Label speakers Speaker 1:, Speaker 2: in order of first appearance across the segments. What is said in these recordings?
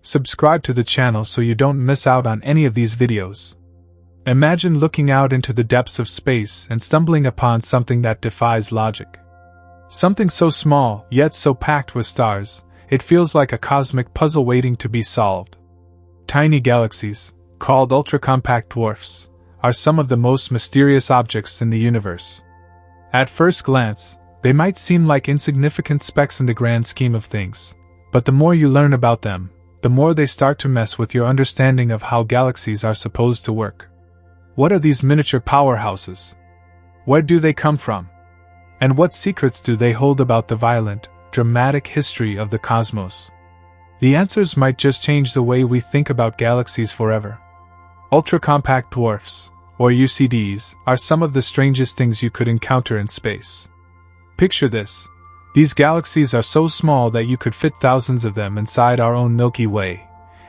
Speaker 1: Subscribe to the channel so you don't miss out on any of these videos. Imagine looking out into the depths of space and stumbling upon something that defies logic. Something so small, yet so packed with stars, it feels like a cosmic puzzle waiting to be solved. Tiny galaxies, called ultra-compact dwarfs, are some of the most mysterious objects in the universe. At first glance, they might seem like insignificant specks in the grand scheme of things, but the more you learn about them, the more they start to mess with your understanding of how galaxies are supposed to work. What are these miniature powerhouses? Where do they come from? And what secrets do they hold about the violent, dramatic history of the cosmos? The answers might just change the way we think about galaxies forever. Ultra-compact dwarfs, or UCDs, are some of the strangest things you could encounter in space. Picture this. These galaxies are so small that you could fit thousands of them inside our own Milky Way,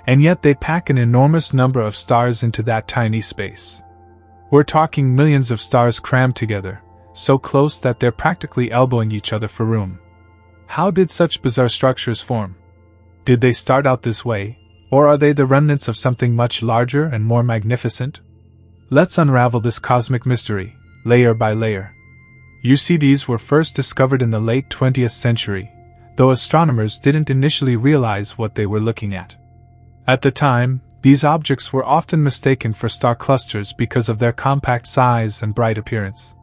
Speaker 1: and yet they pack an enormous number of stars into that tiny space. We're talking millions of stars crammed together, so close that they're practically elbowing each other for room. How did such bizarre structures form? Did they start out this way, or are they the remnants of something much larger and more magnificent? Let's unravel this cosmic mystery, layer by layer. UCDs were first discovered in the late 20th century, though astronomers didn't initially realize what they were looking at. At the time, these objects were often mistaken for star clusters because of their compact size and bright appearance.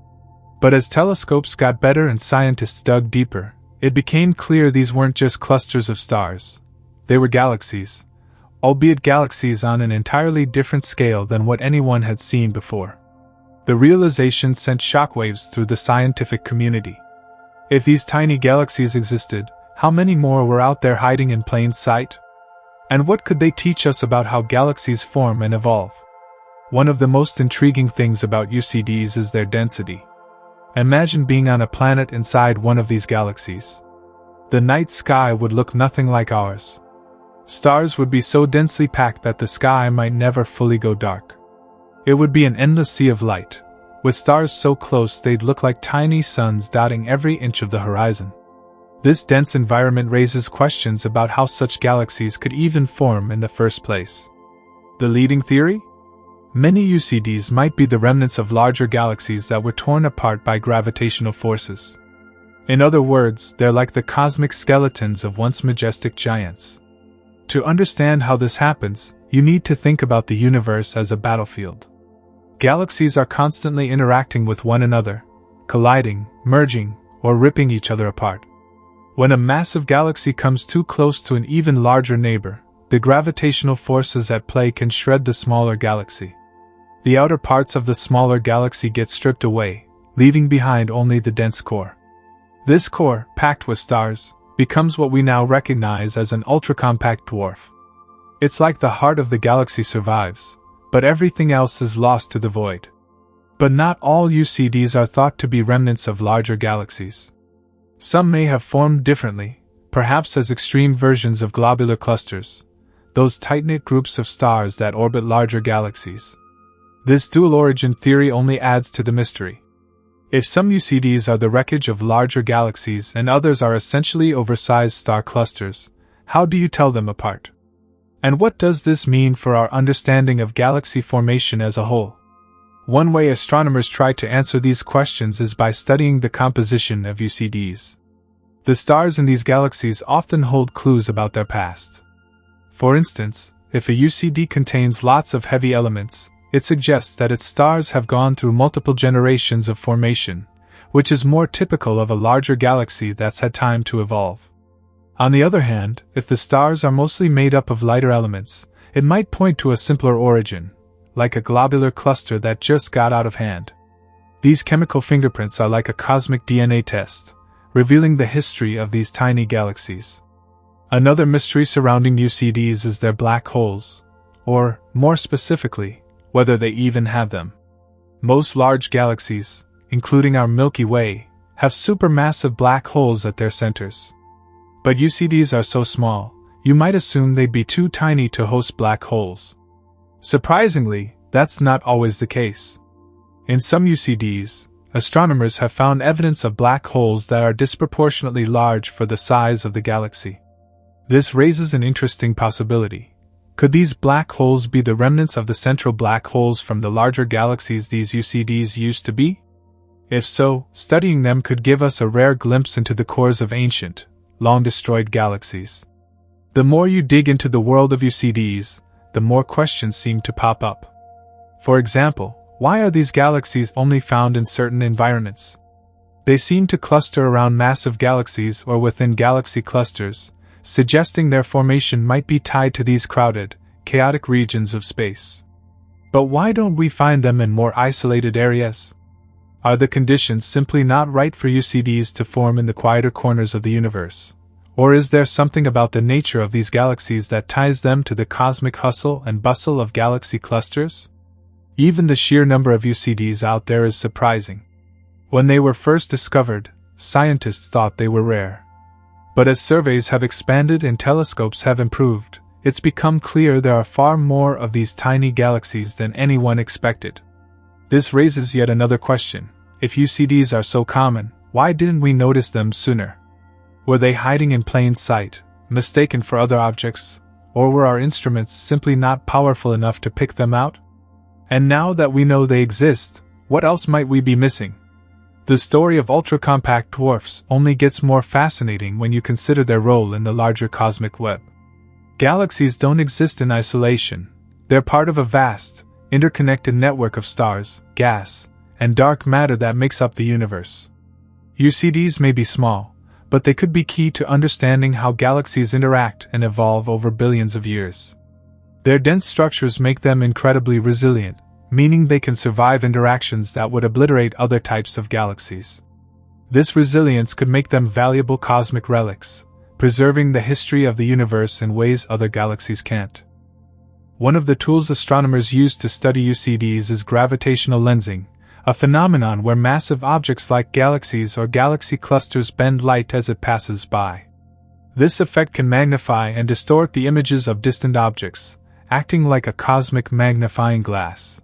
Speaker 1: But as telescopes got better and scientists dug deeper, it became clear these weren't just clusters of stars. They were galaxies, albeit galaxies on an entirely different scale than what anyone had seen before. The realization sent shockwaves through the scientific community. If these tiny galaxies existed, how many more were out there hiding in plain sight? And what could they teach us about how galaxies form and evolve? One of the most intriguing things about UCDs is their density. Imagine being on a planet inside one of these galaxies. The night sky would look nothing like ours. Stars would be so densely packed that the sky might never fully go dark. It would be an endless sea of light, with stars so close they'd look like tiny suns dotting every inch of the horizon. This dense environment raises questions about how such galaxies could even form in the first place. The leading theory? Many UCDs might be the remnants of larger galaxies that were torn apart by gravitational forces. In other words, they're like the cosmic skeletons of once majestic giants. To understand how this happens, you need to think about the universe as a battlefield. Galaxies are constantly interacting with one another, colliding, merging, or ripping each other apart. When a massive galaxy comes too close to an even larger neighbor, the gravitational forces at play can shred the smaller galaxy. The outer parts of the smaller galaxy get stripped away, leaving behind only the dense core. This core, packed with stars, becomes what we now recognize as an ultra-compact dwarf. It's like the heart of the galaxy survives, but everything else is lost to the void. But not all UCDs are thought to be remnants of larger galaxies. Some may have formed differently, perhaps as extreme versions of globular clusters, those tight-knit groups of stars that orbit larger galaxies. This dual origin theory only adds to the mystery. If some UCDs are the wreckage of larger galaxies and others are essentially oversized star clusters, how do you tell them apart? And what does this mean for our understanding of galaxy formation as a whole? One way astronomers try to answer these questions is by studying the composition of UCDs. The stars in these galaxies often hold clues about their past. For instance, if a UCD contains lots of heavy elements, it suggests that its stars have gone through multiple generations of formation, which is more typical of a larger galaxy that's had time to evolve. On the other hand, if the stars are mostly made up of lighter elements, it might point to a simpler origin, like a globular cluster that just got out of hand. These chemical fingerprints are like a cosmic DNA test, revealing the history of these tiny galaxies. Another mystery surrounding UCDs is their black holes, or, more specifically, whether they even have them. Most large galaxies, including our Milky Way, have supermassive black holes at their centers. But UCDs are so small, you might assume they'd be too tiny to host black holes. Surprisingly, that's not always the case. In some UCDs, astronomers have found evidence of black holes that are disproportionately large for the size of the galaxy. This raises an interesting possibility. Could these black holes be the remnants of the central black holes from the larger galaxies these UCDs used to be? If so, studying them could give us a rare glimpse into the cores of ancient, long-destroyed galaxies. The more you dig into the world of UCDs, the more questions seem to pop up. For example, why are these galaxies only found in certain environments? They seem to cluster around massive galaxies or within galaxy clusters, suggesting their formation might be tied to these crowded, chaotic regions of space. But why don't we find them in more isolated areas? Are the conditions simply not right for UCDs to form in the quieter corners of the universe? Or is there something about the nature of these galaxies that ties them to the cosmic hustle and bustle of galaxy clusters? Even the sheer number of UCDs out there is surprising. When they were first discovered, scientists thought they were rare. But as surveys have expanded and telescopes have improved, it's become clear there are far more of these tiny galaxies than anyone expected. This raises yet another question. If UCDs are so common, why didn't we notice them sooner? Were they hiding in plain sight, mistaken for other objects, or were our instruments simply not powerful enough to pick them out? And now that we know they exist, what else might we be missing? The story of ultra-compact dwarfs only gets more fascinating when you consider their role in the larger cosmic web. Galaxies don't exist in isolation. They're part of a vast, interconnected network of stars, gas, and dark matter that makes up the universe. UCDs may be small, but they could be key to understanding how galaxies interact and evolve over billions of years. Their dense structures make them incredibly resilient, meaning they can survive interactions that would obliterate other types of galaxies. This resilience could make them valuable cosmic relics, preserving the history of the universe in ways other galaxies can't. One of the tools astronomers use to study UCDs is gravitational lensing, a phenomenon where massive objects like galaxies or galaxy clusters bend light as it passes by. This effect can magnify and distort the images of distant objects, acting like a cosmic magnifying glass.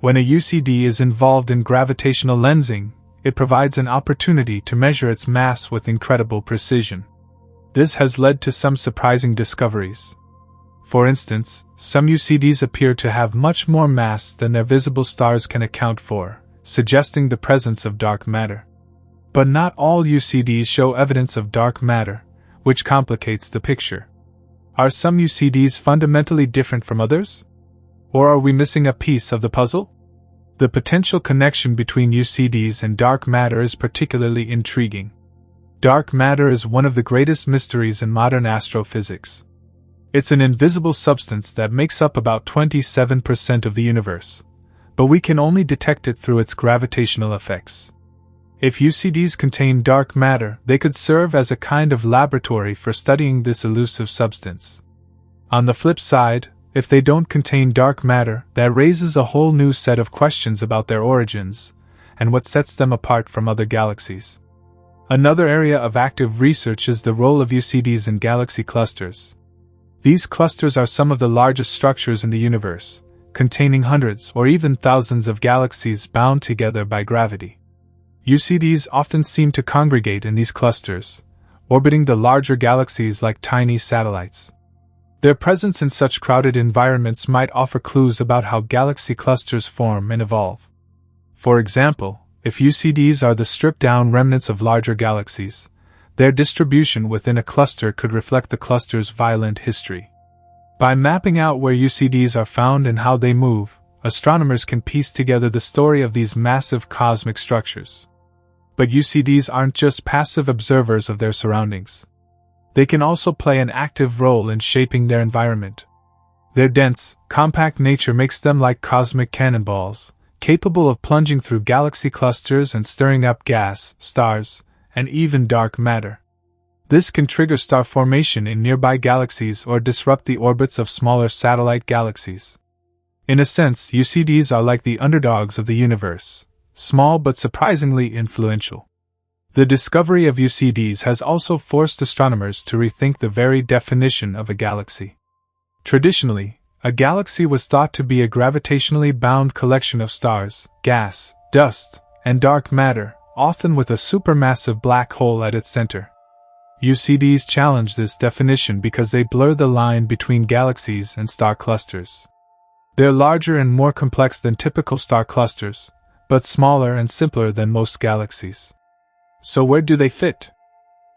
Speaker 1: When a UCD is involved in gravitational lensing, it provides an opportunity to measure its mass with incredible precision. This has led to some surprising discoveries. For instance, some UCDs appear to have much more mass than their visible stars can account for, suggesting the presence of dark matter. But not all UCDs show evidence of dark matter, which complicates the picture. Are some UCDs fundamentally different from others? Or are we missing a piece of the puzzle? The potential connection between UCDs and dark matter is particularly intriguing. Dark matter is one of the greatest mysteries in modern astrophysics. It's an invisible substance that makes up about 27% of the universe, but we can only detect it through its gravitational effects. If UCDs contain dark matter, they could serve as a kind of laboratory for studying this elusive substance. On the flip side, if they don't contain dark matter, that raises a whole new set of questions about their origins and what sets them apart from other galaxies. Another area of active research is the role of UCDs in galaxy clusters. These clusters are some of the largest structures in the universe, containing hundreds or even thousands of galaxies bound together by gravity. UCDs often seem to congregate in these clusters, orbiting the larger galaxies like tiny satellites. Their presence in such crowded environments might offer clues about how galaxy clusters form and evolve. For example, if UCDs are the stripped-down remnants of larger galaxies, their distribution within a cluster could reflect the cluster's violent history. By mapping out where UCDs are found and how they move, astronomers can piece together the story of these massive cosmic structures. But UCDs aren't just passive observers of their surroundings. They can also play an active role in shaping their environment. Their dense, compact nature makes them like cosmic cannonballs, capable of plunging through galaxy clusters and stirring up gas, stars, and even dark matter. This can trigger star formation in nearby galaxies or disrupt the orbits of smaller satellite galaxies. In a sense, UCDs are like the underdogs of the universe, small but surprisingly influential. The discovery of UCDs has also forced astronomers to rethink the very definition of a galaxy. Traditionally, a galaxy was thought to be a gravitationally bound collection of stars, gas, dust, and dark matter, often with a supermassive black hole at its center. UCDs challenge this definition because they blur the line between galaxies and star clusters. They're larger and more complex than typical star clusters, but smaller and simpler than most galaxies. So where do they fit?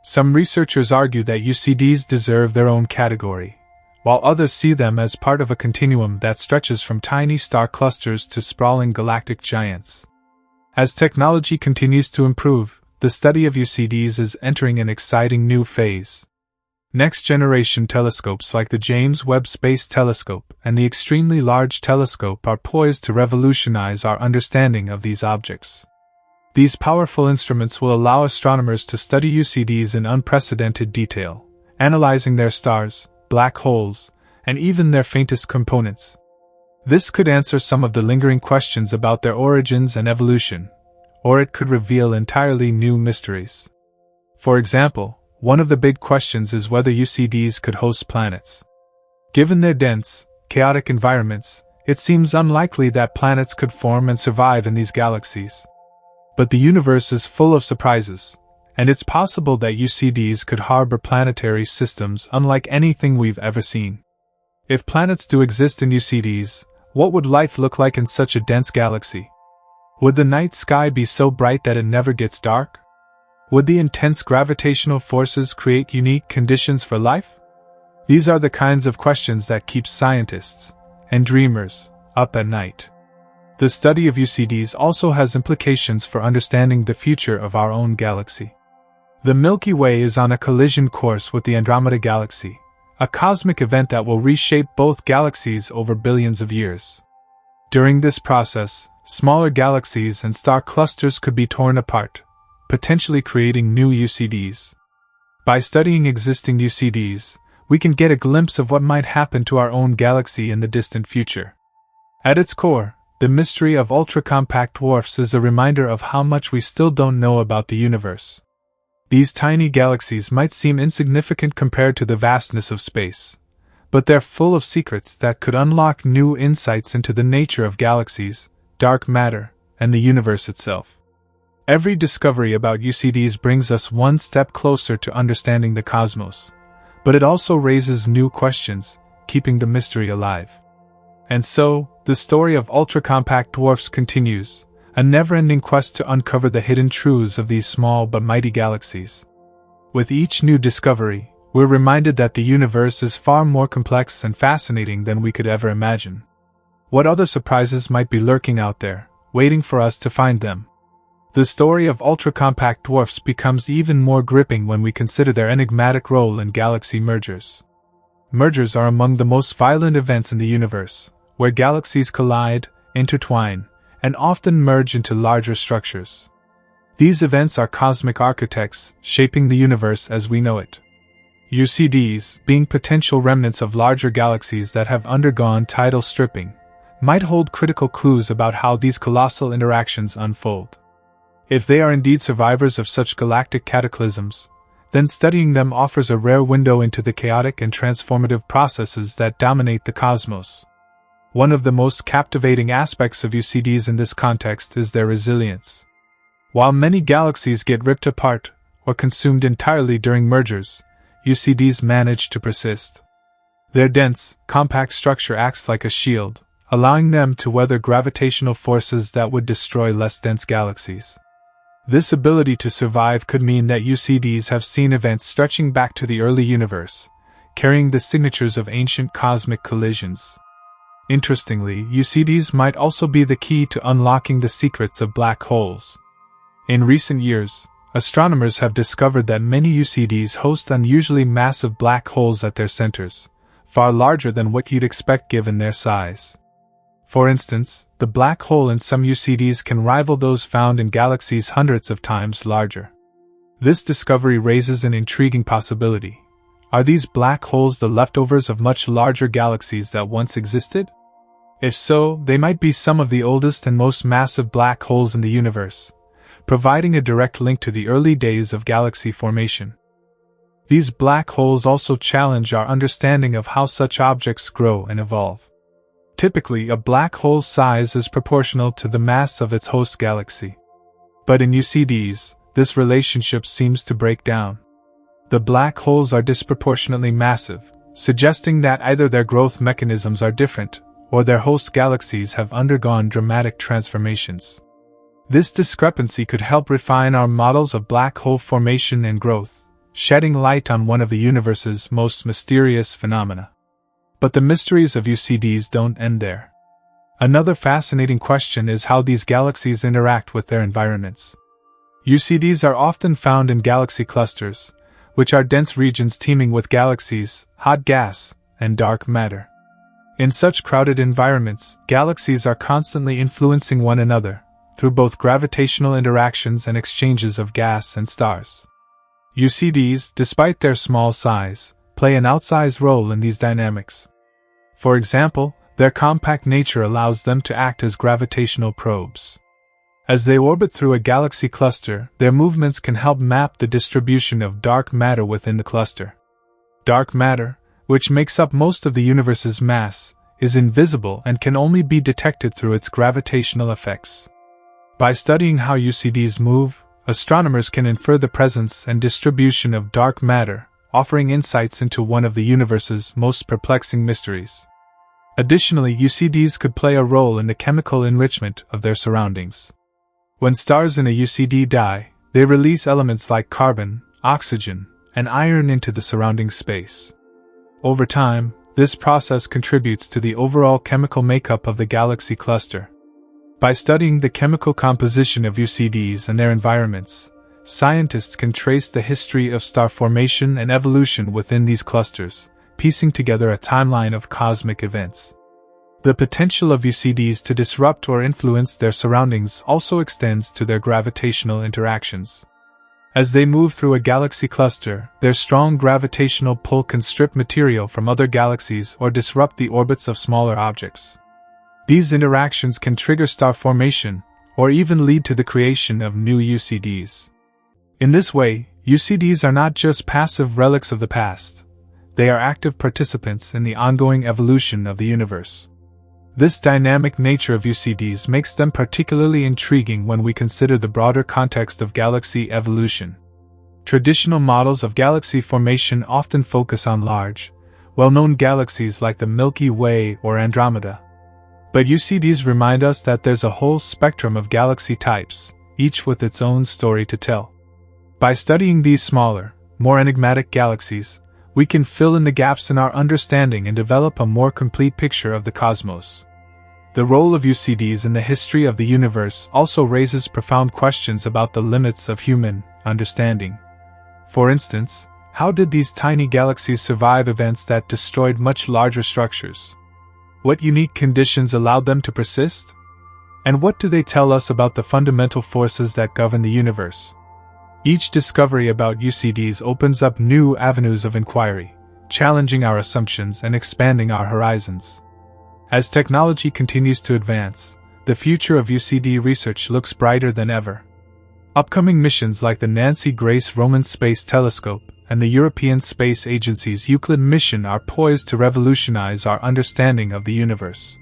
Speaker 1: Some researchers argue that UCDs deserve their own category, while others see them as part of a continuum that stretches from tiny star clusters to sprawling galactic giants. As technology continues to improve, the study of UCDs is entering an exciting new phase. Next-generation telescopes like the James Webb Space Telescope and the Extremely Large Telescope are poised to revolutionize our understanding of these objects. These powerful instruments will allow astronomers to study UCDs in unprecedented detail, analyzing their stars, black holes, and even their faintest components. This could answer some of the lingering questions about their origins and evolution, or it could reveal entirely new mysteries. For example, one of the big questions is whether UCDs could host planets. Given their dense, chaotic environments, it seems unlikely that planets could form and survive in these galaxies. But the universe is full of surprises, and it's possible that UCDs could harbor planetary systems unlike anything we've ever seen. If planets do exist in UCDs, what would life look like in such a dense galaxy? Would the night sky be so bright that it never gets dark? Would the intense gravitational forces create unique conditions for life? These are the kinds of questions that keep scientists and dreamers up at night. The study of UCDs also has implications for understanding the future of our own galaxy. The Milky Way is on a collision course with the Andromeda Galaxy, a cosmic event that will reshape both galaxies over billions of years. During this process, smaller galaxies and star clusters could be torn apart, potentially creating new UCDs. By studying existing UCDs, we can get a glimpse of what might happen to our own galaxy in the distant future. At its core, the mystery of ultra-compact dwarfs is a reminder of how much we still don't know about the universe. These tiny galaxies might seem insignificant compared to the vastness of space, but they're full of secrets that could unlock new insights into the nature of galaxies, dark matter, and the universe itself. Every discovery about UCDs brings us one step closer to understanding the cosmos, but it also raises new questions, keeping the mystery alive. And so, the story of ultra-compact dwarfs continues, a never-ending quest to uncover the hidden truths of these small but mighty galaxies. With each new discovery, we're reminded that the universe is far more complex and fascinating than we could ever imagine. What other surprises might be lurking out there, waiting for us to find them? The story of ultra-compact dwarfs becomes even more gripping when we consider their enigmatic role in galaxy mergers. Mergers are among the most violent events in the universe, where galaxies collide, intertwine, and often merge into larger structures. These events are cosmic architects, shaping the universe as we know it. UCDs, being potential remnants of larger galaxies that have undergone tidal stripping, might hold critical clues about how these colossal interactions unfold. If they are indeed survivors of such galactic cataclysms, then studying them offers a rare window into the chaotic and transformative processes that dominate the cosmos. One of the most captivating aspects of UCDs in this context is their resilience. While many galaxies get ripped apart or consumed entirely during mergers, UCDs manage to persist. Their dense, compact structure acts like a shield, allowing them to weather gravitational forces that would destroy less dense galaxies. This ability to survive could mean that UCDs have seen events stretching back to the early universe, carrying the signatures of ancient cosmic collisions. Interestingly, UCDs might also be the key to unlocking the secrets of black holes. In recent years, astronomers have discovered that many UCDs host unusually massive black holes at their centers, far larger than what you'd expect given their size. For instance, the black hole in some UCDs can rival those found in galaxies hundreds of times larger. This discovery raises an intriguing possibility. Are these black holes the leftovers of much larger galaxies that once existed? If so, they might be some of the oldest and most massive black holes in the universe, providing a direct link to the early days of galaxy formation. These black holes also challenge our understanding of how such objects grow and evolve. Typically, a black hole's size is proportional to the mass of its host galaxy. But in UCDs, this relationship seems to break down. The black holes are disproportionately massive, suggesting that either their growth mechanisms are different, or their host galaxies have undergone dramatic transformations. This discrepancy could help refine our models of black hole formation and growth, shedding light on one of the universe's most mysterious phenomena. But the mysteries of UCDs don't end there. Another fascinating question is how these galaxies interact with their environments. UCDs are often found in galaxy clusters, which are dense regions teeming with galaxies, hot gas, and dark matter. In such crowded environments, galaxies are constantly influencing one another, through both gravitational interactions and exchanges of gas and stars. UCDs, despite their small size, play an outsized role in these dynamics. For example, their compact nature allows them to act as gravitational probes. As they orbit through a galaxy cluster, their movements can help map the distribution of dark matter within the cluster. Dark matter, which makes up most of the universe's mass, is invisible and can only be detected through its gravitational effects. By studying how UCDs move, astronomers can infer the presence and distribution of dark matter, offering insights into one of the universe's most perplexing mysteries. Additionally, UCDs could play a role in the chemical enrichment of their surroundings. When stars in a UCD die, they release elements like carbon, oxygen, and iron into the surrounding space. Over time, this process contributes to the overall chemical makeup of the galaxy cluster. By studying the chemical composition of UCDs and their environments, scientists can trace the history of star formation and evolution within these clusters, piecing together a timeline of cosmic events. The potential of UCDs to disrupt or influence their surroundings also extends to their gravitational interactions. As they move through a galaxy cluster, their strong gravitational pull can strip material from other galaxies or disrupt the orbits of smaller objects. These interactions can trigger star formation, or even lead to the creation of new UCDs. In this way, UCDs are not just passive relics of the past. They are active participants in the ongoing evolution of the universe. This dynamic nature of UCDs makes them particularly intriguing when we consider the broader context of galaxy evolution. Traditional models of galaxy formation often focus on large, well-known galaxies like the Milky Way or Andromeda. But UCDs remind us that there's a whole spectrum of galaxy types, each with its own story to tell. By studying these smaller, more enigmatic galaxies, we can fill in the gaps in our understanding and develop a more complete picture of the cosmos. The role of UCDs in the history of the universe also raises profound questions about the limits of human understanding. For instance, how did these tiny galaxies survive events that destroyed much larger structures? What unique conditions allowed them to persist? And what do they tell us about the fundamental forces that govern the universe? Each discovery about UCDs opens up new avenues of inquiry, challenging our assumptions and expanding our horizons. As technology continues to advance, the future of UCD research looks brighter than ever. Upcoming missions like the Nancy Grace Roman Space Telescope and the European Space Agency's Euclid mission are poised to revolutionize our understanding of the universe.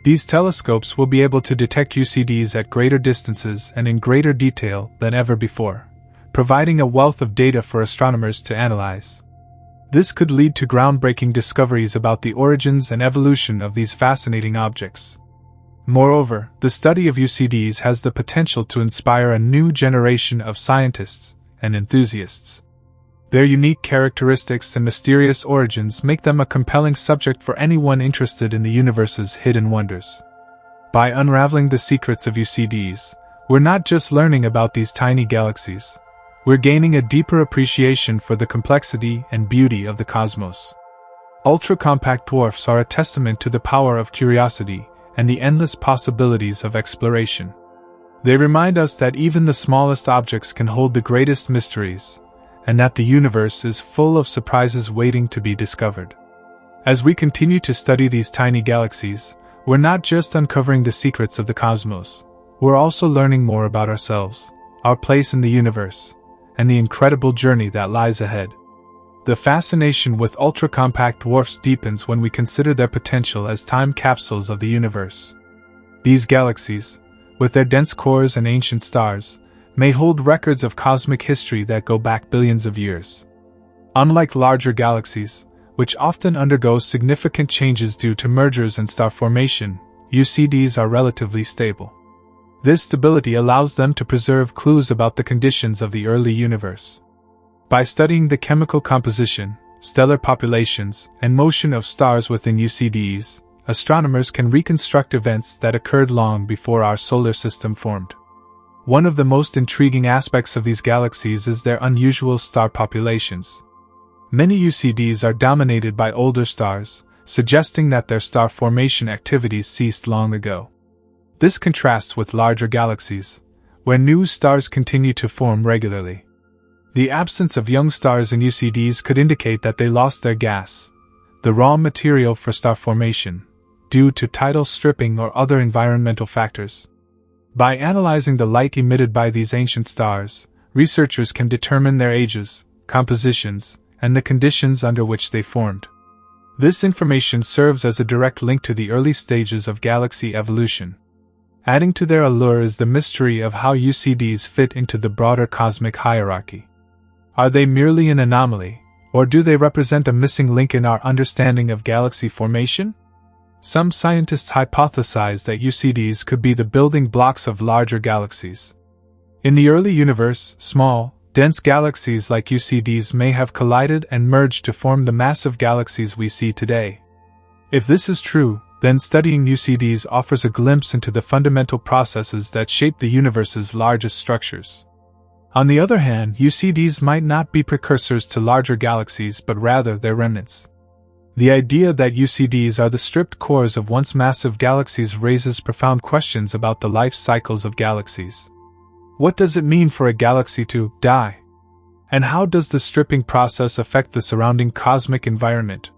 Speaker 1: These telescopes will be able to detect UCDs at greater distances and in greater detail than ever before, providing a wealth of data for astronomers to analyze. This could lead to groundbreaking discoveries about the origins and evolution of these fascinating objects. Moreover, the study of UCDs has the potential to inspire a new generation of scientists and enthusiasts. Their unique characteristics and mysterious origins make them a compelling subject for anyone interested in the universe's hidden wonders. By unraveling the secrets of UCDs, we're not just learning about these tiny galaxies. We're gaining a deeper appreciation for the complexity and beauty of the cosmos. Ultra-compact dwarfs are a testament to the power of curiosity and the endless possibilities of exploration. They remind us that even the smallest objects can hold the greatest mysteries, and that the universe is full of surprises waiting to be discovered. As we continue to study these tiny galaxies, we're not just uncovering the secrets of the cosmos, we're also learning more about ourselves, our place in the universe, and the incredible journey that lies ahead. The fascination with ultra-compact dwarfs deepens when we consider their potential as time capsules of the universe. These galaxies, with their dense cores and ancient stars, may hold records of cosmic history that go back billions of years. Unlike larger galaxies, which often undergo significant changes due to mergers and star formation, UCDs are relatively stable. This stability allows them to preserve clues about the conditions of the early universe. By studying the chemical composition, stellar populations, and motion of stars within UCDs, astronomers can reconstruct events that occurred long before our solar system formed. One of the most intriguing aspects of these galaxies is their unusual star populations. Many UCDs are dominated by older stars, suggesting that their star formation activities ceased long ago. This contrasts with larger galaxies, where new stars continue to form regularly. The absence of young stars in UCDs could indicate that they lost their gas, the raw material for star formation, due to tidal stripping or other environmental factors. By analyzing the light emitted by these ancient stars, researchers can determine their ages, compositions, and the conditions under which they formed. This information serves as a direct link to the early stages of galaxy evolution. Adding to their allure is the mystery of how UCDs fit into the broader cosmic hierarchy. Are they merely an anomaly, or do they represent a missing link in our understanding of galaxy formation? Some scientists hypothesize that UCDs could be the building blocks of larger galaxies. In the early universe, small, dense galaxies like UCDs may have collided and merged to form the massive galaxies we see today. If this is true, then studying UCDs offers a glimpse into the fundamental processes that shape the universe's largest structures. On the other hand, UCDs might not be precursors to larger galaxies but rather their remnants. The idea that UCDs are the stripped cores of once massive galaxies raises profound questions about the life cycles of galaxies. What does it mean for a galaxy to die? And how does the stripping process affect the surrounding cosmic environment?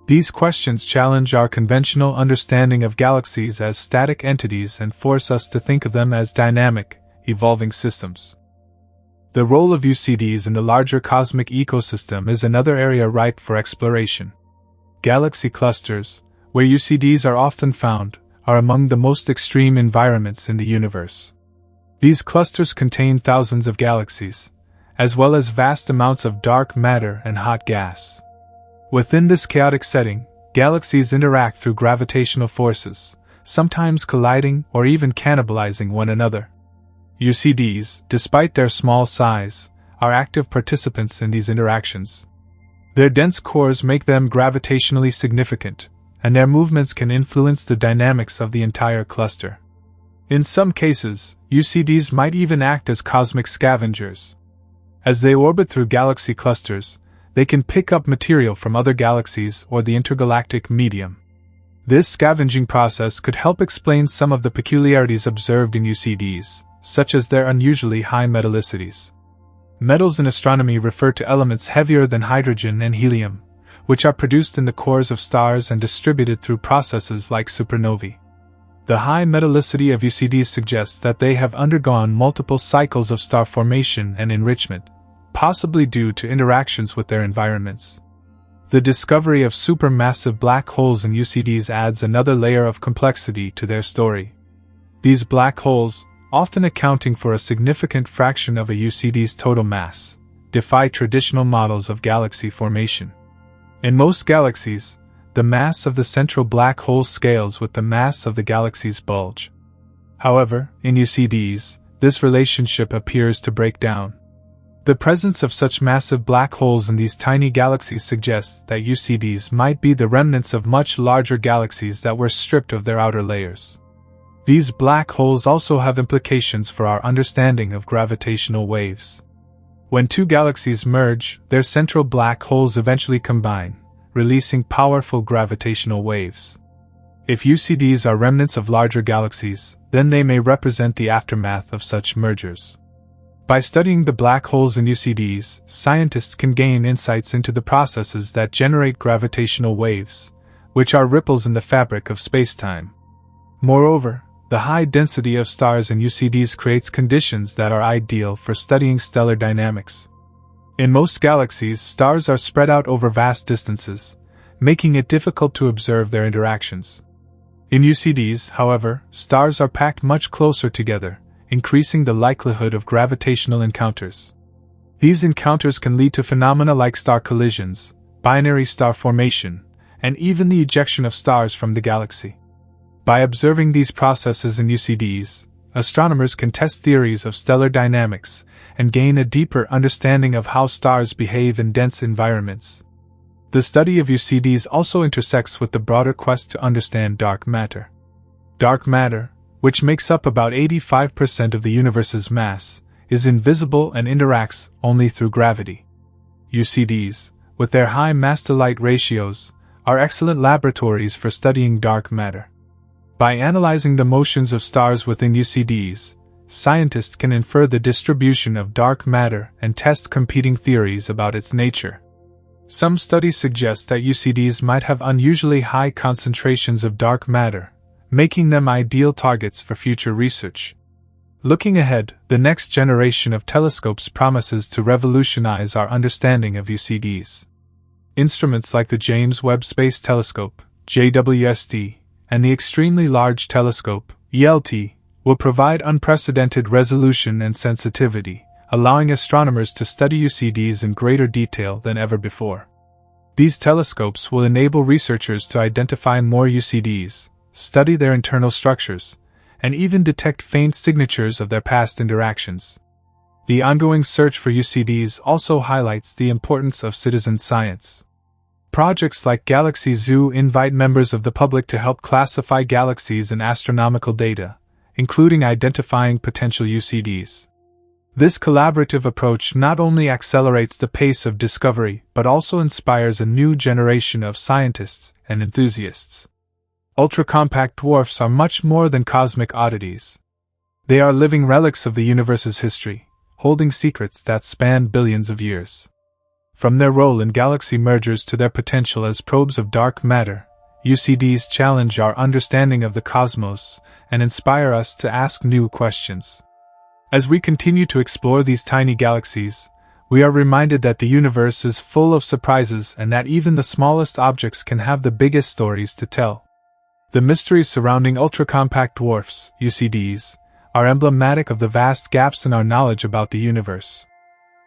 Speaker 1: These questions challenge our conventional understanding of galaxies as static entities and force us to think of them as dynamic, evolving systems. The role of UCDs in the larger cosmic ecosystem is another area ripe for exploration. Galaxy clusters, where UCDs are often found, are among the most extreme environments in the universe. These clusters contain thousands of galaxies, as well as vast amounts of dark matter and hot gas. Within this chaotic setting, galaxies interact through gravitational forces, sometimes colliding or even cannibalizing one another. UCDs, despite their small size, are active participants in these interactions. Their dense cores make them gravitationally significant, and their movements can influence the dynamics of the entire cluster. In some cases, UCDs might even act as cosmic scavengers. As they orbit through galaxy clusters, they can pick up material from other galaxies or the intergalactic medium. This scavenging process could help explain some of the peculiarities observed in UCDs, such as their unusually high metallicities. Metals in astronomy refer to elements heavier than hydrogen and helium, which are produced in the cores of stars and distributed through processes like supernovae. The high metallicity of UCDs suggests that they have undergone multiple cycles of star formation and enrichment, possibly due to interactions with their environments. The discovery of supermassive black holes in UCDs adds another layer of complexity to their story. These black holes, often accounting for a significant fraction of a UCD's total mass, defy traditional models of galaxy formation. In most galaxies, the mass of the central black hole scales with the mass of the galaxy's bulge. However, in UCDs, this relationship appears to break down. The presence of such massive black holes in these tiny galaxies suggests that UCDs might be the remnants of much larger galaxies that were stripped of their outer layers. These black holes also have implications for our understanding of gravitational waves. When two galaxies merge, their central black holes eventually combine, releasing powerful gravitational waves. If UCDs are remnants of larger galaxies, then they may represent the aftermath of such mergers. By studying the black holes in UCDs, scientists can gain insights into the processes that generate gravitational waves, which are ripples in the fabric of spacetime. Moreover, the high density of stars in UCDs creates conditions that are ideal for studying stellar dynamics. In most galaxies, stars are spread out over vast distances, making it difficult to observe their interactions. In UCDs, however, stars are packed much closer together, increasing the likelihood of gravitational encounters. These encounters can lead to phenomena like star collisions, binary star formation, and even the ejection of stars from the galaxy. By observing these processes in UCDs, astronomers can test theories of stellar dynamics and gain a deeper understanding of how stars behave in dense environments. The study of UCDs also intersects with the broader quest to understand dark matter. Dark matter, which makes up about 85% of the universe's mass, is invisible and interacts only through gravity. UCDs, with their high mass-to-light ratios, are excellent laboratories for studying dark matter. By analyzing the motions of stars within UCDs, scientists can infer the distribution of dark matter and test competing theories about its nature. Some studies suggest that UCDs might have unusually high concentrations of dark matter, making them ideal targets for future research. Looking ahead, the next generation of telescopes promises to revolutionize our understanding of UCDs. Instruments like the James Webb Space Telescope, JWST, and the Extremely Large Telescope, ELT, will provide unprecedented resolution and sensitivity, allowing astronomers to study UCDs in greater detail than ever before. These telescopes will enable researchers to identify more UCDs, study their internal structures, and even detect faint signatures of their past interactions. The ongoing search for UCDs also highlights the importance of citizen science. Projects like Galaxy Zoo invite members of the public to help classify galaxies and astronomical data, including identifying potential UCDs. This collaborative approach not only accelerates the pace of discovery but also inspires a new generation of scientists and enthusiasts. Ultra-compact dwarfs are much more than cosmic oddities. They are living relics of the universe's history, holding secrets that span billions of years. From their role in galaxy mergers to their potential as probes of dark matter, UCDs challenge our understanding of the cosmos and inspire us to ask new questions. As we continue to explore these tiny galaxies, we are reminded that the universe is full of surprises and that even the smallest objects can have the biggest stories to tell. The mysteries surrounding ultra-compact dwarfs, UCDs, are emblematic of the vast gaps in our knowledge about the universe.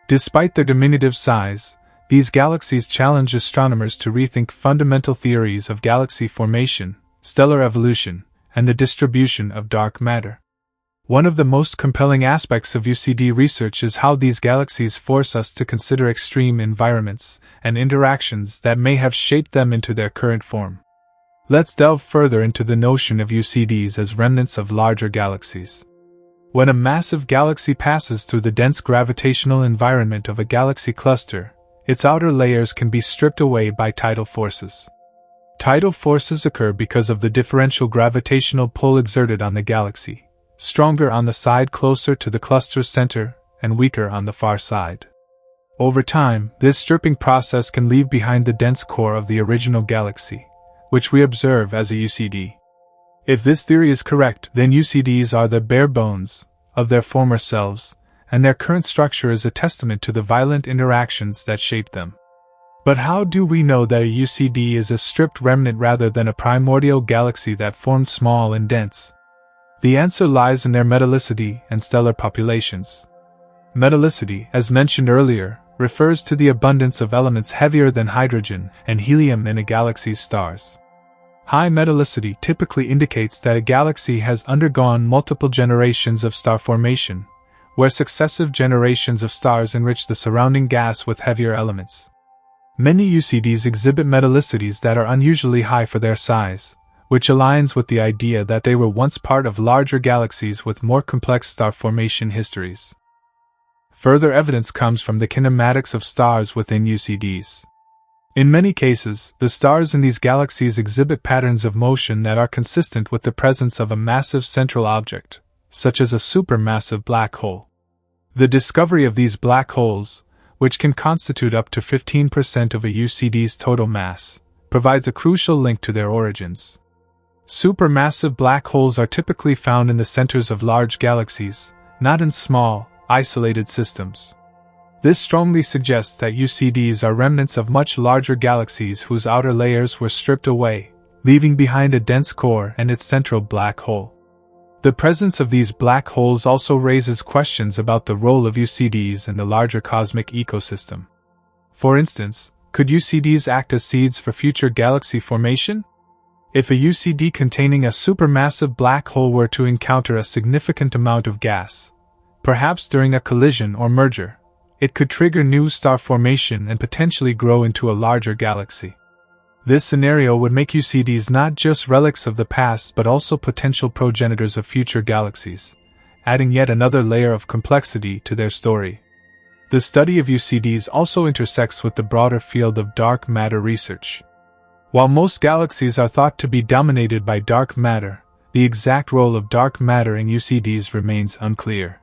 Speaker 1: Despite their diminutive size, these galaxies challenge astronomers to rethink fundamental theories of galaxy formation, stellar evolution, and the distribution of dark matter. One of the most compelling aspects of UCD research is how these galaxies force us to consider extreme environments and interactions that may have shaped them into their current form. Let's delve further into the notion of UCDs as remnants of larger galaxies. When a massive galaxy passes through the dense gravitational environment of a galaxy cluster, its outer layers can be stripped away by tidal forces. Tidal forces occur because of the differential gravitational pull exerted on the galaxy, stronger on the side closer to the cluster's center and weaker on the far side. Over time, this stripping process can leave behind the dense core of the original galaxy, which we observe as a UCD. If this theory is correct, then UCDs are the bare bones of their former selves, and their current structure is a testament to the violent interactions that shaped them. But how do we know that a UCD is a stripped remnant rather than a primordial galaxy that formed small and dense? The answer lies in their metallicity and stellar populations. Metallicity, as mentioned earlier, refers to the abundance of elements heavier than hydrogen and helium in a galaxy's stars. High metallicity typically indicates that a galaxy has undergone multiple generations of star formation, where successive generations of stars enrich the surrounding gas with heavier elements. Many UCDs exhibit metallicities that are unusually high for their size, which aligns with the idea that they were once part of larger galaxies with more complex star formation histories. Further evidence comes from the kinematics of stars within UCDs. In many cases, the stars in these galaxies exhibit patterns of motion that are consistent with the presence of a massive central object, such as a supermassive black hole. The discovery of these black holes, which can constitute up to 15% of a UCD's total mass, provides a crucial link to their origins. Supermassive black holes are typically found in the centers of large galaxies, not in small, isolated systems. This strongly suggests that UCDs are remnants of much larger galaxies whose outer layers were stripped away, leaving behind a dense core and its central black hole. The presence of these black holes also raises questions about the role of UCDs in the larger cosmic ecosystem. For instance, could UCDs act as seeds for future galaxy formation? If a UCD containing a supermassive black hole were to encounter a significant amount of gas, perhaps during a collision or merger, it could trigger new star formation and potentially grow into a larger galaxy. This scenario would make UCDs not just relics of the past but also potential progenitors of future galaxies, adding yet another layer of complexity to their story. The study of UCDs also intersects with the broader field of dark matter research. While most galaxies are thought to be dominated by dark matter, the exact role of dark matter in UCDs remains unclear.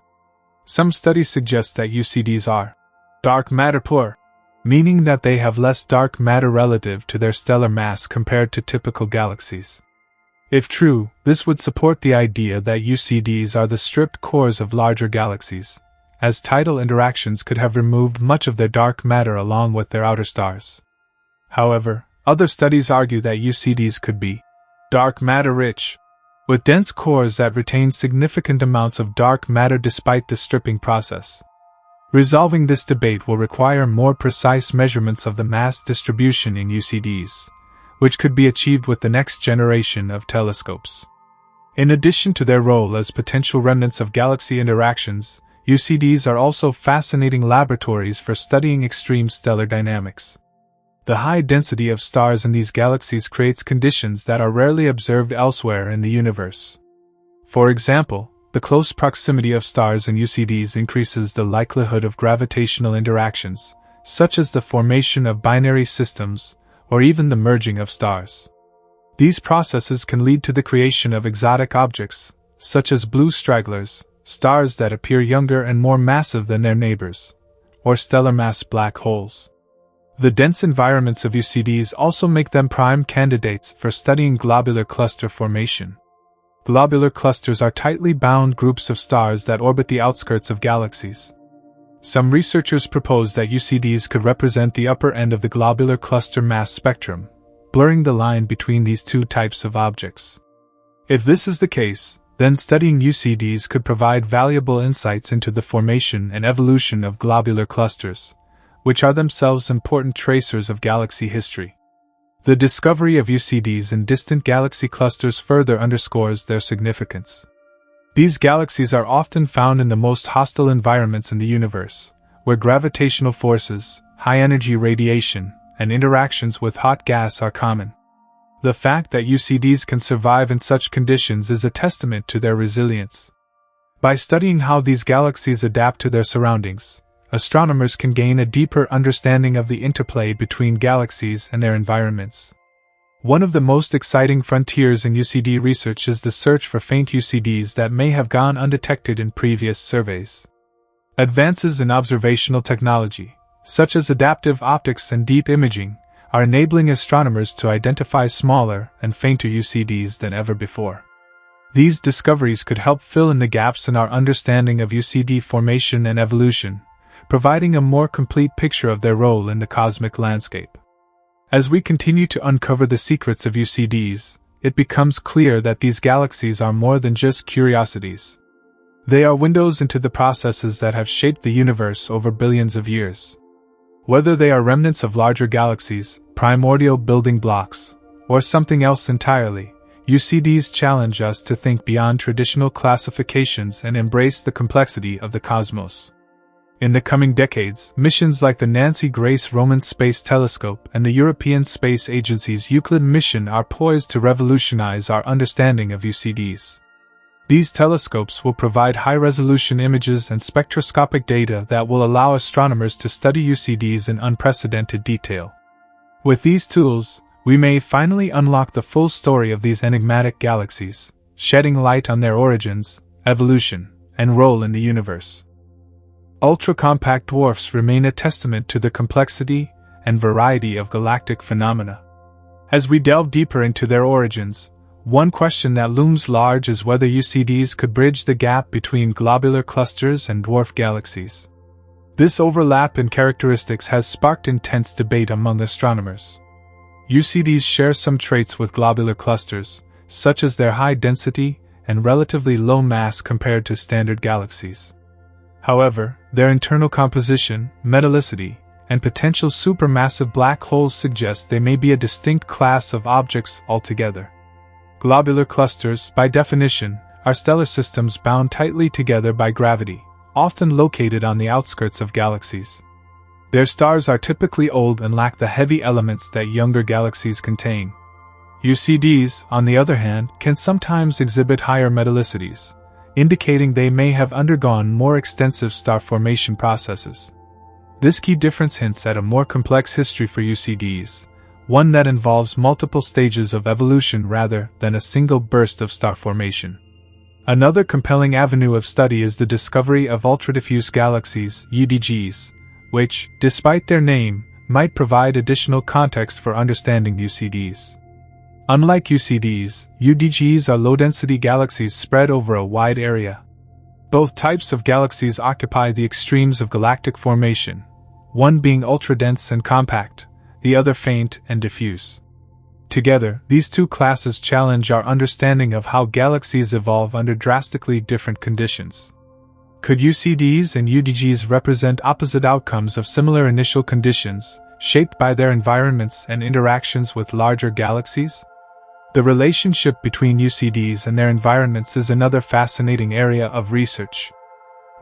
Speaker 1: Some studies suggest that UCDs are dark matter poor, meaning that they have less dark matter relative to their stellar mass compared to typical galaxies. If true, this would support the idea that UCDs are the stripped cores of larger galaxies, as tidal interactions could have removed much of their dark matter along with their outer stars. However, other studies argue that UCDs could be dark matter rich, with dense cores that retain significant amounts of dark matter despite the stripping process. Resolving this debate will require more precise measurements of the mass distribution in UCDs, which could be achieved with the next generation of telescopes. In addition to their role as potential remnants of galaxy interactions, UCDs are also fascinating laboratories for studying extreme stellar dynamics. The high density of stars in these galaxies creates conditions that are rarely observed elsewhere in the universe. For example, the close proximity of stars in UCDs increases the likelihood of gravitational interactions, such as the formation of binary systems, or even the merging of stars. These processes can lead to the creation of exotic objects, such as blue stragglers, stars that appear younger and more massive than their neighbors, or stellar mass black holes. The dense environments of UCDs also make them prime candidates for studying globular cluster formation. Globular clusters are tightly bound groups of stars that orbit the outskirts of galaxies. Some researchers propose that UCDs could represent the upper end of the globular cluster mass spectrum, blurring the line between these two types of objects. If this is the case, then studying UCDs could provide valuable insights into the formation and evolution of globular clusters, which are themselves important tracers of galaxy history. The discovery of UCDs in distant galaxy clusters further underscores their significance. These galaxies are often found in the most hostile environments in the universe, where gravitational forces, high-energy radiation, and interactions with hot gas are common. The fact that UCDs can survive in such conditions is a testament to their resilience. By studying how these galaxies adapt to their surroundings, astronomers can gain a deeper understanding of the interplay between galaxies and their environments. One of the most exciting frontiers in UCD research is the search for faint UCDs that may have gone undetected in previous surveys. Advances in observational technology, such as adaptive optics and deep imaging, are enabling astronomers to identify smaller and fainter UCDs than ever before. These discoveries could help fill in the gaps in our understanding of UCD formation and evolution, providing a more complete picture of their role in the cosmic landscape. As we continue to uncover the secrets of UCDs, it becomes clear that these galaxies are more than just curiosities. They are windows into the processes that have shaped the universe over billions of years. Whether they are remnants of larger galaxies, primordial building blocks, or something else entirely, UCDs challenge us to think beyond traditional classifications and embrace the complexity of the cosmos. In the coming decades, missions like the Nancy Grace Roman Space Telescope and the European Space Agency's Euclid mission are poised to revolutionize our understanding of UCDs. These telescopes will provide high-resolution images and spectroscopic data that will allow astronomers to study UCDs in unprecedented detail. With these tools, we may finally unlock the full story of these enigmatic galaxies, shedding light on their origins, evolution, and role in the universe. Ultra-compact dwarfs remain a testament to the complexity and variety of galactic phenomena. As we delve deeper into their origins, one question that looms large is whether UCDs could bridge the gap between globular clusters and dwarf galaxies. This overlap in characteristics has sparked intense debate among astronomers. UCDs share some traits with globular clusters, such as their high density and relatively low mass compared to standard galaxies. However, their internal composition, metallicity, and potential supermassive black holes suggest they may be a distinct class of objects altogether. Globular clusters, by definition, are stellar systems bound tightly together by gravity, often located on the outskirts of galaxies. Their stars are typically old and lack the heavy elements that younger galaxies contain. UCDs, on the other hand, can sometimes exhibit higher metallicities, indicating they may have undergone more extensive star formation processes. This key difference hints at a more complex history for UCDs, one that involves multiple stages of evolution rather than a single burst of star formation. Another compelling avenue of study is the discovery of ultra-diffuse galaxies, UDGs, which, despite their name, might provide additional context for understanding UCDs. Unlike UCDs, UDGs are low-density galaxies spread over a wide area. Both types of galaxies occupy the extremes of galactic formation, one being ultra-dense and compact, the other faint and diffuse. Together, these two classes challenge our understanding of how galaxies evolve under drastically different conditions. Could UCDs and UDGs represent opposite outcomes of similar initial conditions, shaped by their environments and interactions with larger galaxies? The relationship between UCDs and their environments is another fascinating area of research.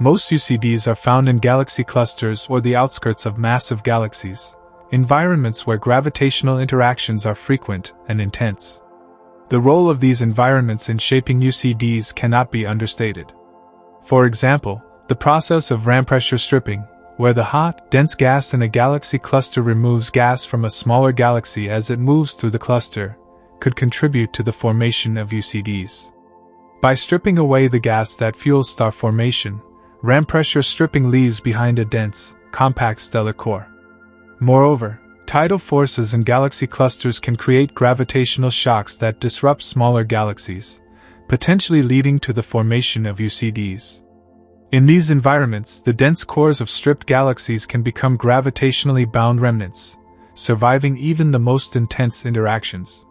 Speaker 1: Most UCDs are found in galaxy clusters or the outskirts of massive galaxies, environments where gravitational interactions are frequent and intense. The role of these environments in shaping UCDs cannot be understated. For example, the process of ram pressure stripping, where the hot, dense gas in a galaxy cluster removes gas from a smaller galaxy as it moves through the cluster, could contribute to the formation of UCDs. By stripping away the gas that fuels star formation, ram pressure stripping leaves behind a dense, compact stellar core. Moreover, tidal forces in galaxy clusters can create gravitational shocks that disrupt smaller galaxies, potentially leading to the formation of UCDs. In these environments, the dense cores of stripped galaxies can become gravitationally bound remnants, surviving even the most intense interactions.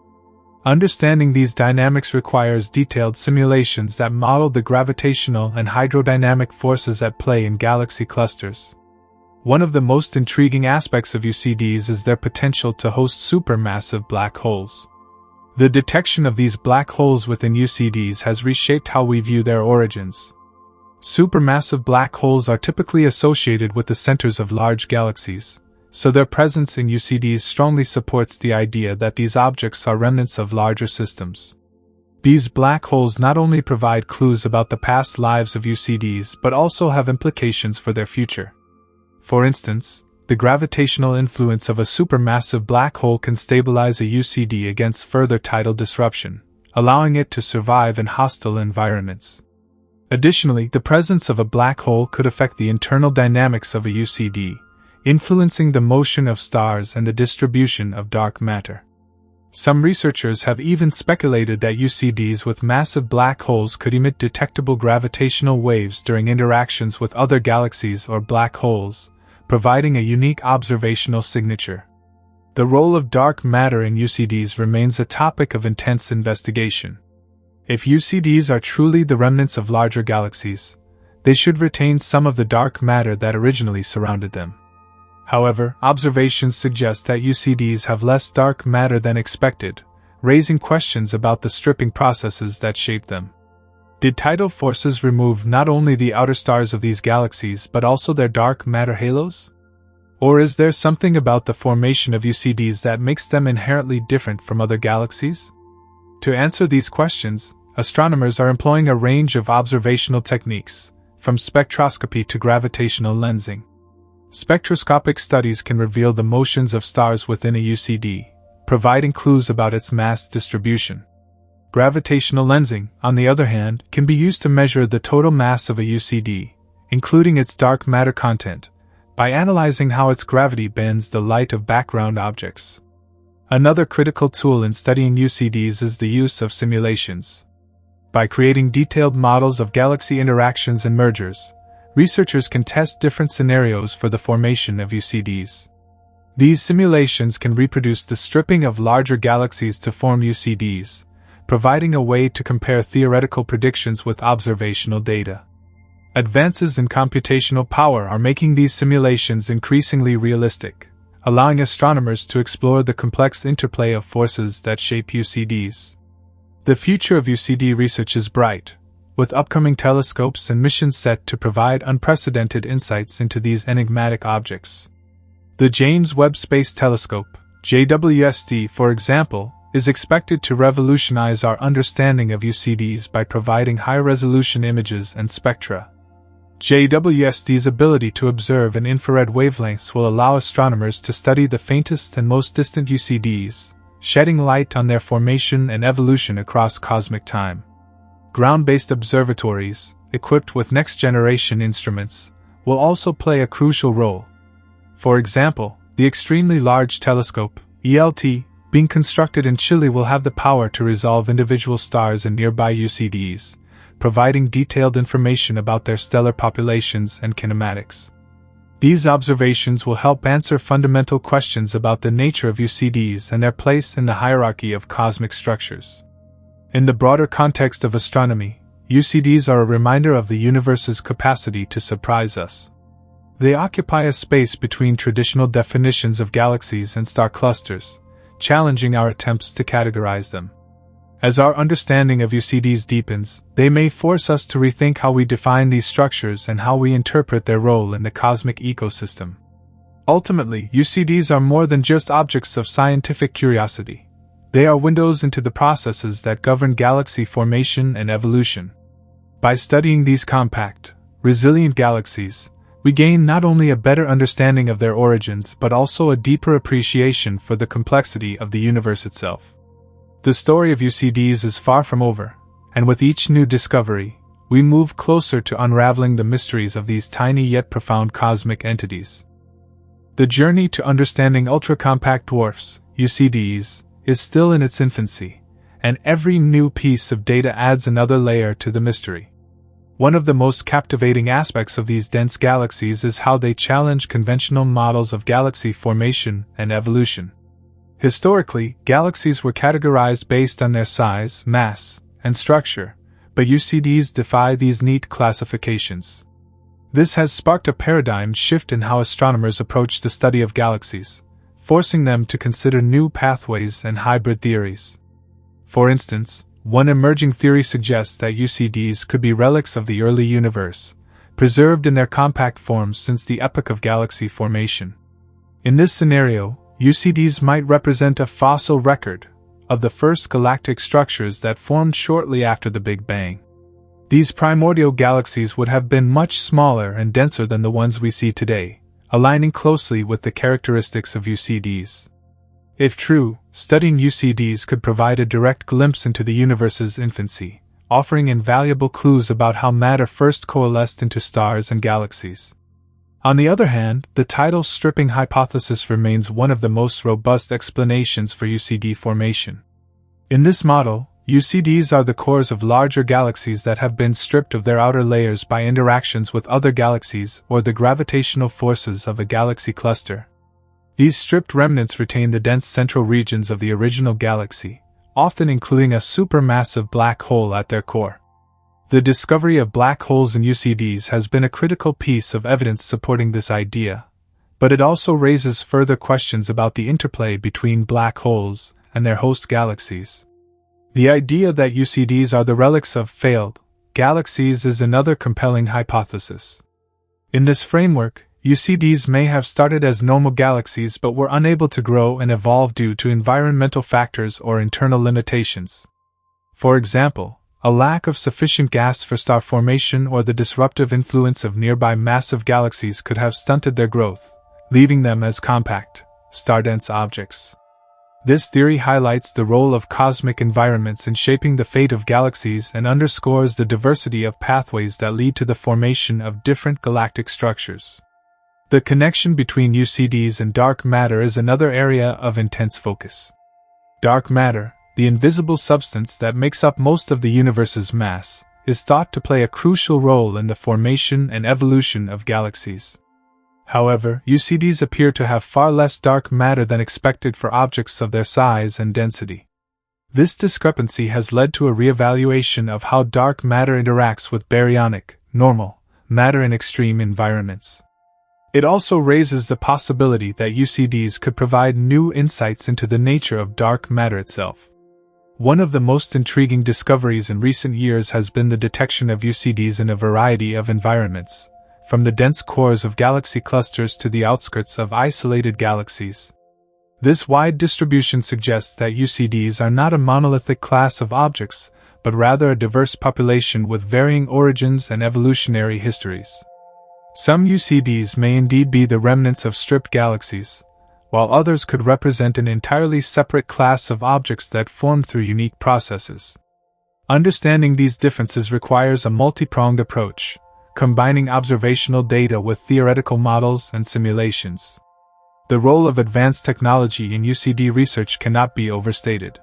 Speaker 1: Understanding these dynamics requires detailed simulations that model the gravitational and hydrodynamic forces at play in galaxy clusters. One of the most intriguing aspects of UCDs is their potential to host supermassive black holes. The detection of these black holes within UCDs has reshaped how we view their origins. Supermassive black holes are typically associated with the centers of large galaxies, so their presence in UCDs strongly supports the idea that these objects are remnants of larger systems. These black holes not only provide clues about the past lives of UCDs but also have implications for their future. For instance, the gravitational influence of a supermassive black hole can stabilize a UCD against further tidal disruption, allowing it to survive in hostile environments. Additionally, the presence of a black hole could affect the internal dynamics of a UCD, influencing the motion of stars and the distribution of dark matter. Some researchers have even speculated that UCDs with massive black holes could emit detectable gravitational waves during interactions with other galaxies or black holes, providing a unique observational signature. The role of dark matter in UCDs remains a topic of intense investigation. If UCDs are truly the remnants of larger galaxies, they should retain some of the dark matter that originally surrounded them. However, observations suggest that UCDs have less dark matter than expected, raising questions about the stripping processes that shape them. Did tidal forces remove not only the outer stars of these galaxies but also their dark matter halos? Or is there something about the formation of UCDs that makes them inherently different from other galaxies? To answer these questions, astronomers are employing a range of observational techniques, from spectroscopy to gravitational lensing. Spectroscopic studies can reveal the motions of stars within a UCD, providing clues about its mass distribution. Gravitational lensing, on the other hand, can be used to measure the total mass of a UCD, including its dark matter content, by analyzing how its gravity bends the light of background objects. Another critical tool in studying UCDs is the use of simulations. By creating detailed models of galaxy interactions and mergers, researchers can test different scenarios for the formation of UCDs. These simulations can reproduce the stripping of larger galaxies to form UCDs, providing a way to compare theoretical predictions with observational data. Advances in computational power are making these simulations increasingly realistic, allowing astronomers to explore the complex interplay of forces that shape UCDs. The future of UCD research is bright, with upcoming telescopes and missions set to provide unprecedented insights into these enigmatic objects. The James Webb Space Telescope, JWST, for example, is expected to revolutionize our understanding of UCDs by providing high-resolution images and spectra. JWST's ability to observe in infrared wavelengths will allow astronomers to study the faintest and most distant UCDs, shedding light on their formation and evolution across cosmic time. Ground-based observatories, equipped with next-generation instruments, will also play a crucial role. For example, the extremely large telescope, ELT, being constructed in Chile will have the power to resolve individual stars and nearby UCDs, providing detailed information about their stellar populations and kinematics. These observations will help answer fundamental questions about the nature of UCDs and their place in the hierarchy of cosmic structures. In the broader context of astronomy, UCDs are a reminder of the universe's capacity to surprise us. They occupy a space between traditional definitions of galaxies and star clusters, challenging our attempts to categorize them. As our understanding of UCDs deepens, they may force us to rethink how we define these structures and how we interpret their role in the cosmic ecosystem. Ultimately, UCDs are more than just objects of scientific curiosity. They are windows into the processes that govern galaxy formation and evolution. By studying these compact, resilient galaxies, we gain not only a better understanding of their origins but also a deeper appreciation for the complexity of the universe itself. The story of UCDs is far from over, and with each new discovery, we move closer to unraveling the mysteries of these tiny yet profound cosmic entities. The journey to understanding ultra-compact dwarfs, UCDs, is still in its infancy, and every new piece of data adds another layer to the mystery. One of the most captivating aspects of these dense galaxies is how they challenge conventional models of galaxy formation and evolution. Historically, galaxies were categorized based on their size, mass, and structure, but UCDs defy these neat classifications. This has sparked a paradigm shift in how astronomers approach the study of galaxies, forcing them to consider new pathways and hybrid theories. For instance, one emerging theory suggests that UCDs could be relics of the early universe, preserved in their compact forms since the epoch of galaxy formation. In this scenario, UCDs might represent a fossil record of the first galactic structures that formed shortly after the Big Bang. These primordial galaxies would have been much smaller and denser than the ones we see today, aligning closely with the characteristics of UCDs. If true, studying UCDs could provide a direct glimpse into the universe's infancy, offering invaluable clues about how matter first coalesced into stars and galaxies. On the other hand, the tidal stripping hypothesis remains one of the most robust explanations for UCD formation. In this model, UCDs are the cores of larger galaxies that have been stripped of their outer layers by interactions with other galaxies or the gravitational forces of a galaxy cluster. These stripped remnants retain the dense central regions of the original galaxy, often including a supermassive black hole at their core. The discovery of black holes in UCDs has been a critical piece of evidence supporting this idea, but it also raises further questions about the interplay between black holes and their host galaxies. The idea that UCDs are the relics of failed galaxies is another compelling hypothesis. In this framework, UCDs may have started as normal galaxies but were unable to grow and evolve due to environmental factors or internal limitations. For example, a lack of sufficient gas for star formation or the disruptive influence of nearby massive galaxies could have stunted their growth, leaving them as compact, star-dense objects. This theory highlights the role of cosmic environments in shaping the fate of galaxies and underscores the diversity of pathways that lead to the formation of different galactic structures. The connection between UCDs and dark matter is another area of intense focus. Dark matter, the invisible substance that makes up most of the universe's mass, is thought to play a crucial role in the formation and evolution of galaxies. However, UCDs appear to have far less dark matter than expected for objects of their size and density. This discrepancy has led to a reevaluation of how dark matter interacts with baryonic, normal, matter in extreme environments. It also raises the possibility that UCDs could provide new insights into the nature of dark matter itself. One of the most intriguing discoveries in recent years has been the detection of UCDs in a variety of environments, from the dense cores of galaxy clusters to the outskirts of isolated galaxies. This wide distribution suggests that UCDs are not a monolithic class of objects, but rather a diverse population with varying origins and evolutionary histories. Some UCDs may indeed be the remnants of stripped galaxies, while others could represent an entirely separate class of objects that formed through unique processes. Understanding these differences requires a multi-pronged approach, combining observational data with theoretical models and simulations. The role of advanced technology in UCD research cannot be overstated.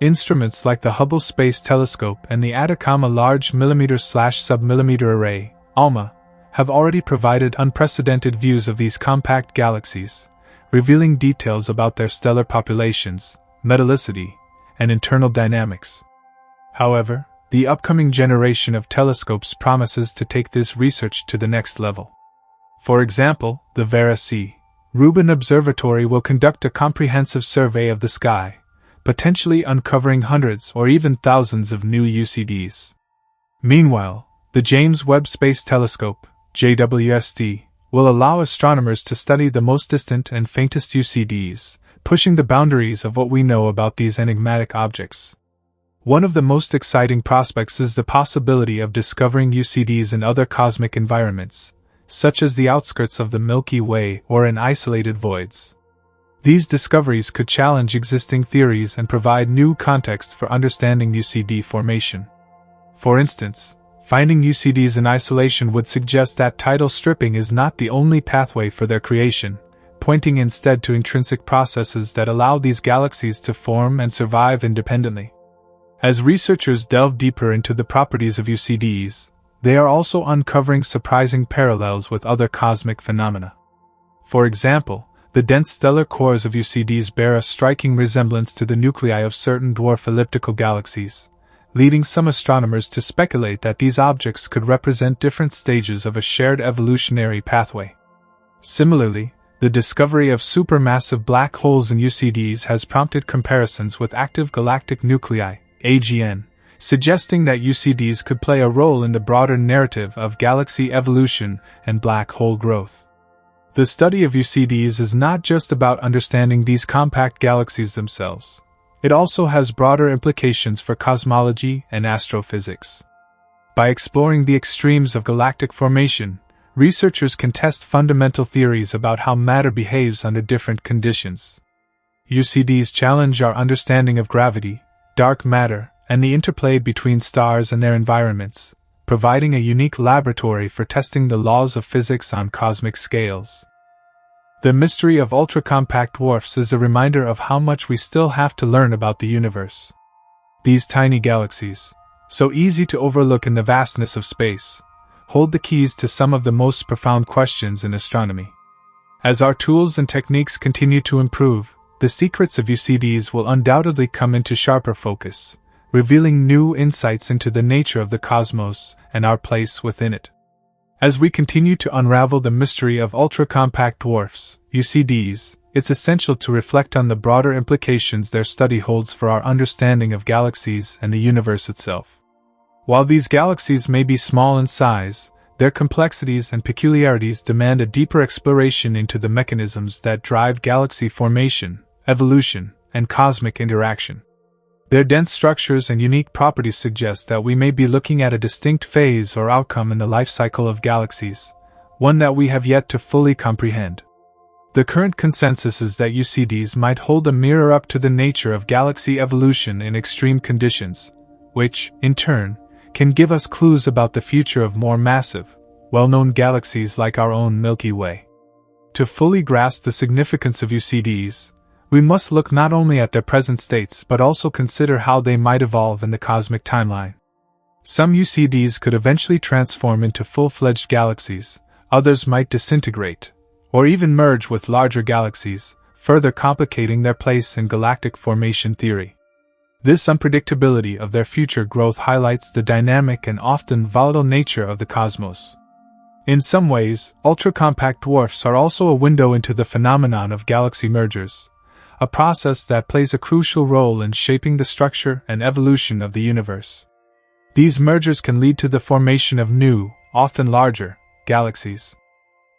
Speaker 1: Instruments like the Hubble Space Telescope and the Atacama Large Millimeter/Submillimeter Array, ALMA, have already provided unprecedented views of these compact galaxies, revealing details about their stellar populations, metallicity, and internal dynamics. However, the upcoming generation of telescopes promises to take this research to the next level. For example, the Vera C. Rubin Observatory will conduct a comprehensive survey of the sky, potentially uncovering hundreds or even thousands of new UCDs. Meanwhile, the James Webb Space Telescope, JWST, will allow astronomers to study the most distant and faintest UCDs, pushing the boundaries of what we know about these enigmatic objects. One of the most exciting prospects is the possibility of discovering UCDs in other cosmic environments, such as the outskirts of the Milky Way or in isolated voids. These discoveries could challenge existing theories and provide new context for understanding UCD formation. For instance, finding UCDs in isolation would suggest that tidal stripping is not the only pathway for their creation, pointing instead to intrinsic processes that allow these galaxies to form and survive independently. As researchers delve deeper into the properties of UCDs, they are also uncovering surprising parallels with other cosmic phenomena. For example, the dense stellar cores of UCDs bear a striking resemblance to the nuclei of certain dwarf elliptical galaxies, leading some astronomers to speculate that these objects could represent different stages of a shared evolutionary pathway. Similarly, the discovery of supermassive black holes in UCDs has prompted comparisons with active galactic nuclei, AGN, suggesting that UCDs could play a role in the broader narrative of galaxy evolution and black hole growth. The study of UCDs is not just about understanding these compact galaxies themselves. It also has broader implications for cosmology and astrophysics. By exploring the extremes of galactic formation, researchers can test fundamental theories about how matter behaves under different conditions. UCDs challenge our understanding of gravity, dark matter, and the interplay between stars and their environments, providing a unique laboratory for testing the laws of physics on cosmic scales. The mystery of ultra-compact dwarfs is a reminder of how much we still have to learn about the universe. These tiny galaxies, so easy to overlook in the vastness of space, hold the keys to some of the most profound questions in astronomy. As our tools and techniques continue to improve, the secrets of UCDs will undoubtedly come into sharper focus, revealing new insights into the nature of the cosmos and our place within it. As we continue to unravel the mystery of ultra-compact dwarfs, UCDs, it's essential to reflect on the broader implications their study holds for our understanding of galaxies and the universe itself. While these galaxies may be small in size, their complexities and peculiarities demand a deeper exploration into the mechanisms that drive galaxy formation, evolution, and cosmic interaction. Their dense structures and unique properties suggest that we may be looking at a distinct phase or outcome in the life cycle of galaxies, one that we have yet to fully comprehend. The current consensus is that UCDs might hold a mirror up to the nature of galaxy evolution in extreme conditions, which, in turn, can give us clues about the future of more massive, well-known galaxies like our own Milky Way. To fully grasp the significance of UCDs, we must look not only at their present states but also consider how they might evolve in the cosmic timeline. Some UCDs could eventually transform into full-fledged galaxies, others might disintegrate, or even merge with larger galaxies, further complicating their place in galactic formation theory. This unpredictability of their future growth highlights the dynamic and often volatile nature of the cosmos. In some ways, ultra-compact dwarfs are also a window into the phenomenon of galaxy mergers, a process that plays a crucial role in shaping the structure and evolution of the universe. These mergers can lead to the formation of new, often larger, galaxies.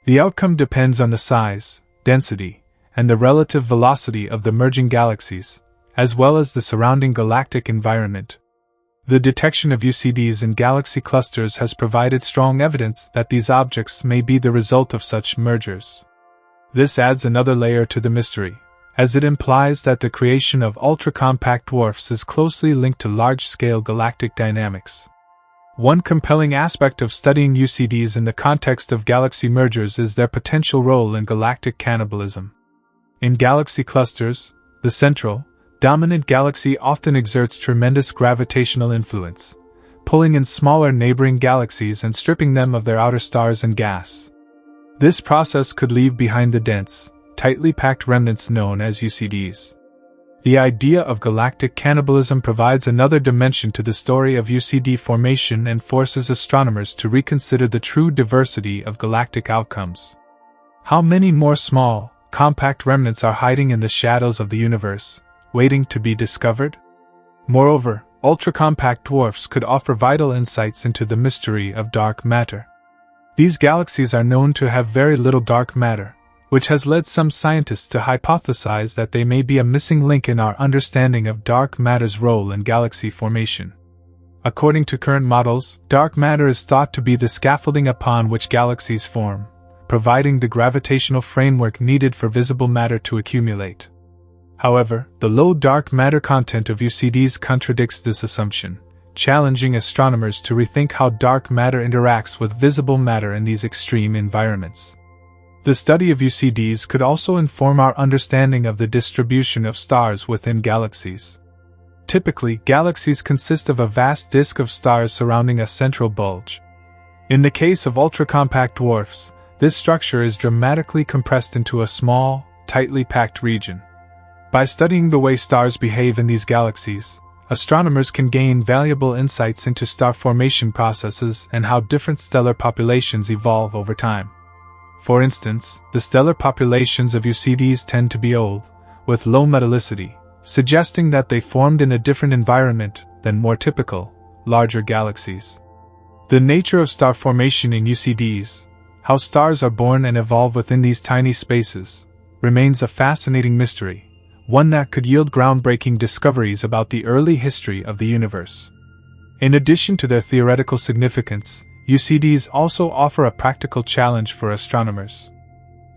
Speaker 1: The outcome depends on the size, density, and the relative velocity of the merging galaxies, as well as the surrounding galactic environment. The detection of UCDs in galaxy clusters has provided strong evidence that these objects may be the result of such mergers. This adds another layer to the mystery, as it implies that the creation of ultra-compact dwarfs is closely linked to large-scale galactic dynamics. One compelling aspect of studying UCDs in the context of galaxy mergers is their potential role in galactic cannibalism. In galaxy clusters, the central, dominant galaxy often exerts tremendous gravitational influence, pulling in smaller neighboring galaxies and stripping them of their outer stars and gas. This process could leave behind the dense, tightly packed remnants known as UCDs. The idea of galactic cannibalism provides another dimension to the story of UCD formation and forces astronomers to reconsider the true diversity of galactic outcomes. How many more small, compact remnants are hiding in the shadows of the universe, waiting to be discovered? Moreover, ultra-compact dwarfs could offer vital insights into the mystery of dark matter. These galaxies are known to have very little dark matter, which has led some scientists to hypothesize that they may be a missing link in our understanding of dark matter's role in galaxy formation. According to current models, dark matter is thought to be the scaffolding upon which galaxies form, providing the gravitational framework needed for visible matter to accumulate. However, the low dark matter content of UCDs contradicts this assumption, challenging astronomers to rethink how dark matter interacts with visible matter in these extreme environments. The study of UCDs could also inform our understanding of the distribution of stars within galaxies. Typically, galaxies consist of a vast disk of stars surrounding a central bulge. In the case of ultra-compact dwarfs, this structure is dramatically compressed into a small, tightly packed region. By studying the way stars behave in these galaxies, astronomers can gain valuable insights into star formation processes and how different stellar populations evolve over time. For instance, the stellar populations of UCDs tend to be old, with low metallicity, suggesting that they formed in a different environment than more typical, larger galaxies. The nature of star formation in UCDs, how stars are born and evolve within these tiny spaces, remains a fascinating mystery, one that could yield groundbreaking discoveries about the early history of the universe. In addition to their theoretical significance, UCDs also offer a practical challenge for astronomers.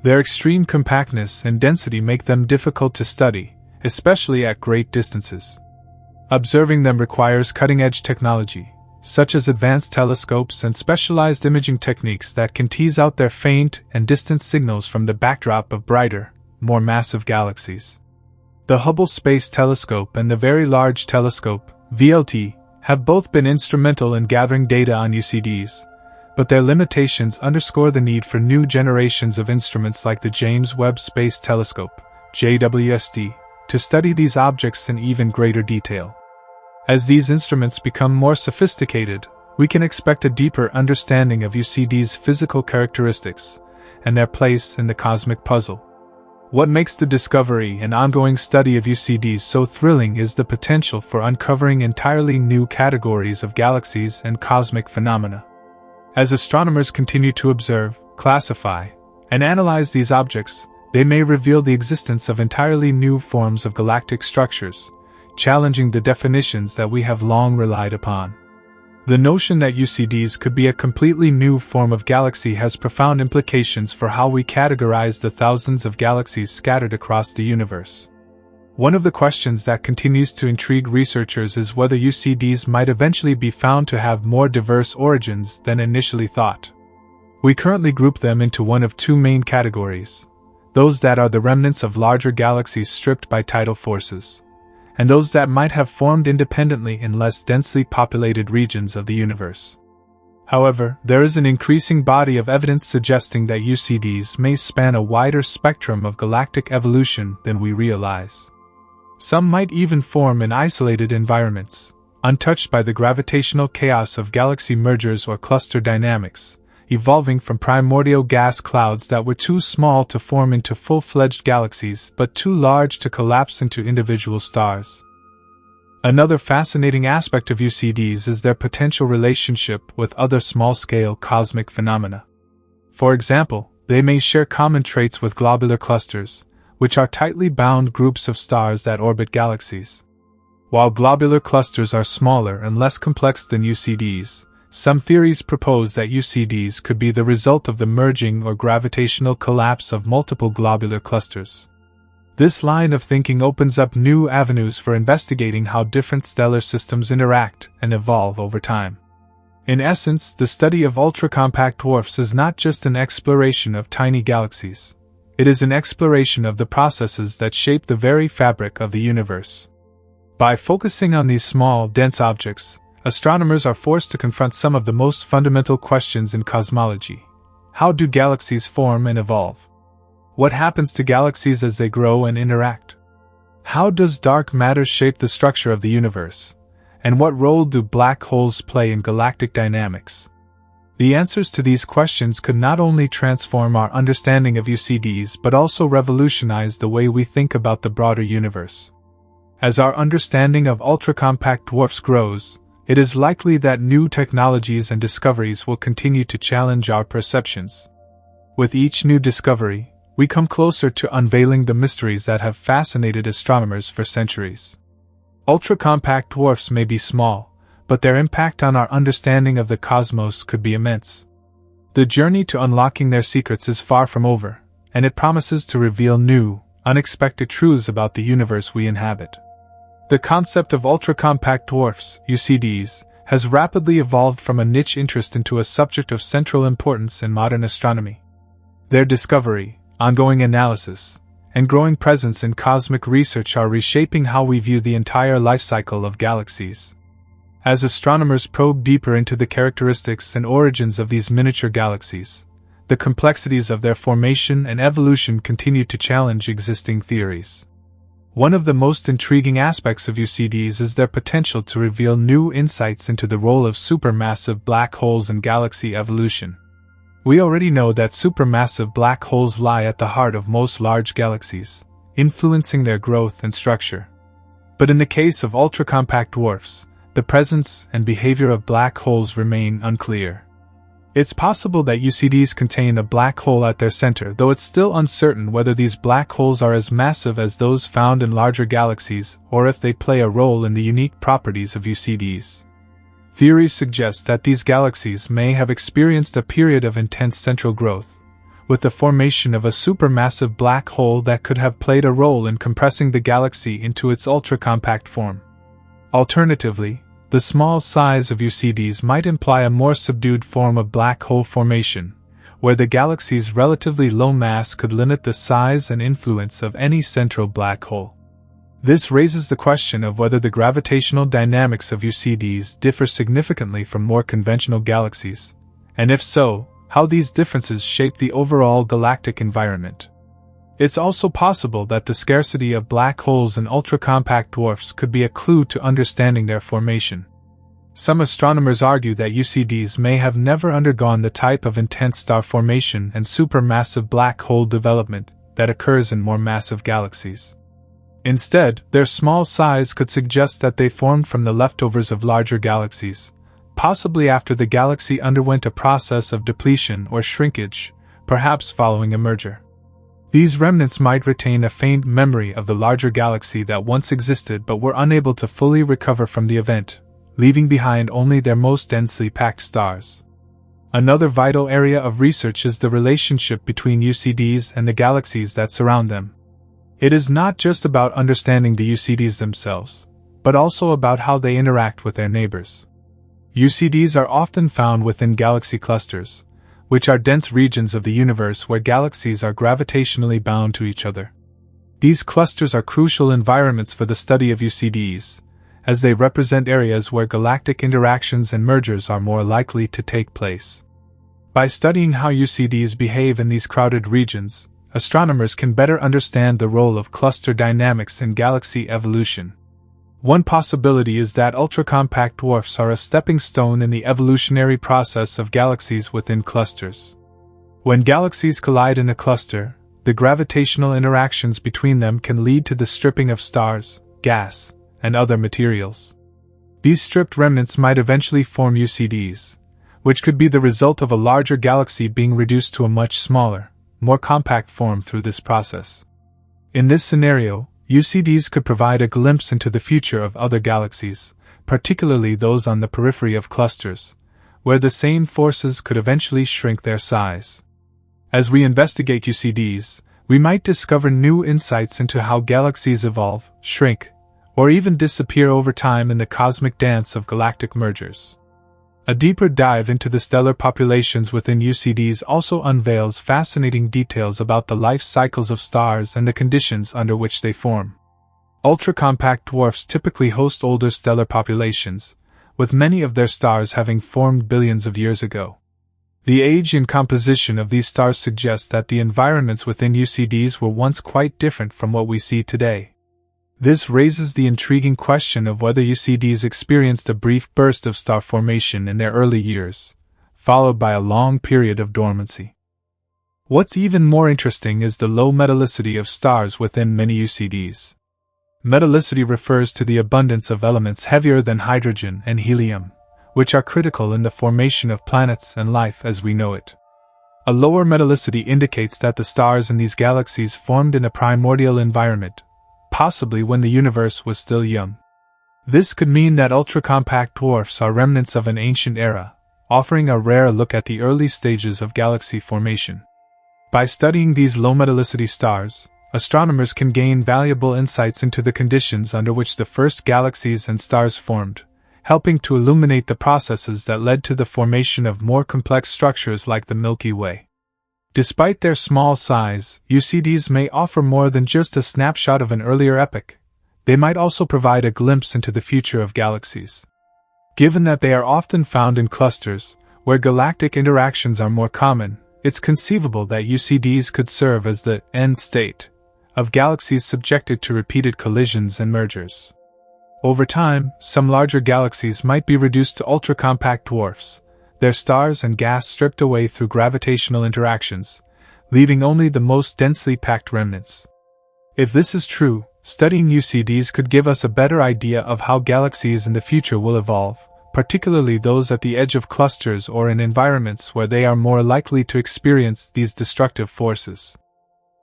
Speaker 1: Their extreme compactness and density make them difficult to study, especially at great distances. Observing them requires cutting-edge technology, such as advanced telescopes and specialized imaging techniques that can tease out their faint and distant signals from the backdrop of brighter, more massive galaxies. The Hubble Space Telescope and the Very Large Telescope, VLT, have both been instrumental in gathering data on UCDs, but their limitations underscore the need for new generations of instruments like the James Webb Space Telescope, JWST, to study these objects in even greater detail. As these instruments become more sophisticated, we can expect a deeper understanding of UCD's physical characteristics and their place in the cosmic puzzle. What makes the discovery and ongoing study of UCDs so thrilling is the potential for uncovering entirely new categories of galaxies and cosmic phenomena. As astronomers continue to observe, classify, and analyze these objects, they may reveal the existence of entirely new forms of galactic structures, challenging the definitions that we have long relied upon. The notion that UCDs could be a completely new form of galaxy has profound implications for how we categorize the thousands of galaxies scattered across the universe. One of the questions that continues to intrigue researchers is whether UCDs might eventually be found to have more diverse origins than initially thought. We currently group them into one of two main categories: those that are the remnants of larger galaxies stripped by tidal forces, and those that might have formed independently in less densely populated regions of the universe. However, there is an increasing body of evidence suggesting that UCDs may span a wider spectrum of galactic evolution than we realize. Some might even form in isolated environments, untouched by the gravitational chaos of galaxy mergers or cluster dynamics, evolving from primordial gas clouds that were too small to form into full-fledged galaxies but too large to collapse into individual stars. Another fascinating aspect of UCDs is their potential relationship with other small-scale cosmic phenomena. For example, they may share common traits with globular clusters, which are tightly bound groups of stars that orbit galaxies. While globular clusters are smaller and less complex than UCDs, some theories propose that UCDs could be the result of the merging or gravitational collapse of multiple globular clusters. This line of thinking opens up new avenues for investigating how different stellar systems interact and evolve over time. In essence, the study of ultra-compact dwarfs is not just an exploration of tiny galaxies. It is an exploration of the processes that shape the very fabric of the universe. By focusing on these small, dense objects, astronomers are forced to confront some of the most fundamental questions in cosmology. How do galaxies form and evolve? What happens to galaxies as they grow and interact? How does dark matter shape the structure of the universe? And what role do black holes play in galactic dynamics? The answers to these questions could not only transform our understanding of UCDs but also revolutionize the way we think about the broader universe. As our understanding of ultra-compact dwarfs grows, it is likely that new technologies and discoveries will continue to challenge our perceptions. With each new discovery, we come closer to unveiling the mysteries that have fascinated astronomers for centuries. Ultra-compact dwarfs may be small, but their impact on our understanding of the cosmos could be immense. The journey to unlocking their secrets is far from over, and it promises to reveal new, unexpected truths about the universe we inhabit. The concept of ultra-compact dwarfs, UCDs, has rapidly evolved from a niche interest into a subject of central importance in modern astronomy. Their discovery, ongoing analysis, and growing presence in cosmic research are reshaping how we view the entire life cycle of galaxies. As astronomers probe deeper into the characteristics and origins of these miniature galaxies, the complexities of their formation and evolution continue to challenge existing theories. One of the most intriguing aspects of UCDs is their potential to reveal new insights into the role of supermassive black holes in galaxy evolution. We already know that supermassive black holes lie at the heart of most large galaxies, influencing their growth and structure. But in the case of ultra-compact dwarfs, the presence and behavior of black holes remain unclear. It's possible that UCDs contain a black hole at their center, though it's still uncertain whether these black holes are as massive as those found in larger galaxies or if they play a role in the unique properties of UCDs. Theories suggest that these galaxies may have experienced a period of intense central growth, with the formation of a supermassive black hole that could have played a role in compressing the galaxy into its ultra-compact form. Alternatively, the small size of UCDs might imply a more subdued form of black hole formation, where the galaxy's relatively low mass could limit the size and influence of any central black hole. This raises the question of whether the gravitational dynamics of UCDs differ significantly from more conventional galaxies, and if so, how these differences shape the overall galactic environment. It's also possible that the scarcity of black holes in ultra-compact dwarfs could be a clue to understanding their formation. Some astronomers argue that UCDs may have never undergone the type of intense star formation and supermassive black hole development that occurs in more massive galaxies. Instead, their small size could suggest that they formed from the leftovers of larger galaxies, possibly after the galaxy underwent a process of depletion or shrinkage, perhaps following a merger. These remnants might retain a faint memory of the larger galaxy that once existed but were unable to fully recover from the event, leaving behind only their most densely packed stars. Another vital area of research is the relationship between UCDs and the galaxies that surround them. It is not just about understanding the UCDs themselves, but also about how they interact with their neighbors. UCDs are often found within galaxy clusters, which are dense regions of the universe where galaxies are gravitationally bound to each other. These clusters are crucial environments for the study of UCDs, as they represent areas where galactic interactions and mergers are more likely to take place. By studying how UCDs behave in these crowded regions, astronomers can better understand the role of cluster dynamics in galaxy evolution. One possibility is that ultra-compact dwarfs are a stepping stone in the evolutionary process of galaxies within clusters. When galaxies collide in a cluster, the gravitational interactions between them can lead to the stripping of stars, gas, and other materials. These stripped remnants might eventually form UCDs, which could be the result of a larger galaxy being reduced to a much smaller, more compact form through this process. In this scenario, UCDs could provide a glimpse into the future of other galaxies, particularly those on the periphery of clusters, where the same forces could eventually shrink their size. As we investigate UCDs, we might discover new insights into how galaxies evolve, shrink, or even disappear over time in the cosmic dance of galactic mergers. A deeper dive into the stellar populations within UCDs also unveils fascinating details about the life cycles of stars and the conditions under which they form. Ultra-compact dwarfs typically host older stellar populations, with many of their stars having formed billions of years ago. The age and composition of these stars suggests that the environments within UCDs were once quite different from what we see today. This raises the intriguing question of whether UCDs experienced a brief burst of star formation in their early years, followed by a long period of dormancy. What's even more interesting is the low metallicity of stars within many UCDs. Metallicity refers to the abundance of elements heavier than hydrogen and helium, which are critical in the formation of planets and life as we know it. A lower metallicity indicates that the stars in these galaxies formed in a primordial environment, possibly when the universe was still young. This could mean that ultra-compact dwarfs are remnants of an ancient era, offering a rare look at the early stages of galaxy formation. By studying these low metallicity stars, astronomers can gain valuable insights into the conditions under which the first galaxies and stars formed, helping to illuminate the processes that led to the formation of more complex structures like the Milky Way. Despite their small size, UCDs may offer more than just a snapshot of an earlier epoch. They might also provide a glimpse into the future of galaxies. Given that they are often found in clusters, where galactic interactions are more common, it's conceivable that UCDs could serve as the end state of galaxies subjected to repeated collisions and mergers. Over time, some larger galaxies might be reduced to ultra-compact dwarfs, their stars and gas stripped away through gravitational interactions, leaving only the most densely packed remnants. If this is true, studying UCDs could give us a better idea of how galaxies in the future will evolve, particularly those at the edge of clusters or in environments where they are more likely to experience these destructive forces.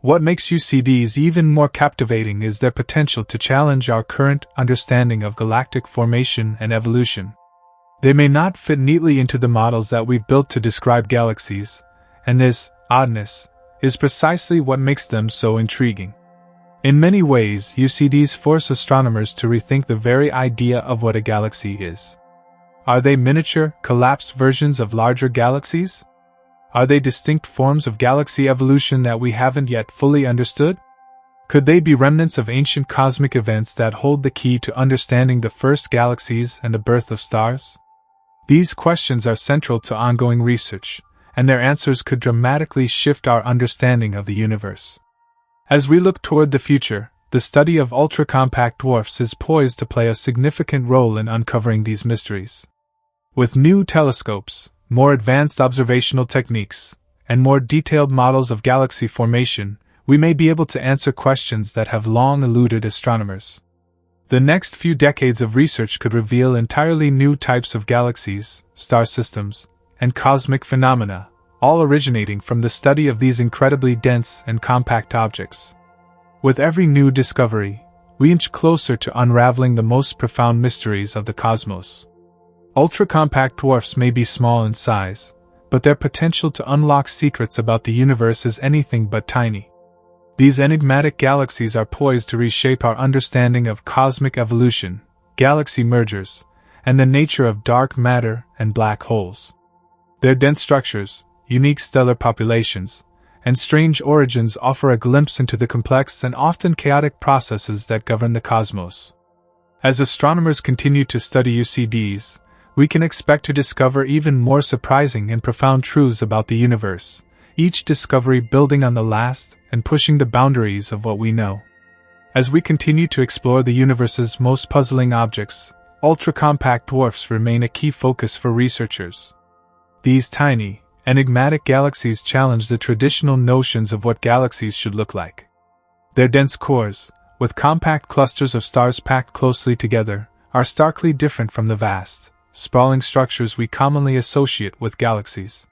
Speaker 1: What makes UCDs even more captivating is their potential to challenge our current understanding of galactic formation and evolution. They may not fit neatly into the models that we've built to describe galaxies, and this oddness is precisely what makes them so intriguing. In many ways, UCDs force astronomers to rethink the very idea of what a galaxy is. Are they miniature, collapsed versions of larger galaxies? Are they distinct forms of galaxy evolution that we haven't yet fully understood? Could they be remnants of ancient cosmic events that hold the key to understanding the first galaxies and the birth of stars? These questions are central to ongoing research, and their answers could dramatically shift our understanding of the universe. As we look toward the future, the study of ultra-compact dwarfs is poised to play a significant role in uncovering these mysteries. With new telescopes, more advanced observational techniques, and more detailed models of galaxy formation, we may be able to answer questions that have long eluded astronomers. The next few decades of research could reveal entirely new types of galaxies, star systems, and cosmic phenomena, all originating from the study of these incredibly dense and compact objects. With every new discovery, we inch closer to unraveling the most profound mysteries of the cosmos. Ultra-compact dwarfs may be small in size, but their potential to unlock secrets about the universe is anything but tiny. These enigmatic galaxies are poised to reshape our understanding of cosmic evolution, galaxy mergers, and the nature of dark matter and black holes. Their dense structures, unique stellar populations, and strange origins offer a glimpse into the complex and often chaotic processes that govern the cosmos. As astronomers continue to study UCDs, we can expect to discover even more surprising and profound truths about the universe, each discovery building on the last and pushing the boundaries of what we know. As we continue to explore the universe's most puzzling objects, ultra-compact dwarfs remain a key focus for researchers. These tiny, enigmatic galaxies challenge the traditional notions of what galaxies should look like. Their dense cores, with compact clusters of stars packed closely together, are starkly different from the vast, sprawling structures we commonly associate with galaxies.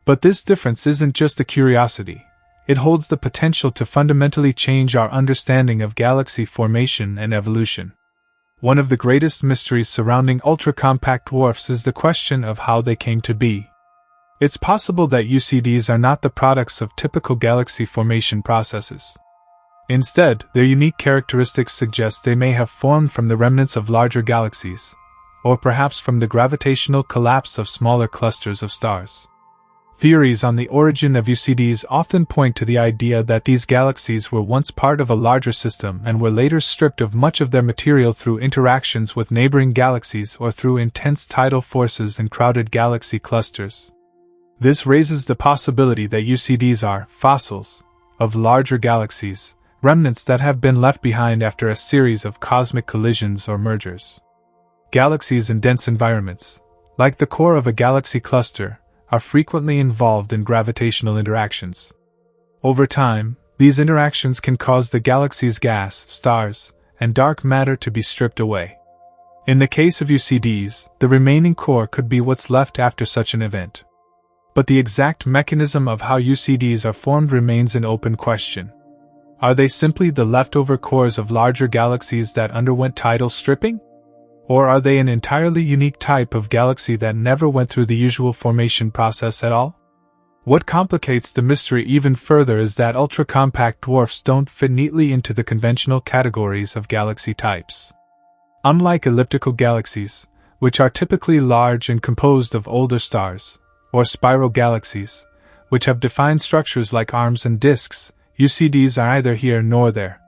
Speaker 1: But this difference isn't just a curiosity. It holds the potential to fundamentally change our understanding of galaxy formation and evolution. One of the greatest mysteries surrounding ultra-compact dwarfs is the question of how they came to be. It's possible that UCDs are not the products of typical galaxy formation processes. Instead, their unique characteristics suggest they may have formed from the remnants of larger galaxies, or perhaps from the gravitational collapse of smaller clusters of stars. Theories on the origin of UCDs often point to the idea that these galaxies were once part of a larger system and were later stripped of much of their material through interactions with neighboring galaxies or through intense tidal forces in crowded galaxy clusters. This raises the possibility that UCDs are fossils of larger galaxies, remnants that have been left behind after a series of cosmic collisions or mergers. Galaxies in dense environments, like the core of a galaxy cluster, are frequently involved in gravitational interactions. Over time, these interactions can cause the galaxy's gas, stars, and dark matter to be stripped away. In the case of UCDs, the remaining core could be what's left after such an event. But the exact mechanism of how UCDs are formed remains an open question. Are they simply the leftover cores of larger galaxies that underwent tidal stripping? Or are they an entirely unique type of galaxy that never went through the usual formation process at all? What complicates the mystery even further is that ultra-compact dwarfs don't fit neatly into the conventional categories of galaxy types. Unlike elliptical galaxies, which are typically large and composed of older stars, or spiral galaxies, which have defined structures like arms and disks, UCDs are neither here nor there.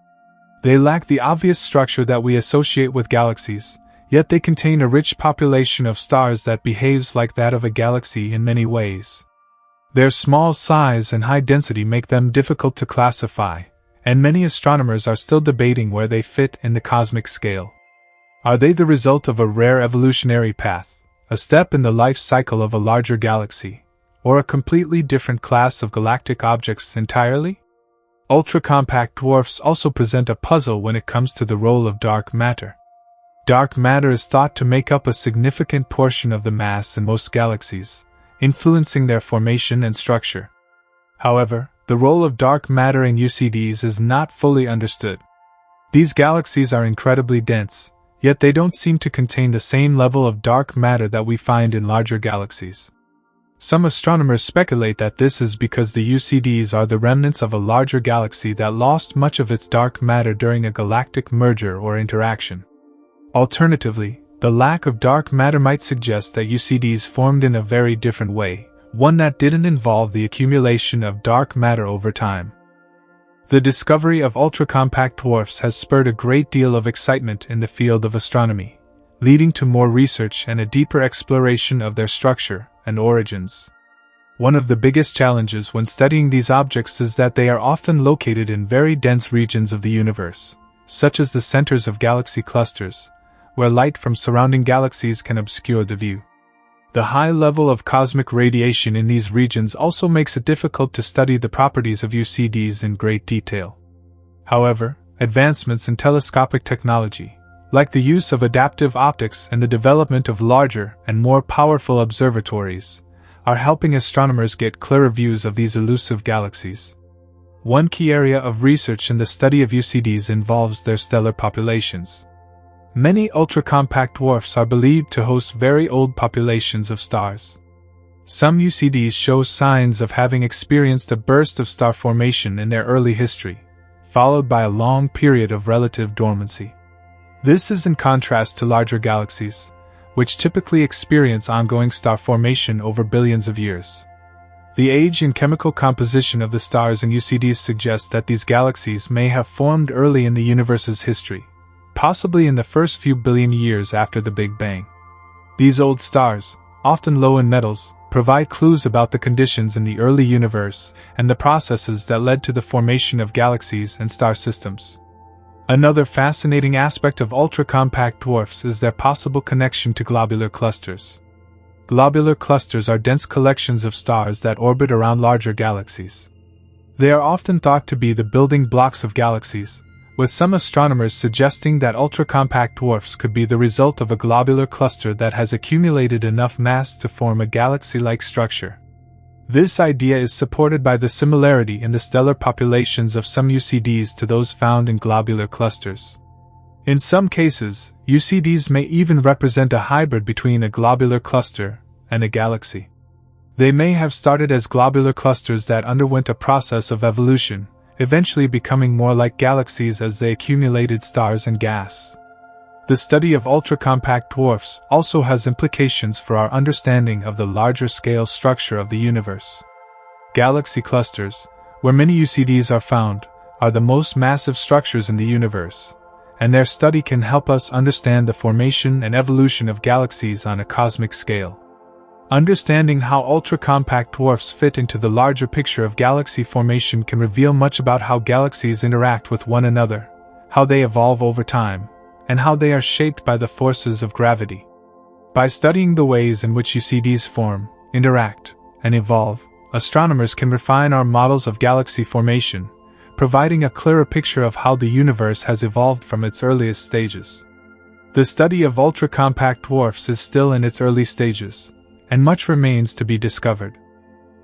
Speaker 1: They lack the obvious structure that we associate with galaxies, yet they contain a rich population of stars that behaves like that of a galaxy in many ways. Their small size and high density make them difficult to classify, and many astronomers are still debating where they fit in the cosmic scale. Are they the result of a rare evolutionary path, a step in the life cycle of a larger galaxy, or a completely different class of galactic objects entirely? Ultra-compact dwarfs also present a puzzle when it comes to the role of dark matter. Dark matter is thought to make up a significant portion of the mass in most galaxies, influencing their formation and structure. However, the role of dark matter in UCDs is not fully understood. These galaxies are incredibly dense, yet they don't seem to contain the same level of dark matter that we find in larger galaxies. Some astronomers speculate that this is because the UCDs are the remnants of a larger galaxy that lost much of its dark matter during a galactic merger or interaction. Alternatively, the lack of dark matter might suggest that UCDs formed in a very different way, one that didn't involve the accumulation of dark matter over time. The discovery of ultra-compact dwarfs has spurred a great deal of excitement in the field of astronomy, leading to more research and a deeper exploration of their structure and origins. One of the biggest challenges when studying these objects is that they are often located in very dense regions of the universe, such as the centers of galaxy clusters, where light from surrounding galaxies can obscure the view. The high level of cosmic radiation in these regions also makes it difficult to study the properties of UCDs in great detail. However, advancements in telescopic technology, like the use of adaptive optics and the development of larger and more powerful observatories, are helping astronomers get clearer views of these elusive galaxies. One key area of research in the study of UCDs involves their stellar populations. Many ultra-compact dwarfs are believed to host very old populations of stars. Some UCDs show signs of having experienced a burst of star formation in their early history, followed by a long period of relative dormancy. This is in contrast to larger galaxies, which typically experience ongoing star formation over billions of years. The age and chemical composition of the stars in UCDs suggests that these galaxies may have formed early in the universe's history, possibly in the first few billion years after the Big Bang. These old stars, often low in metals, provide clues about the conditions in the early universe and the processes that led to the formation of galaxies and star systems. Another fascinating aspect of ultra-compact dwarfs is their possible connection to globular clusters. Globular clusters are dense collections of stars that orbit around larger galaxies. They are often thought to be the building blocks of galaxies, with some astronomers suggesting that ultra-compact dwarfs could be the result of a globular cluster that has accumulated enough mass to form a galaxy-like structure. This idea is supported by the similarity in the stellar populations of some UCDs to those found in globular clusters. In some cases, UCDs may even represent a hybrid between a globular cluster and a galaxy. They may have started as globular clusters that underwent a process of evolution, eventually becoming more like galaxies as they accumulated stars and gas. The study of ultra-compact dwarfs also has implications for our understanding of the larger-scale structure of the universe. Galaxy clusters, where many UCDs are found, are the most massive structures in the universe, and their study can help us understand the formation and evolution of galaxies on a cosmic scale. Understanding how ultra-compact dwarfs fit into the larger picture of galaxy formation can reveal much about how galaxies interact with one another, how they evolve over time, and how they are shaped by the forces of gravity. By studying the ways in which UCDs form, interact, and evolve, astronomers can refine our models of galaxy formation, providing a clearer picture of how the universe has evolved from its earliest stages. The study of ultra-compact dwarfs is still in its early stages, and much remains to be discovered.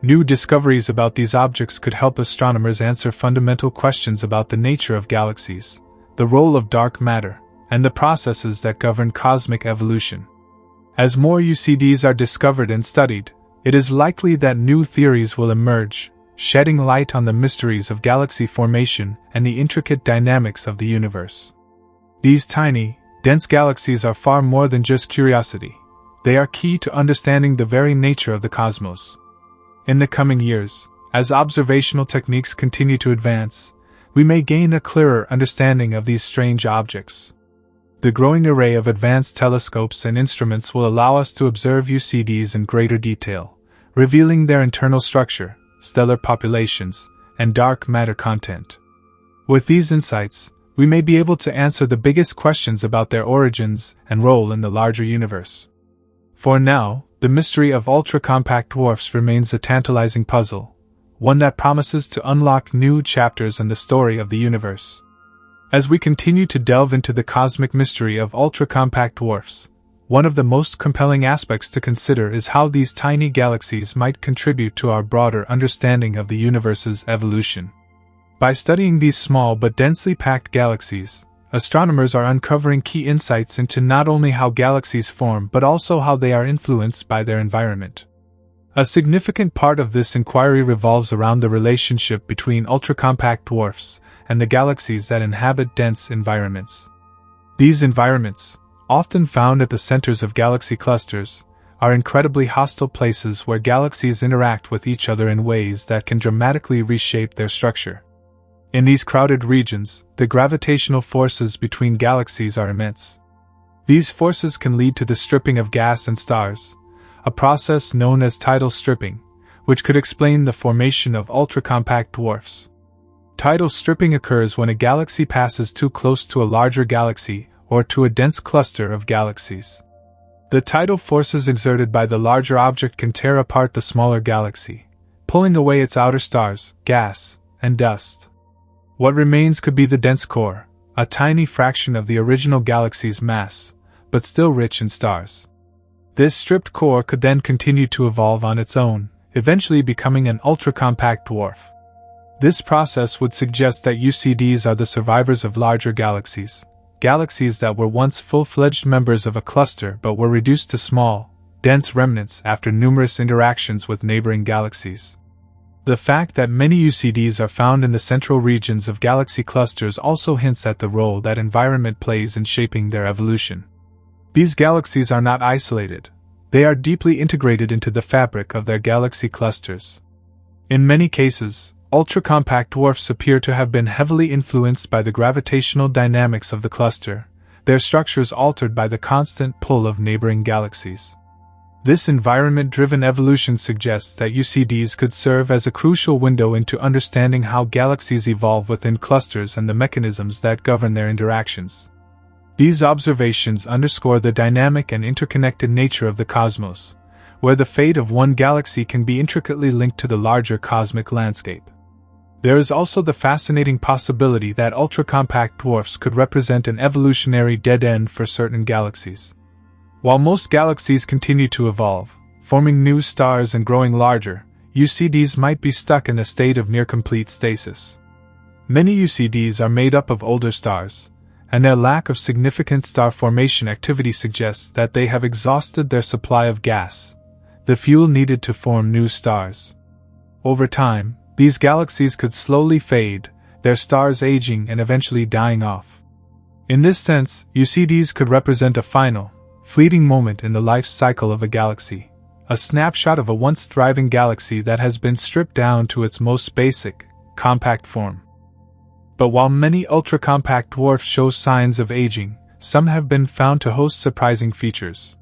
Speaker 1: New discoveries about these objects could help astronomers answer fundamental questions about the nature of galaxies, the role of dark matter, and the processes that govern cosmic evolution. As more UCDs are discovered and studied, it is likely that new theories will emerge, shedding light on the mysteries of galaxy formation and the intricate dynamics of the universe. These tiny, dense galaxies are far more than just curiosity. They are key to understanding the very nature of the cosmos. In the coming years, as observational techniques continue to advance, we may gain a clearer understanding of these strange objects. The growing array of advanced telescopes and instruments will allow us to observe UCDs in greater detail, revealing their internal structure, stellar populations, and dark matter content. With these insights, we may be able to answer the biggest questions about their origins and role in the larger universe. For now, the mystery of ultra-compact dwarfs remains a tantalizing puzzle, one that promises to unlock new chapters in the story of the universe. As we continue to delve into the cosmic mystery of ultra-compact dwarfs, one of the most compelling aspects to consider is how these tiny galaxies might contribute to our broader understanding of the universe's evolution. By studying these small but densely packed galaxies, astronomers are uncovering key insights into not only how galaxies form but also how they are influenced by their environment. A significant part of this inquiry revolves around the relationship between ultra-compact dwarfs and the galaxies that inhabit dense environments. These environments, often found at the centers of galaxy clusters, are incredibly hostile places where galaxies interact with each other in ways that can dramatically reshape their structure. In these crowded regions, the gravitational forces between galaxies are immense. These forces can lead to the stripping of gas and stars, a process known as tidal stripping, which could explain the formation of ultra-compact dwarfs. Tidal stripping occurs when a galaxy passes too close to a larger galaxy or to a dense cluster of galaxies. The tidal forces exerted by the larger object can tear apart the smaller galaxy, pulling away its outer stars, gas, and dust. What remains could be the dense core, a tiny fraction of the original galaxy's mass, but still rich in stars. This stripped core could then continue to evolve on its own, eventually becoming an ultra-compact dwarf. This process would suggest that UCDs are the survivors of larger galaxies, galaxies that were once full-fledged members of a cluster but were reduced to small, dense remnants after numerous interactions with neighboring galaxies. The fact that many UCDs are found in the central regions of galaxy clusters also hints at the role that environment plays in shaping their evolution. These galaxies are not isolated. They are deeply integrated into the fabric of their galaxy clusters. In many cases, ultra-compact dwarfs appear to have been heavily influenced by the gravitational dynamics of the cluster, their structures altered by the constant pull of neighboring galaxies. This environment-driven evolution suggests that UCDs could serve as a crucial window into understanding how galaxies evolve within clusters and the mechanisms that govern their interactions. These observations underscore the dynamic and interconnected nature of the cosmos, where the fate of one galaxy can be intricately linked to the larger cosmic landscape. There is also the fascinating possibility that ultra-compact dwarfs could represent an evolutionary dead end for certain galaxies. While most galaxies continue to evolve, forming new stars and growing larger, UCDs might be stuck in a state of near-complete stasis. Many UCDs are made up of older stars, and their lack of significant star formation activity suggests that they have exhausted their supply of gas, the fuel needed to form new stars. Over time, these galaxies could slowly fade, their stars aging and eventually dying off. In this sense, UCDs could represent a final, fleeting moment in the life cycle of a galaxy, a snapshot of a once thriving galaxy that has been stripped down to its most basic, compact form. But while many ultra-compact dwarfs show signs of aging, some have been found to host surprising features.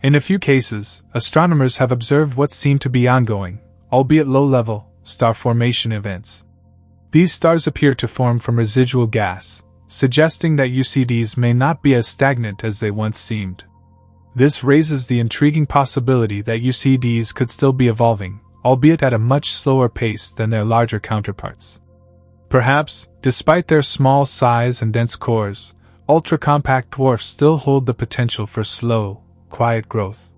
Speaker 1: In a few cases, astronomers have observed what seem to be ongoing, albeit low-level, star formation events. These stars appear to form from residual gas, suggesting that UCDs may not be as stagnant as they once seemed. This raises the intriguing possibility that UCDs could still be evolving, albeit at a much slower pace than their larger counterparts. Perhaps, despite their small size and dense cores, ultra-compact dwarfs still hold the potential for slow, quiet growth.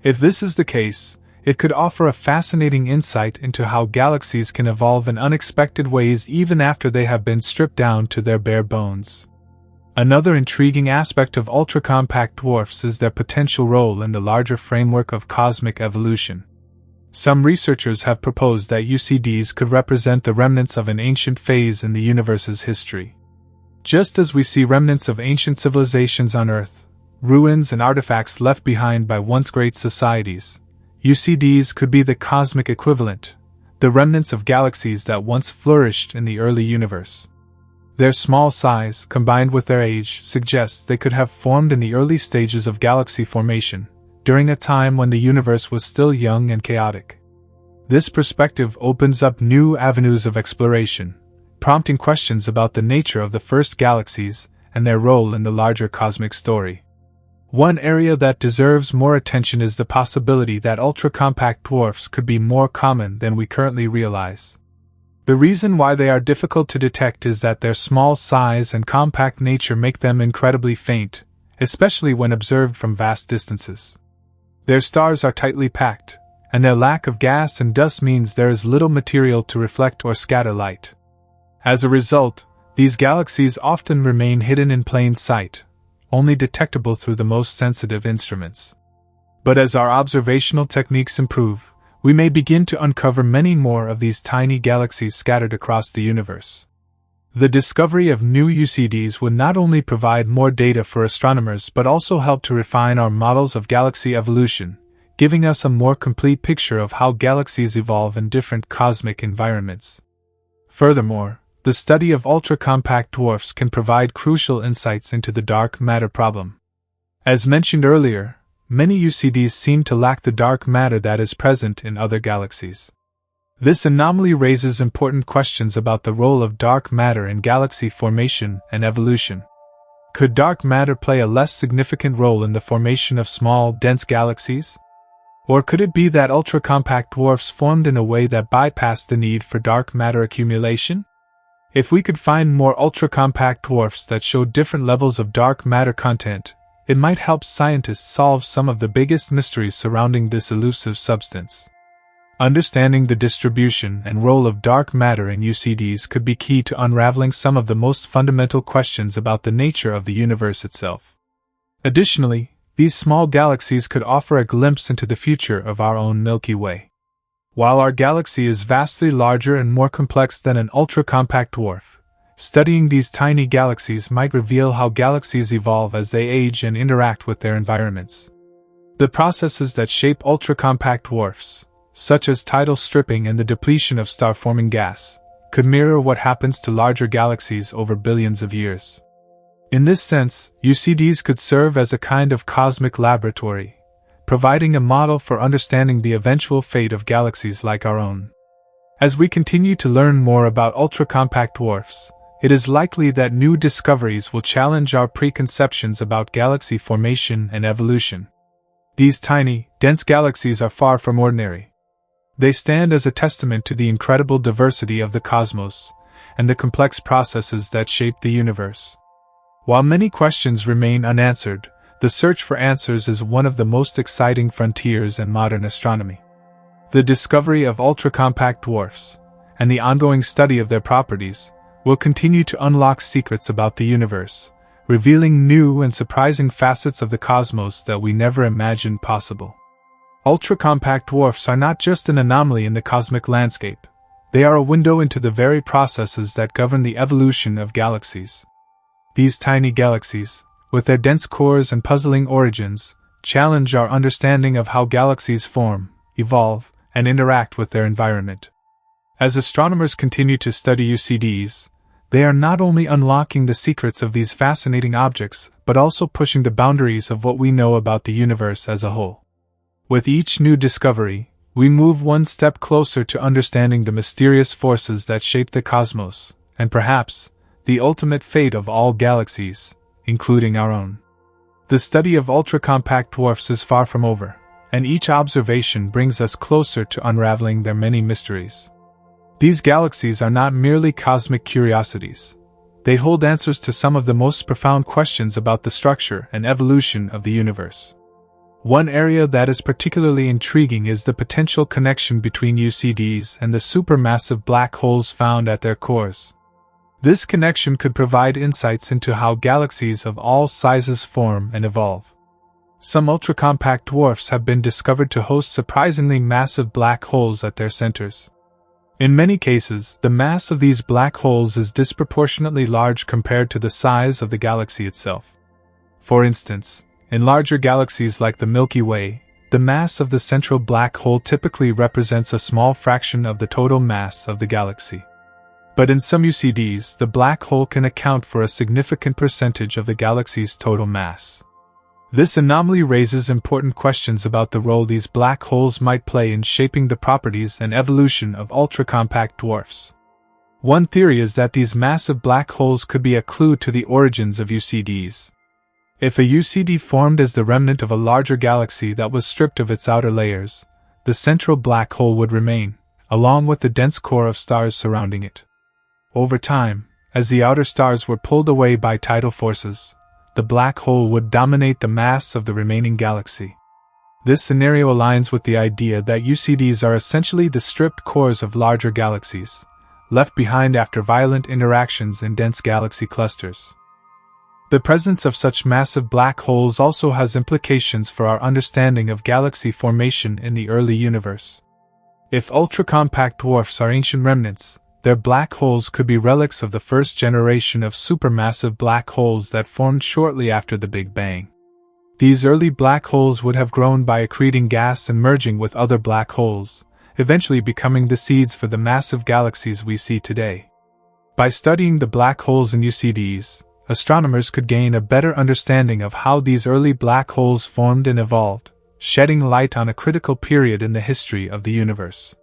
Speaker 1: If this is the case, it could offer a fascinating insight into how galaxies can evolve in unexpected ways even after they have been stripped down to their bare bones. Another intriguing aspect of ultra-compact dwarfs is their potential role in the larger framework of cosmic evolution. Some researchers have proposed that UCDs could represent the remnants of an ancient phase in the universe's history. Just as we see remnants of ancient civilizations on Earth, ruins and artifacts left behind by once great societies, UCDs could be the cosmic equivalent, the remnants of galaxies that once flourished in the early universe. Their small size, combined with their age, suggests they could have formed in the early stages of galaxy formation, during a time when the universe was still young and chaotic. This perspective opens up new avenues of exploration, prompting questions about the nature of the first galaxies and their role in the larger cosmic story. One area that deserves more attention is the possibility that ultra-compact dwarfs could be more common than we currently realize. The reason why they are difficult to detect is that their small size and compact nature make them incredibly faint, especially when observed from vast distances. Their stars are tightly packed, and their lack of gas and dust means there is little material to reflect or scatter light. As a result, these galaxies often remain hidden in plain sight, only detectable through the most sensitive instruments. But as our observational techniques improve, we may begin to uncover many more of these tiny galaxies scattered across the universe. The discovery of new UCDs would not only provide more data for astronomers but also help to refine our models of galaxy evolution, giving us a more complete picture of how galaxies evolve in different cosmic environments. Furthermore, the study of ultra-compact dwarfs can provide crucial insights into the dark matter problem. As mentioned earlier, many UCDs seem to lack the dark matter that is present in other galaxies. This anomaly raises important questions about the role of dark matter in galaxy formation and evolution. Could dark matter play a less significant role in the formation of small, dense galaxies? Or could it be that ultra-compact dwarfs formed in a way that bypassed the need for dark matter accumulation? If we could find more ultra-compact dwarfs that show different levels of dark matter content, it might help scientists solve some of the biggest mysteries surrounding this elusive substance. Understanding the distribution and role of dark matter in UCDs could be key to unraveling some of the most fundamental questions about the nature of the universe itself. Additionally, these small galaxies could offer a glimpse into the future of our own Milky Way. While our galaxy is vastly larger and more complex than an ultra-compact dwarf, studying these tiny galaxies might reveal how galaxies evolve as they age and interact with their environments. The processes that shape ultra-compact dwarfs, such as tidal stripping and the depletion of star-forming gas, could mirror what happens to larger galaxies over billions of years. In this sense, UCDs could serve as a kind of cosmic laboratory, providing a model for understanding the eventual fate of galaxies like our own. As we continue to learn more about ultra-compact dwarfs, it is likely that new discoveries will challenge our preconceptions about galaxy formation and evolution. These tiny, dense galaxies are far from ordinary. They stand as a testament to the incredible diversity of the cosmos and the complex processes that shape the universe. While many questions remain unanswered, the search for answers is one of the most exciting frontiers in modern astronomy. The discovery of ultra-compact dwarfs, and the ongoing study of their properties, will continue to unlock secrets about the universe, revealing new and surprising facets of the cosmos that we never imagined possible. Ultra-compact dwarfs are not just an anomaly in the cosmic landscape. They are a window into the very processes that govern the evolution of galaxies. These tiny galaxies, with their dense cores and puzzling origins, challenge our understanding of how galaxies form, evolve, and interact with their environment. As astronomers continue to study UCDs, they are not only unlocking the secrets of these fascinating objects, but also pushing the boundaries of what we know about the universe as a whole. With each new discovery, we move one step closer to understanding the mysterious forces that shape the cosmos, and perhaps, the ultimate fate of all galaxies, including our own. The study of ultra-compact dwarfs is far from over, and each observation brings us closer to unraveling their many mysteries. These galaxies are not merely cosmic curiosities. They hold answers to some of the most profound questions about the structure and evolution of the universe. One area that is particularly intriguing is the potential connection between UCDs and the supermassive black holes found at their cores. This connection could provide insights into how galaxies of all sizes form and evolve. Some ultra-compact dwarfs have been discovered to host surprisingly massive black holes at their centers. In many cases, the mass of these black holes is disproportionately large compared to the size of the galaxy itself. For instance, in larger galaxies like the Milky Way, the mass of the central black hole typically represents a small fraction of the total mass of the galaxy. But in some UCDs, the black hole can account for a significant percentage of the galaxy's total mass. This anomaly raises important questions about the role these black holes might play in shaping the properties and evolution of ultra-compact dwarfs. One theory is that these massive black holes could be a clue to the origins of UCDs. If a UCD formed as the remnant of a larger galaxy that was stripped of its outer layers, the central black hole would remain, along with the dense core of stars surrounding it. Over time, as the outer stars were pulled away by tidal forces, the black hole would dominate the mass of the remaining galaxy. This scenario aligns with the idea that UCDs are essentially the stripped cores of larger galaxies, left behind after violent interactions in dense galaxy clusters. The presence of such massive black holes also has implications for our understanding of galaxy formation in the early universe. If ultra-compact dwarfs are ancient remnants, their black holes could be relics of the first generation of supermassive black holes that formed shortly after the Big Bang. These early black holes would have grown by accreting gas and merging with other black holes, eventually becoming the seeds for the massive galaxies we see today. By studying the black holes in UCDs, astronomers could gain a better understanding of how these early black holes formed and evolved, shedding light on a critical period in the history of the universe.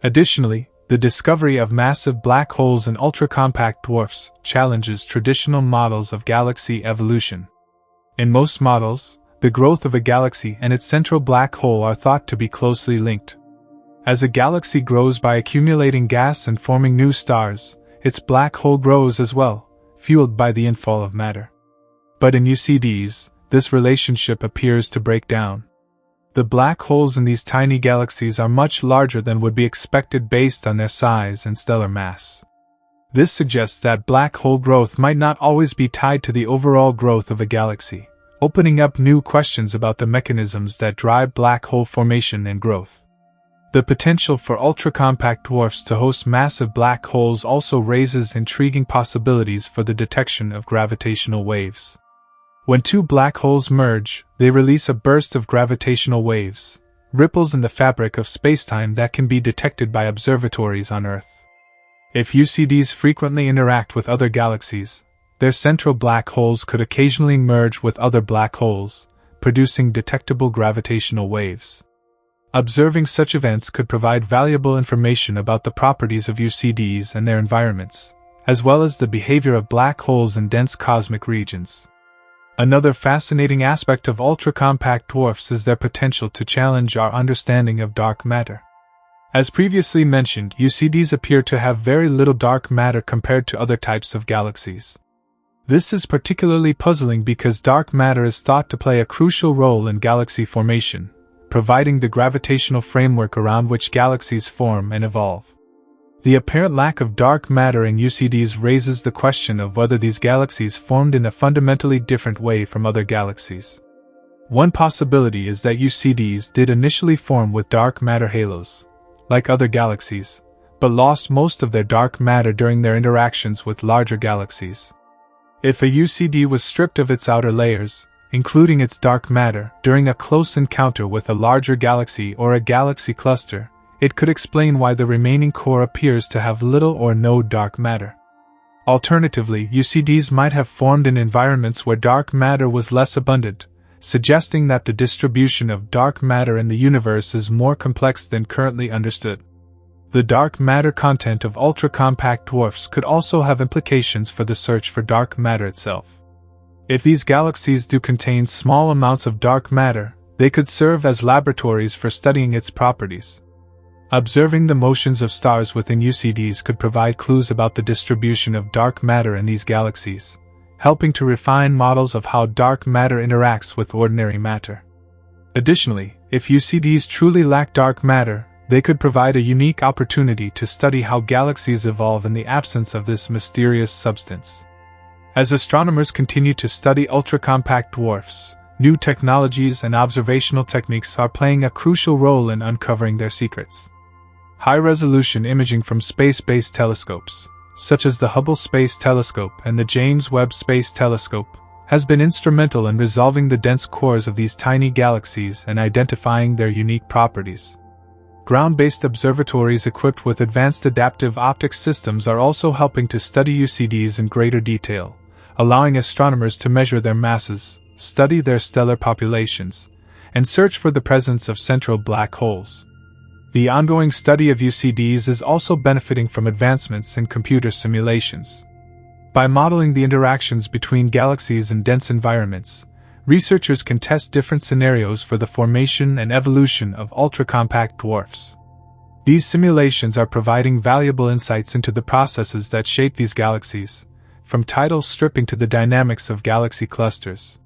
Speaker 1: Additionally, the discovery of massive black holes in ultra-compact dwarfs challenges traditional models of galaxy evolution. In most models, the growth of a galaxy and its central black hole are thought to be closely linked. As a galaxy grows by accumulating gas and forming new stars, its black hole grows as well, fueled by the infall of matter. But in UCDs, this relationship appears to break down. The black holes in these tiny galaxies are much larger than would be expected based on their size and stellar mass. This suggests that black hole growth might not always be tied to the overall growth of a galaxy, opening up new questions about the mechanisms that drive black hole formation and growth. The potential for ultra-compact dwarfs to host massive black holes also raises intriguing possibilities for the detection of gravitational waves. When two black holes merge, they release a burst of gravitational waves, ripples in the fabric of spacetime that can be detected by observatories on Earth. If UCDs frequently interact with other galaxies, their central black holes could occasionally merge with other black holes, producing detectable gravitational waves. Observing such events could provide valuable information about the properties of UCDs and their environments, as well as the behavior of black holes in dense cosmic regions. Another fascinating aspect of ultra-compact dwarfs is their potential to challenge our understanding of dark matter. As previously mentioned, UCDs appear to have very little dark matter compared to other types of galaxies. This is particularly puzzling because dark matter is thought to play a crucial role in galaxy formation, providing the gravitational framework around which galaxies form and evolve. The apparent lack of dark matter in UCDs raises the question of whether these galaxies formed in a fundamentally different way from other galaxies. One possibility is that UCDs did initially form with dark matter halos, like other galaxies, but lost most of their dark matter during their interactions with larger galaxies. If a UCD was stripped of its outer layers, including its dark matter, during a close encounter with a larger galaxy or a galaxy cluster, it could explain why the remaining core appears to have little or no dark matter. Alternatively, UCDs might have formed in environments where dark matter was less abundant, suggesting that the distribution of dark matter in the universe is more complex than currently understood. The dark matter content of ultra-compact dwarfs could also have implications for the search for dark matter itself. If these galaxies do contain small amounts of dark matter, they could serve as laboratories for studying its properties. Observing the motions of stars within UCDs could provide clues about the distribution of dark matter in these galaxies, helping to refine models of how dark matter interacts with ordinary matter. Additionally, if UCDs truly lack dark matter, they could provide a unique opportunity to study how galaxies evolve in the absence of this mysterious substance. As astronomers continue to study ultra-compact dwarfs, new technologies and observational techniques are playing a crucial role in uncovering their secrets. High-resolution imaging from space-based telescopes, such as the Hubble Space Telescope and the James Webb Space Telescope, has been instrumental in resolving the dense cores of these tiny galaxies and identifying their unique properties. Ground-based observatories equipped with advanced adaptive optics systems are also helping to study UCDs in greater detail, allowing astronomers to measure their masses, study their stellar populations, and search for the presence of central black holes. The ongoing study of UCDs is also benefiting from advancements in computer simulations. By modeling the interactions between galaxies in dense environments, researchers can test different scenarios for the formation and evolution of ultra-compact dwarfs. These simulations are providing valuable insights into the processes that shape these galaxies, from tidal stripping to the dynamics of galaxy clusters.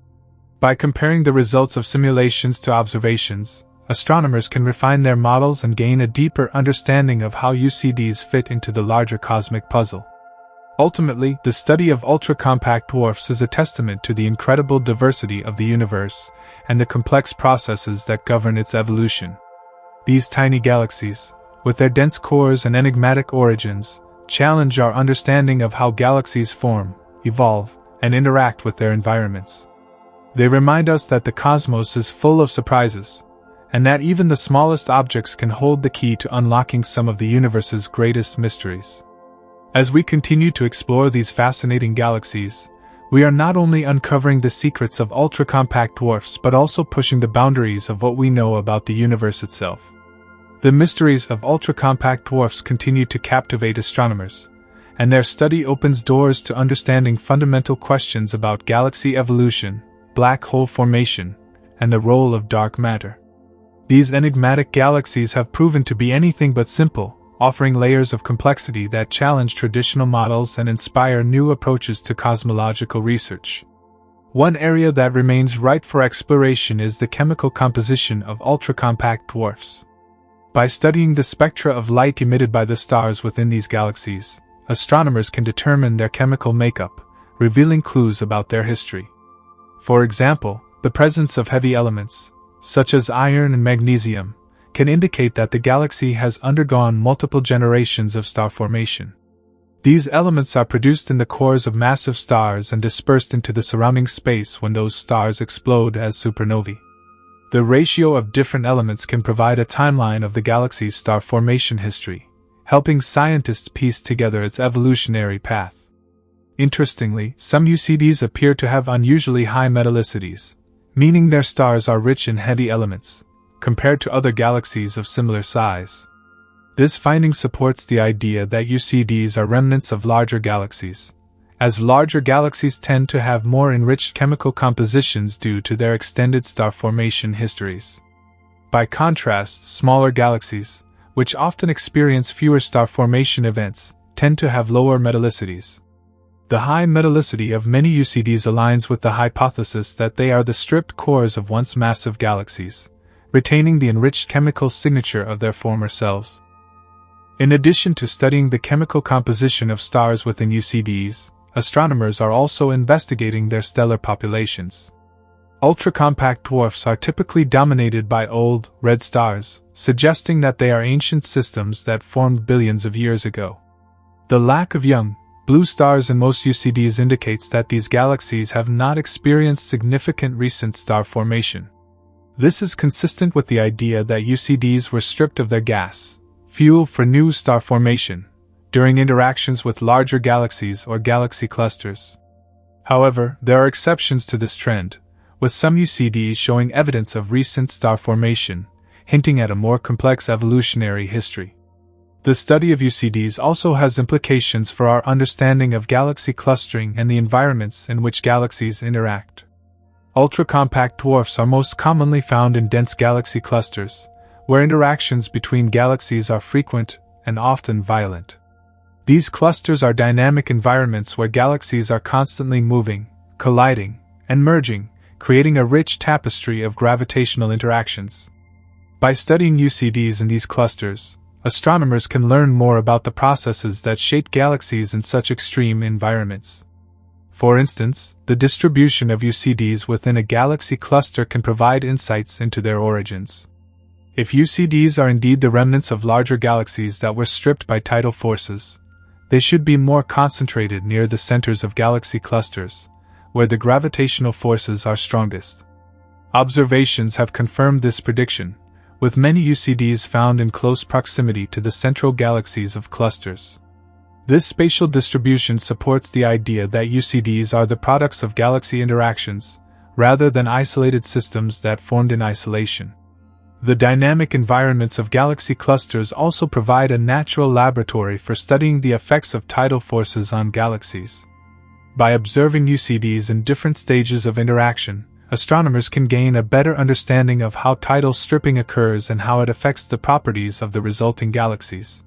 Speaker 1: By comparing the results of simulations to observations, astronomers can refine their models and gain a deeper understanding of how UCDs fit into the larger cosmic puzzle. Ultimately, the study of ultra-compact dwarfs is a testament to the incredible diversity of the universe and the complex processes that govern its evolution. These tiny galaxies, with their dense cores and enigmatic origins, challenge our understanding of how galaxies form, evolve, and interact with their environments. They remind us that the cosmos is full of surprises, and that even the smallest objects can hold the key to unlocking some of the universe's greatest mysteries. As we continue to explore these fascinating galaxies, we are not only uncovering the secrets of ultra-compact dwarfs but also pushing the boundaries of what we know about the universe itself. The mysteries of ultra-compact dwarfs continue to captivate astronomers, and their study opens doors to understanding fundamental questions about galaxy evolution, black hole formation, and the role of dark matter. These enigmatic galaxies have proven to be anything but simple, offering layers of complexity that challenge traditional models and inspire new approaches to cosmological research. One area that remains ripe for exploration is the chemical composition of ultra-compact dwarfs. By studying the spectra of light emitted by the stars within these galaxies, astronomers can determine their chemical makeup, revealing clues about their history. For example, the presence of heavy elements, such as iron and magnesium, can indicate that the galaxy has undergone multiple generations of star formation. These elements are produced in the cores of massive stars and dispersed into the surrounding space when those stars explode as supernovae. The ratio of different elements can provide a timeline of the galaxy's star formation history, helping scientists piece together its evolutionary path. Interestingly, some UCDs appear to have unusually high metallicities, meaning their stars are rich in heavy elements, compared to other galaxies of similar size. This finding supports the idea that UCDs are remnants of larger galaxies, as larger galaxies tend to have more enriched chemical compositions due to their extended star formation histories. By contrast, smaller galaxies, which often experience fewer star formation events, tend to have lower metallicities. The high metallicity of many UCDs aligns with the hypothesis that they are the stripped cores of once massive galaxies, retaining the enriched chemical signature of their former selves. In addition to studying the chemical composition of stars within UCDs, astronomers are also investigating their stellar populations. Ultra-compact dwarfs are typically dominated by old, red stars, suggesting that they are ancient systems that formed billions of years ago. The lack of young, blue stars in most UCDs indicates that these galaxies have not experienced significant recent star formation. This is consistent with the idea that UCDs were stripped of their gas, fuel for new star formation, during interactions with larger galaxies or galaxy clusters. However, there are exceptions to this trend, with some UCDs showing evidence of recent star formation, hinting at a more complex evolutionary history. The study of UCDs also has implications for our understanding of galaxy clustering and the environments in which galaxies interact. Ultra-compact dwarfs are most commonly found in dense galaxy clusters, where interactions between galaxies are frequent and often violent. These clusters are dynamic environments where galaxies are constantly moving, colliding, and merging, creating a rich tapestry of gravitational interactions. By studying UCDs in these clusters, astronomers can learn more about the processes that shape galaxies in such extreme environments. For instance, the distribution of UCDs within a galaxy cluster can provide insights into their origins. If UCDs are indeed the remnants of larger galaxies that were stripped by tidal forces, they should be more concentrated near the centers of galaxy clusters, where the gravitational forces are strongest. Observations have confirmed this prediction, with many UCDs found in close proximity to the central galaxies of clusters. This spatial distribution supports the idea that UCDs are the products of galaxy interactions, rather than isolated systems that formed in isolation. The dynamic environments of galaxy clusters also provide a natural laboratory for studying the effects of tidal forces on galaxies. By observing UCDs in different stages of interaction, astronomers can gain a better understanding of how tidal stripping occurs and how it affects the properties of the resulting galaxies.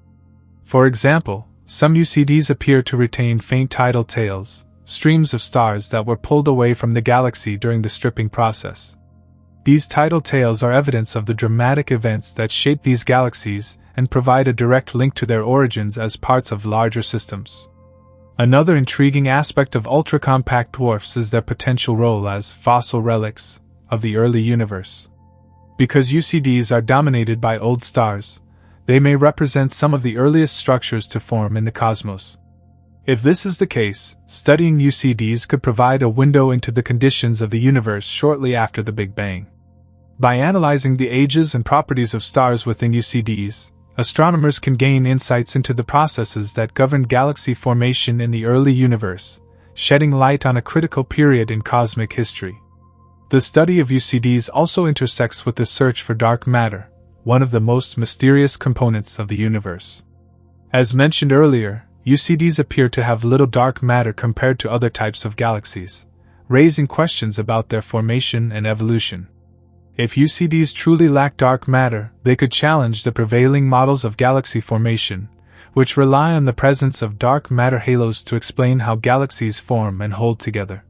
Speaker 1: For example, some UCDs appear to retain faint tidal tails, streams of stars that were pulled away from the galaxy during the stripping process. These tidal tails are evidence of the dramatic events that shape these galaxies and provide a direct link to their origins as parts of larger systems. Another intriguing aspect of ultra-compact dwarfs is their potential role as fossil relics of the early universe. Because UCDs are dominated by old stars, they may represent some of the earliest structures to form in the cosmos. If this is the case, studying UCDs could provide a window into the conditions of the universe shortly after the Big Bang. By analyzing the ages and properties of stars within UCDs, astronomers can gain insights into the processes that governed galaxy formation in the early universe, shedding light on a critical period in cosmic history. The study of UCDs also intersects with the search for dark matter, one of the most mysterious components of the universe. As mentioned earlier, UCDs appear to have little dark matter compared to other types of galaxies, raising questions about their formation and evolution. If UCDs truly lack dark matter, they could challenge the prevailing models of galaxy formation, which rely on the presence of dark matter halos to explain how galaxies form and hold together.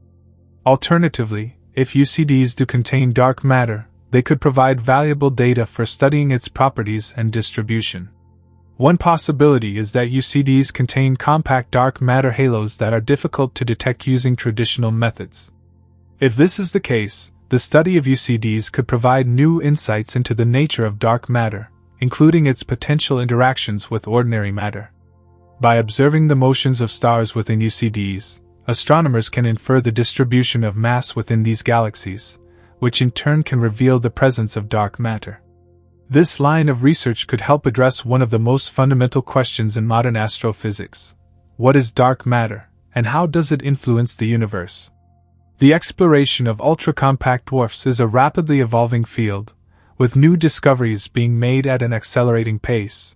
Speaker 1: Alternatively, if UCDs do contain dark matter, they could provide valuable data for studying its properties and distribution. One possibility is that UCDs contain compact dark matter halos that are difficult to detect using traditional methods. If this is the case, the study of UCDs could provide new insights into the nature of dark matter, including its potential interactions with ordinary matter. By observing the motions of stars within UCDs, astronomers can infer the distribution of mass within these galaxies, which in turn can reveal the presence of dark matter. This line of research could help address one of the most fundamental questions in modern astrophysics: what is dark matter, and how does it influence the universe? The exploration of ultra-compact dwarfs is a rapidly evolving field, with new discoveries being made at an accelerating pace.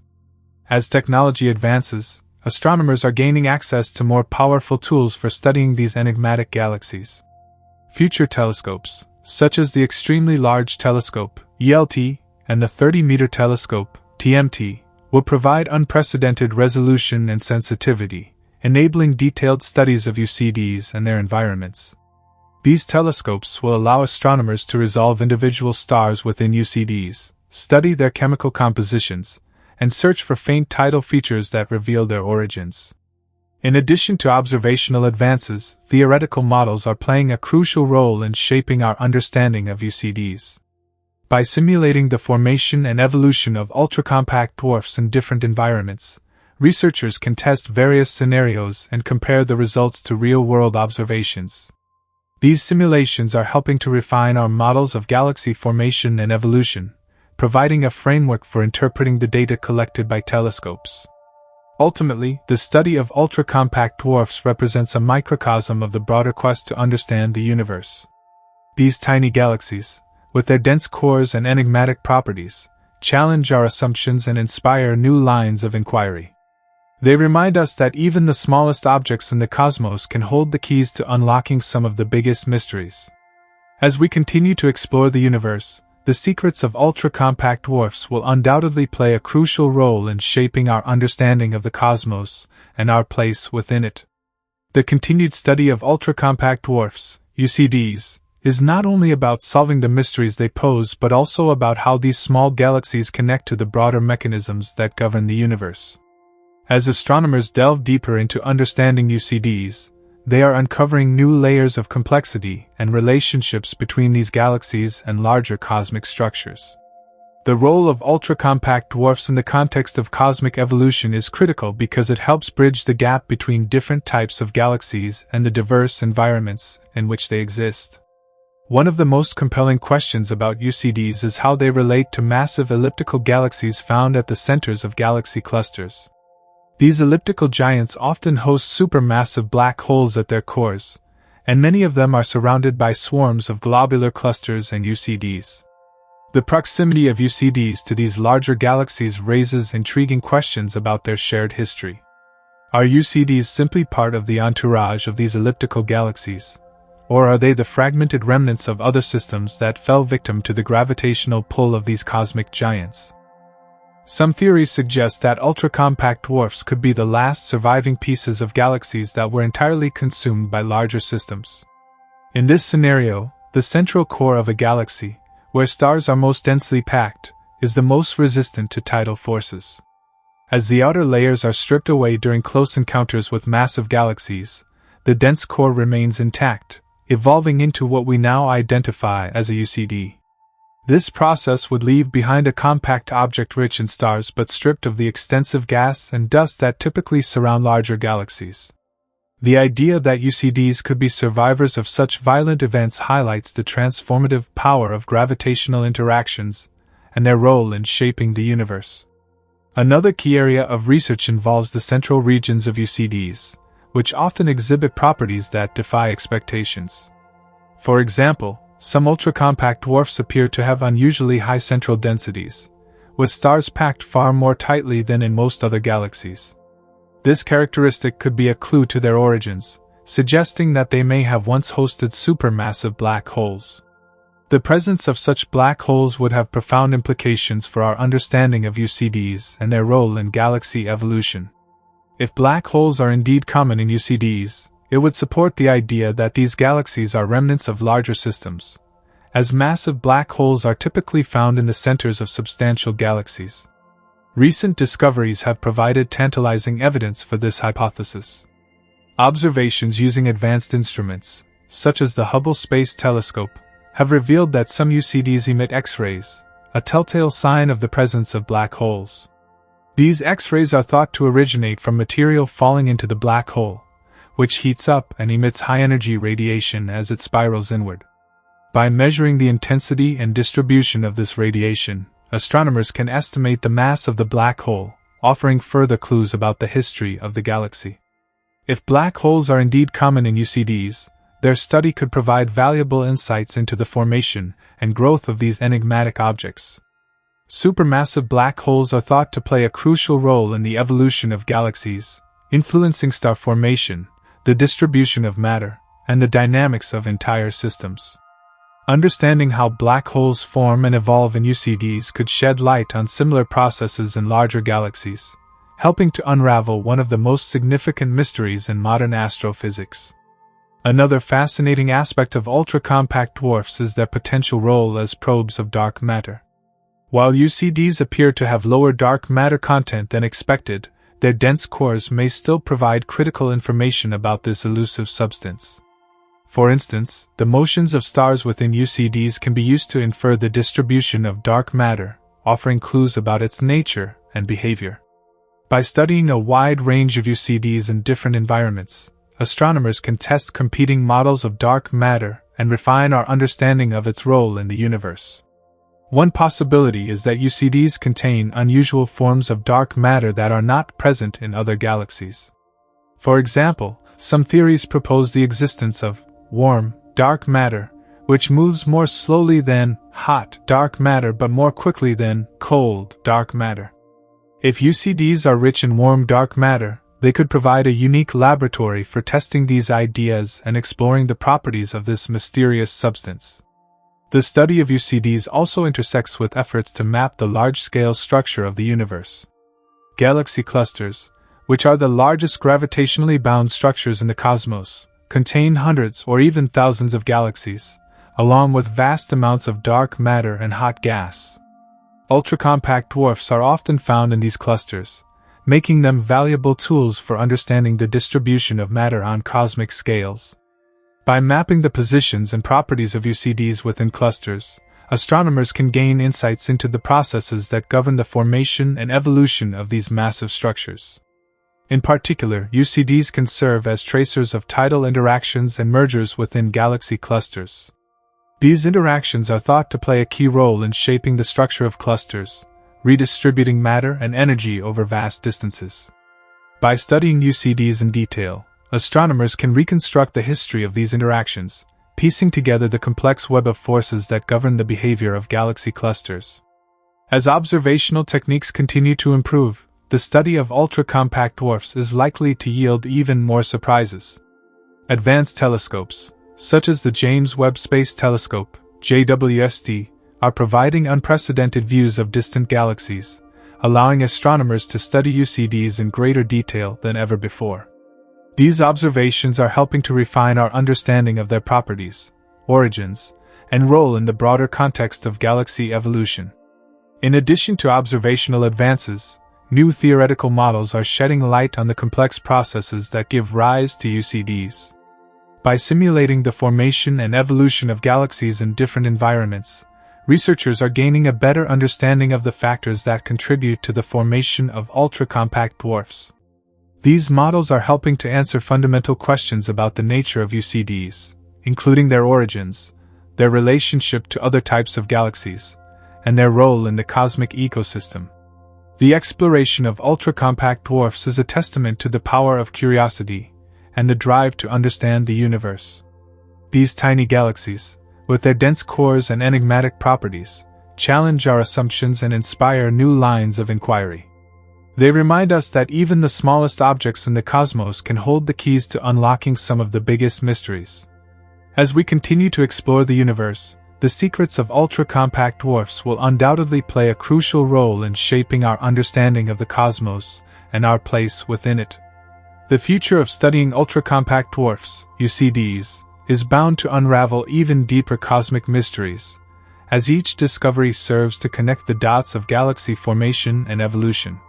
Speaker 1: As technology advances, astronomers are gaining access to more powerful tools for studying these enigmatic galaxies. Future telescopes, such as the Extremely Large Telescope, ELT, and the 30-meter telescope, TMT, will provide unprecedented resolution and sensitivity, enabling detailed studies of UCDs and their environments. These telescopes will allow astronomers to resolve individual stars within UCDs, study their chemical compositions, and search for faint tidal features that reveal their origins. In addition to observational advances, theoretical models are playing a crucial role in shaping our understanding of UCDs. By simulating the formation and evolution of ultra-compact dwarfs in different environments, researchers can test various scenarios and compare the results to real-world observations. These simulations are helping to refine our models of galaxy formation and evolution, providing a framework for interpreting the data collected by telescopes. Ultimately, the study of ultra-compact dwarfs represents a microcosm of the broader quest to understand the universe. These tiny galaxies, with their dense cores and enigmatic properties, challenge our assumptions and inspire new lines of inquiry. They remind us that even the smallest objects in the cosmos can hold the keys to unlocking some of the biggest mysteries. As we continue to explore the universe, the secrets of ultra-compact dwarfs will undoubtedly play a crucial role in shaping our understanding of the cosmos and our place within it. The continued study of ultra-compact dwarfs, UCDs, is not only about solving the mysteries they pose but also about how these small galaxies connect to the broader mechanisms that govern the universe. As astronomers delve deeper into understanding UCDs, they are uncovering new layers of complexity and relationships between these galaxies and larger cosmic structures. The role of ultra-compact dwarfs in the context of cosmic evolution is critical because it helps bridge the gap between different types of galaxies and the diverse environments in which they exist. One of the most compelling questions about UCDs is how they relate to massive elliptical galaxies found at the centers of galaxy clusters. These elliptical giants often host supermassive black holes at their cores, and many of them are surrounded by swarms of globular clusters and UCDs. The proximity of UCDs to these larger galaxies raises intriguing questions about their shared history. Are UCDs simply part of the entourage of these elliptical galaxies, or are they the fragmented remnants of other systems that fell victim to the gravitational pull of these cosmic giants? Some theories suggest that ultra-compact dwarfs could be the last surviving pieces of galaxies that were entirely consumed by larger systems. In this scenario, the central core of a galaxy, where stars are most densely packed, is the most resistant to tidal forces. As the outer layers are stripped away during close encounters with massive galaxies, the dense core remains intact, evolving into what we now identify as a UCD. This process would leave behind a compact object rich in stars but stripped of the extensive gas and dust that typically surround larger galaxies. The idea that UCDs could be survivors of such violent events highlights the transformative power of gravitational interactions and their role in shaping the universe. Another key area of research involves the central regions of UCDs, which often exhibit properties that defy expectations. For example, some ultra-compact dwarfs appear to have unusually high central densities, with stars packed far more tightly than in most other galaxies. This characteristic could be a clue to their origins, suggesting that they may have once hosted supermassive black holes. The presence of such black holes would have profound implications for our understanding of UCDs and their role in galaxy evolution. If black holes are indeed common in UCDs, it would support the idea that these galaxies are remnants of larger systems, as massive black holes are typically found in the centers of substantial galaxies. Recent discoveries have provided tantalizing evidence for this hypothesis. Observations using advanced instruments, such as the Hubble Space Telescope, have revealed that some UCDs emit X-rays, a telltale sign of the presence of black holes. These X-rays are thought to originate from material falling into the black hole, which heats up and emits high-energy radiation as it spirals inward. By measuring the intensity and distribution of this radiation, astronomers can estimate the mass of the black hole, offering further clues about the history of the galaxy. If black holes are indeed common in UCDs, their study could provide valuable insights into the formation and growth of these enigmatic objects. Supermassive black holes are thought to play a crucial role in the evolution of galaxies, influencing star formation, the distribution of matter, and the dynamics of entire systems. Understanding how black holes form and evolve in UCDs could shed light on similar processes in larger galaxies, helping to unravel one of the most significant mysteries in modern astrophysics. Another fascinating aspect of ultra-compact dwarfs is their potential role as probes of dark matter. While UCDs appear to have lower dark matter content than expected, their dense cores may still provide critical information about this elusive substance. For instance, the motions of stars within UCDs can be used to infer the distribution of dark matter, offering clues about its nature and behavior. By studying a wide range of UCDs in different environments, astronomers can test competing models of dark matter and refine our understanding of its role in the universe. One possibility is that UCDs contain unusual forms of dark matter that are not present in other galaxies. For example, some theories propose the existence of warm, dark matter, which moves more slowly than hot, dark matter but more quickly than cold, dark matter. If UCDs are rich in warm, dark matter, they could provide a unique laboratory for testing these ideas and exploring the properties of this mysterious substance. The study of UCDs also intersects with efforts to map the large-scale structure of the universe. Galaxy clusters, which are the largest gravitationally bound structures in the cosmos, contain hundreds or even thousands of galaxies, along with vast amounts of dark matter and hot gas. Ultra-compact dwarfs are often found in these clusters, making them valuable tools for understanding the distribution of matter on cosmic scales. By mapping the positions and properties of UCDs within clusters, astronomers can gain insights into the processes that govern the formation and evolution of these massive structures. In particular, UCDs can serve as tracers of tidal interactions and mergers within galaxy clusters. These interactions are thought to play a key role in shaping the structure of clusters, redistributing matter and energy over vast distances. By studying UCDs in detail, astronomers can reconstruct the history of these interactions, piecing together the complex web of forces that govern the behavior of galaxy clusters. As observational techniques continue to improve, the study of ultra-compact dwarfs is likely to yield even more surprises. Advanced telescopes, such as the James Webb Space Telescope, JWST, are providing unprecedented views of distant galaxies, allowing astronomers to study UCDs in greater detail than ever before. These observations are helping to refine our understanding of their properties, origins, and role in the broader context of galaxy evolution. In addition to observational advances, new theoretical models are shedding light on the complex processes that give rise to UCDs. By simulating the formation and evolution of galaxies in different environments, researchers are gaining a better understanding of the factors that contribute to the formation of ultra-compact dwarfs. These models are helping to answer fundamental questions about the nature of UCDs, including their origins, their relationship to other types of galaxies, and their role in the cosmic ecosystem. The exploration of ultra-compact dwarfs is a testament to the power of curiosity and the drive to understand the universe. These tiny galaxies, with their dense cores and enigmatic properties, challenge our assumptions and inspire new lines of inquiry. They remind us that even the smallest objects in the cosmos can hold the keys to unlocking some of the biggest mysteries. As we continue to explore the universe, the secrets of ultra-compact dwarfs will undoubtedly play a crucial role in shaping our understanding of the cosmos and our place within it. The future of studying ultra-compact dwarfs, UCDs, is bound to unravel even deeper cosmic mysteries, as each discovery serves to connect the dots of galaxy formation and evolution.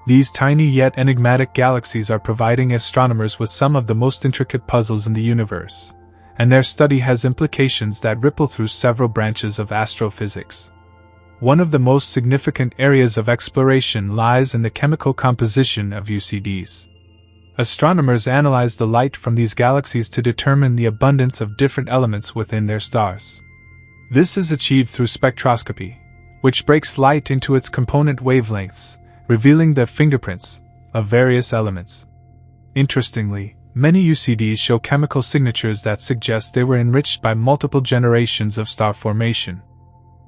Speaker 1: These tiny yet enigmatic galaxies are providing astronomers with some of the most intricate puzzles in the universe, and their study has implications that ripple through several branches of astrophysics. One of the most significant areas of exploration lies in the chemical composition of UCDs. Astronomers analyze the light from these galaxies to determine the abundance of different elements within their stars. This is achieved through spectroscopy, which breaks light into its component wavelengths, revealing the fingerprints of various elements. Interestingly, many UCDs show chemical signatures that suggest they were enriched by multiple generations of star formation.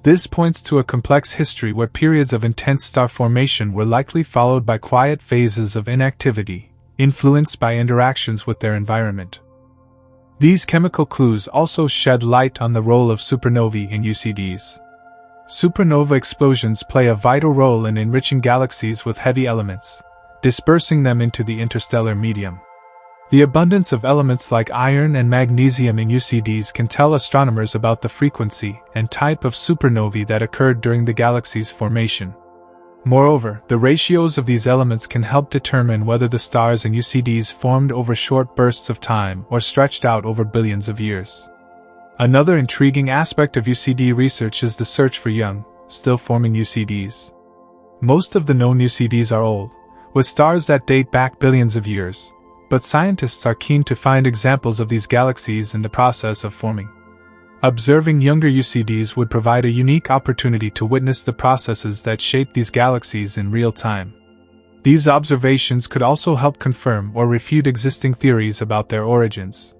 Speaker 1: This points to a complex history where periods of intense star formation were likely followed by quiet phases of inactivity, influenced by interactions with their environment. These chemical clues also shed light on the role of supernovae in UCDs. Supernova explosions play a vital role in enriching galaxies with heavy elements, dispersing them into the interstellar medium. The abundance of elements like iron and magnesium in UCDs can tell astronomers about the frequency and type of supernovae that occurred during the galaxy's formation. Moreover, the ratios of these elements can help determine whether the stars in UCDs formed over short bursts of time or stretched out over billions of years. Another intriguing aspect of UCD research is the search for young, still-forming UCDs. Most of the known UCDs are old, with stars that date back billions of years, but scientists are keen to find examples of these galaxies in the process of forming. Observing younger UCDs would provide a unique opportunity to witness the processes that shape these galaxies in real time. These observations could also help confirm or refute existing theories about their origins.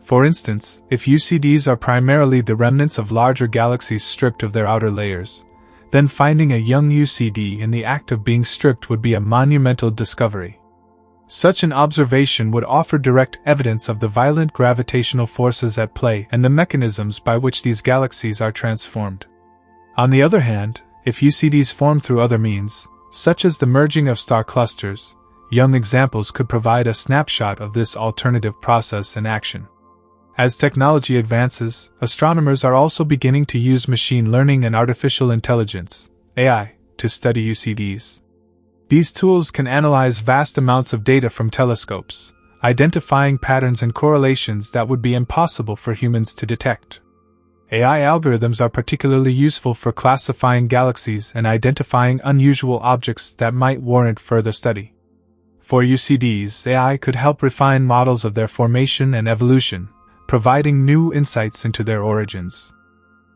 Speaker 1: For instance, if UCDs are primarily the remnants of larger galaxies stripped of their outer layers, then finding a young UCD in the act of being stripped would be a monumental discovery. Such an observation would offer direct evidence of the violent gravitational forces at play and the mechanisms by which these galaxies are transformed. On the other hand, if UCDs form through other means, such as the merging of star clusters, young examples could provide a snapshot of this alternative process in action. As technology advances, astronomers are also beginning to use machine learning and artificial intelligence, AI, to study UCDs. These tools can analyze vast amounts of data from telescopes, identifying patterns and correlations that would be impossible for humans to detect. AI algorithms are particularly useful for classifying galaxies and identifying unusual objects that might warrant further study. For UCDs, AI could help refine models of their formation and evolution, providing new insights into their origins.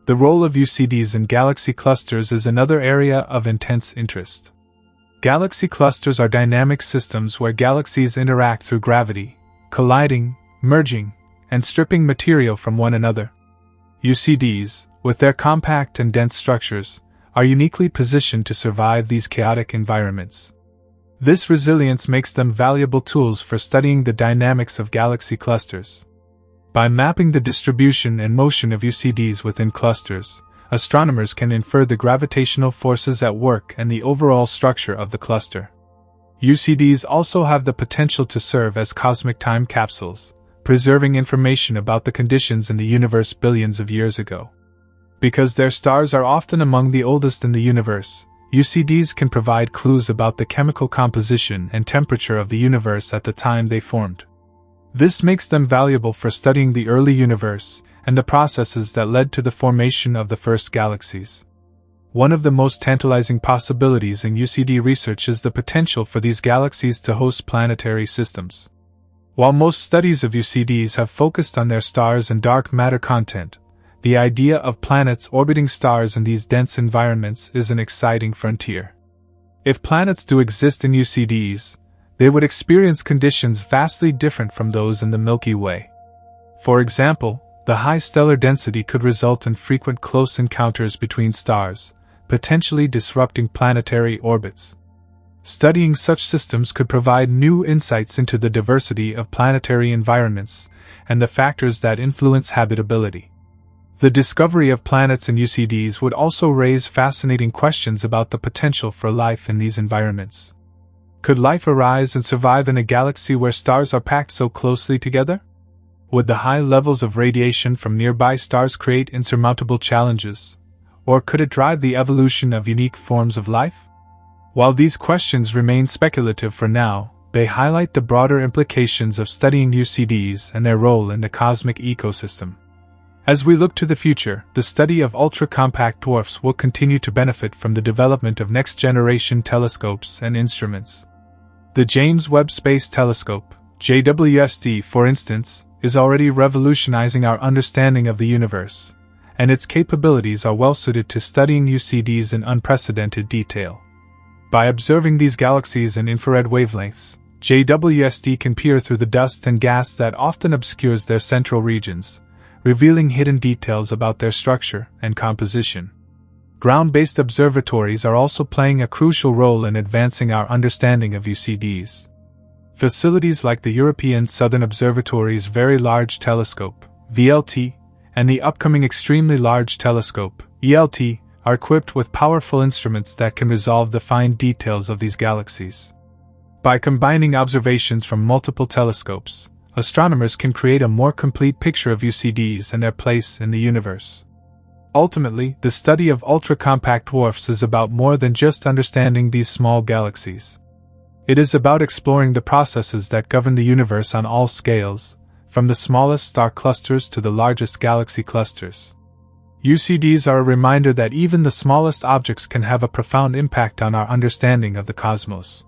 Speaker 1: The role of UCDs in galaxy clusters is another area of intense interest. Galaxy clusters are dynamic systems where galaxies interact through gravity, colliding, merging, and stripping material from one another. UCDs, with their compact and dense structures, are uniquely positioned to survive these chaotic environments. This resilience makes them valuable tools for studying the dynamics of galaxy clusters. By mapping the distribution and motion of UCDs within clusters, astronomers can infer the gravitational forces at work and the overall structure of the cluster. UCDs also have the potential to serve as cosmic time capsules, preserving information about the conditions in the universe billions of years ago. Because their stars are often among the oldest in the universe, UCDs can provide clues about the chemical composition and temperature of the universe at the time they formed. This makes them valuable for studying the early universe and the processes that led to the formation of the first galaxies. One of the most tantalizing possibilities in UCD research is the potential for these galaxies to host planetary systems. While most studies of UCDs have focused on their stars and dark matter content, the idea of planets orbiting stars in these dense environments is an exciting frontier. If planets do exist in UCDs, they would experience conditions vastly different from those in the Milky Way. For example, the high stellar density could result in frequent close encounters between stars, potentially disrupting planetary orbits. Studying such systems could provide new insights into the diversity of planetary environments and the factors that influence habitability. The discovery of planets in UCDs would also raise fascinating questions about the potential for life in these environments. Could life arise and survive in a galaxy where stars are packed so closely together? Would the high levels of radiation from nearby stars create insurmountable challenges? Or could it drive the evolution of unique forms of life? While these questions remain speculative for now, they highlight the broader implications of studying UCDs and their role in the cosmic ecosystem. As we look to the future, the study of ultra-compact dwarfs will continue to benefit from the development of next-generation telescopes and instruments. The James Webb Space Telescope, JWST for instance, is already revolutionizing our understanding of the universe, and its capabilities are well-suited to studying UCDs in unprecedented detail. By observing these galaxies in infrared wavelengths, JWST can peer through the dust and gas that often obscures their central regions, revealing hidden details about their structure and composition. Ground-based observatories are also playing a crucial role in advancing our understanding of UCDs. Facilities like the European Southern Observatory's Very Large Telescope, VLT, and the upcoming Extremely Large Telescope, ELT, are equipped with powerful instruments that can resolve the fine details of these galaxies. By combining observations from multiple telescopes, astronomers can create a more complete picture of UCDs and their place in the universe. Ultimately, the study of ultra-compact dwarfs is about more than just understanding these small galaxies. It is about exploring the processes that govern the universe on all scales, from the smallest star clusters to the largest galaxy clusters. UCDs are a reminder that even the smallest objects can have a profound impact on our understanding of the cosmos.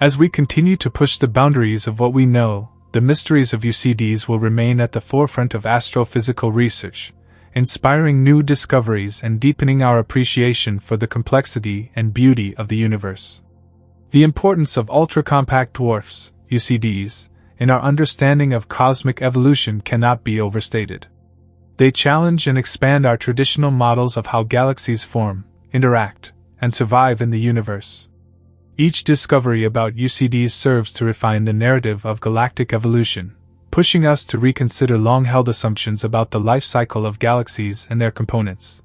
Speaker 1: As we continue to push the boundaries of what we know, the mysteries of UCDs will remain at the forefront of astrophysical research, inspiring new discoveries and deepening our appreciation for the complexity and beauty of the universe. The importance of ultra-compact dwarfs, UCDs, in our understanding of cosmic evolution cannot be overstated. They challenge and expand our traditional models of how galaxies form, interact, and survive in the universe. Each discovery about UCDs serves to refine the narrative of galactic evolution, pushing us to reconsider long-held assumptions about the life cycle of galaxies and their components.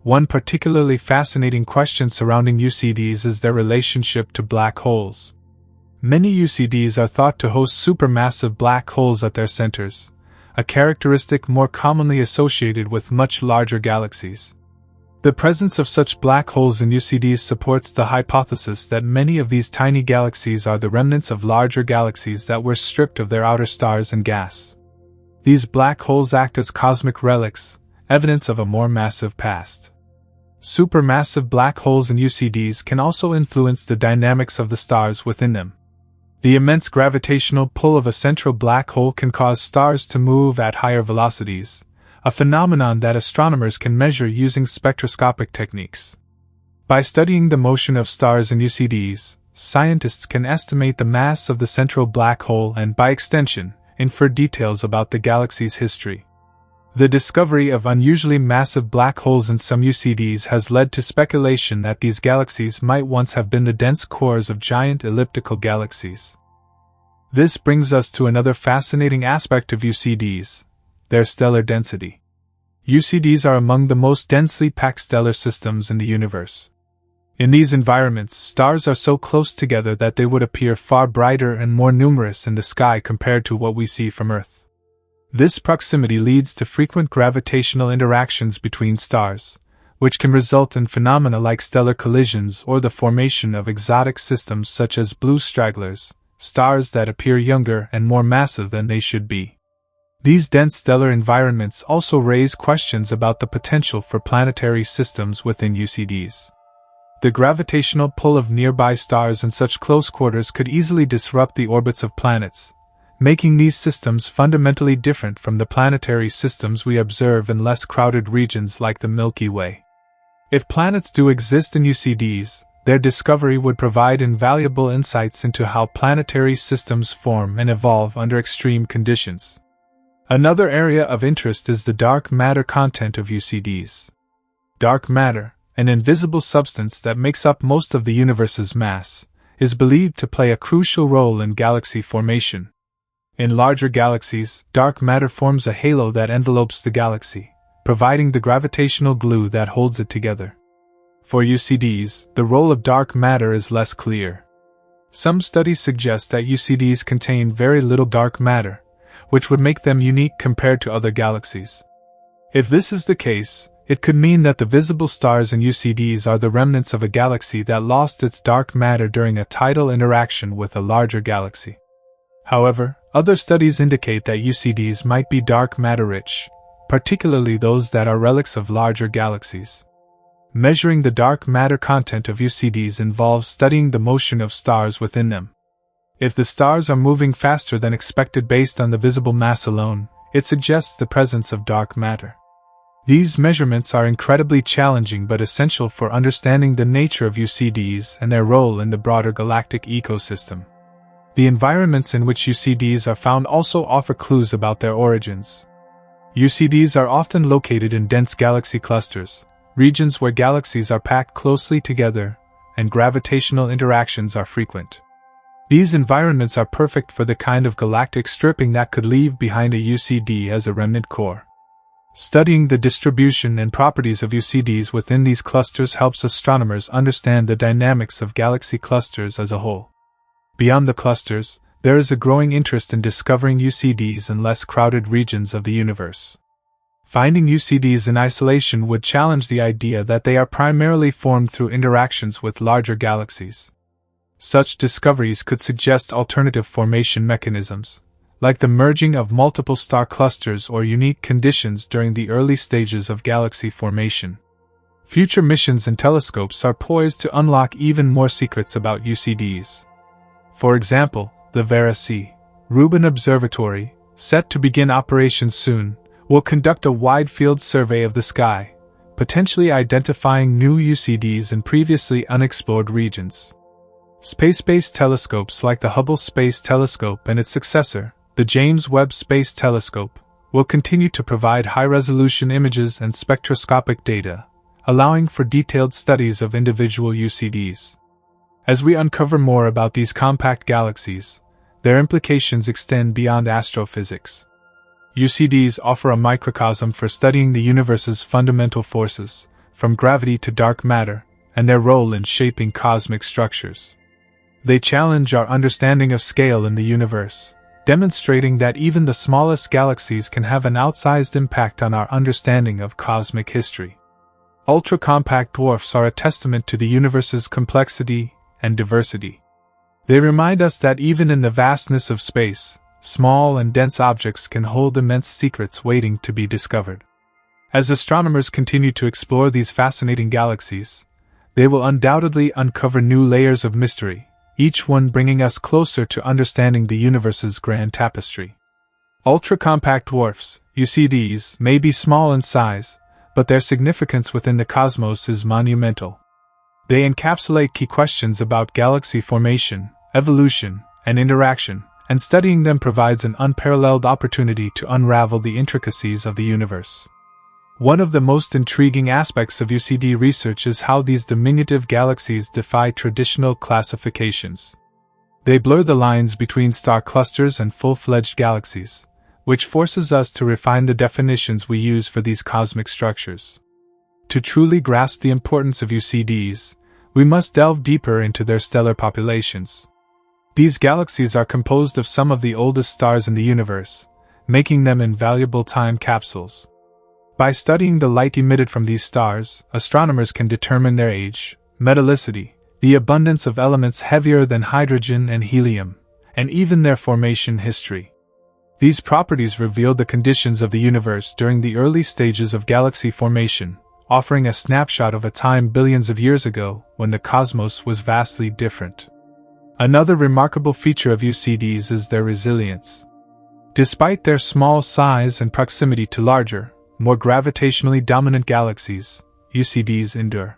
Speaker 1: One particularly fascinating question surrounding UCDs is their relationship to black holes. Many UCDs are thought to host supermassive black holes at their centers, a characteristic more commonly associated with much larger galaxies. The presence of such black holes in UCDs supports the hypothesis that many of these tiny galaxies are the remnants of larger galaxies that were stripped of their outer stars and gas. These black holes act as cosmic relics, evidence of a more massive past. Supermassive black holes in UCDs can also influence the dynamics of the stars within them. The immense gravitational pull of a central black hole can cause stars to move at higher velocities, a phenomenon that astronomers can measure using spectroscopic techniques. By studying the motion of stars in UCDs, scientists can estimate the mass of the central black hole and, by extension, infer details about the galaxy's history. The discovery of unusually massive black holes in some UCDs has led to speculation that these galaxies might once have been the dense cores of giant elliptical galaxies. This brings us to another fascinating aspect of UCDs: their stellar density. UCDs are among the most densely packed stellar systems in the universe. In these environments, stars are so close together that they would appear far brighter and more numerous in the sky compared to what we see from Earth. This proximity leads to frequent gravitational interactions between stars, which can result in phenomena like stellar collisions or the formation of exotic systems such as blue stragglers, stars that appear younger and more massive than they should be. These dense stellar environments also raise questions about the potential for planetary systems within UCDs. The gravitational pull of nearby stars in such close quarters could easily disrupt the orbits of planets, making these systems fundamentally different from the planetary systems we observe in less crowded regions like the Milky Way. If planets do exist in UCDs, their discovery would provide invaluable insights into how planetary systems form and evolve under extreme conditions. Another area of interest is the dark matter content of UCDs. Dark matter, an invisible substance that makes up most of the universe's mass, is believed to play a crucial role in galaxy formation. In larger galaxies, dark matter forms a halo that envelopes the galaxy, providing the gravitational glue that holds it together. For UCDs, the role of dark matter is less clear. Some studies suggest that UCDs contain very little dark matter, which would make them unique compared to other galaxies. If this is the case, it could mean that the visible stars in UCDs are the remnants of a galaxy that lost its dark matter during a tidal interaction with a larger galaxy. However, other studies indicate that UCDs might be dark matter-rich, particularly those that are relics of larger galaxies. Measuring the dark matter content of UCDs involves studying the motion of stars within them. If the stars are moving faster than expected based on the visible mass alone, it suggests the presence of dark matter. These measurements are incredibly challenging but essential for understanding the nature of UCDs and their role in the broader galactic ecosystem. The environments in which UCDs are found also offer clues about their origins. UCDs are often located in dense galaxy clusters, regions where galaxies are packed closely together, and gravitational interactions are frequent. These environments are perfect for the kind of galactic stripping that could leave behind a UCD as a remnant core. Studying the distribution and properties of UCDs within these clusters helps astronomers understand the dynamics of galaxy clusters as a whole. Beyond the clusters, there is a growing interest in discovering UCDs in less crowded regions of the universe. Finding UCDs in isolation would challenge the idea that they are primarily formed through interactions with larger galaxies. Such discoveries could suggest alternative formation mechanisms, like the merging of multiple star clusters or unique conditions during the early stages of galaxy formation. Future missions and telescopes are poised to unlock even more secrets about UCDs. For example, the Vera C. Rubin Observatory, set to begin operations soon, will conduct a wide-field survey of the sky, potentially identifying new UCDs in previously unexplored regions. Space-based telescopes like the Hubble Space Telescope and its successor, the James Webb Space Telescope, will continue to provide high-resolution images and spectroscopic data, allowing for detailed studies of individual UCDs. As we uncover more about these compact galaxies, their implications extend beyond astrophysics. UCDs offer a microcosm for studying the universe's fundamental forces, from gravity to dark matter, and their role in shaping cosmic structures. They challenge our understanding of scale in the universe, demonstrating that even the smallest galaxies can have an outsized impact on our understanding of cosmic history. Ultra-compact dwarfs are a testament to the universe's complexity and diversity. They remind us that even in the vastness of space, small and dense objects can hold immense secrets waiting to be discovered. As astronomers continue to explore these fascinating galaxies, they will undoubtedly uncover new layers of mystery, each one bringing us closer to understanding the universe's grand tapestry. Ultra-compact dwarfs, UCDs, may be small in size, but their significance within the cosmos is monumental. They encapsulate key questions about galaxy formation, evolution, and interaction, and studying them provides an unparalleled opportunity to unravel the intricacies of the universe. One of the most intriguing aspects of UCD research is how these diminutive galaxies defy traditional classifications. They blur the lines between star clusters and full-fledged galaxies, which forces us to refine the definitions we use for these cosmic structures. To truly grasp the importance of UCDs, we must delve deeper into their stellar populations. These galaxies are composed of some of the oldest stars in the universe, making them invaluable time capsules. By studying the light emitted from these stars, astronomers can determine their age, metallicity, the abundance of elements heavier than hydrogen and helium, and even their formation history. These properties reveal the conditions of the universe during the early stages of galaxy formation, offering a snapshot of a time billions of years ago when the cosmos was vastly different. Another remarkable feature of UCDs is their resilience. Despite their small size and proximity to larger, more gravitationally dominant galaxies, UCDs endure.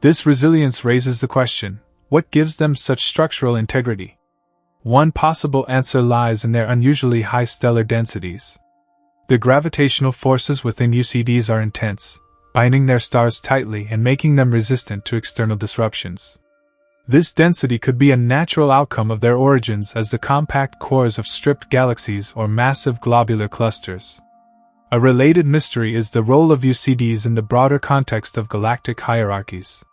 Speaker 1: This resilience raises the question, what gives them such structural integrity? One possible answer lies in their unusually high stellar densities. The gravitational forces within UCDs are intense, binding their stars tightly and making them resistant to external disruptions. This density could be a natural outcome of their origins as the compact cores of stripped galaxies or massive globular clusters. A related mystery is the role of UCDs in the broader context of galactic hierarchies.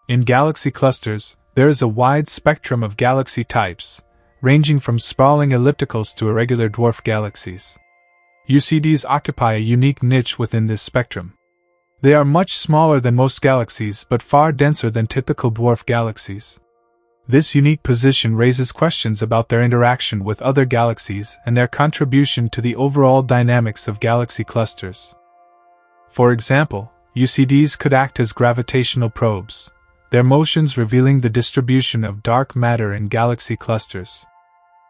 Speaker 1: In galaxy clusters, there is a wide spectrum of galaxy types, ranging from sprawling ellipticals to irregular dwarf galaxies. UCDs occupy a unique niche within this spectrum. They are much smaller than most galaxies but far denser than typical dwarf galaxies. This unique position raises questions about their interaction with other galaxies and their contribution to the overall dynamics of galaxy clusters. For example, UCDs could act as gravitational probes, their motions revealing the distribution of dark matter in galaxy clusters.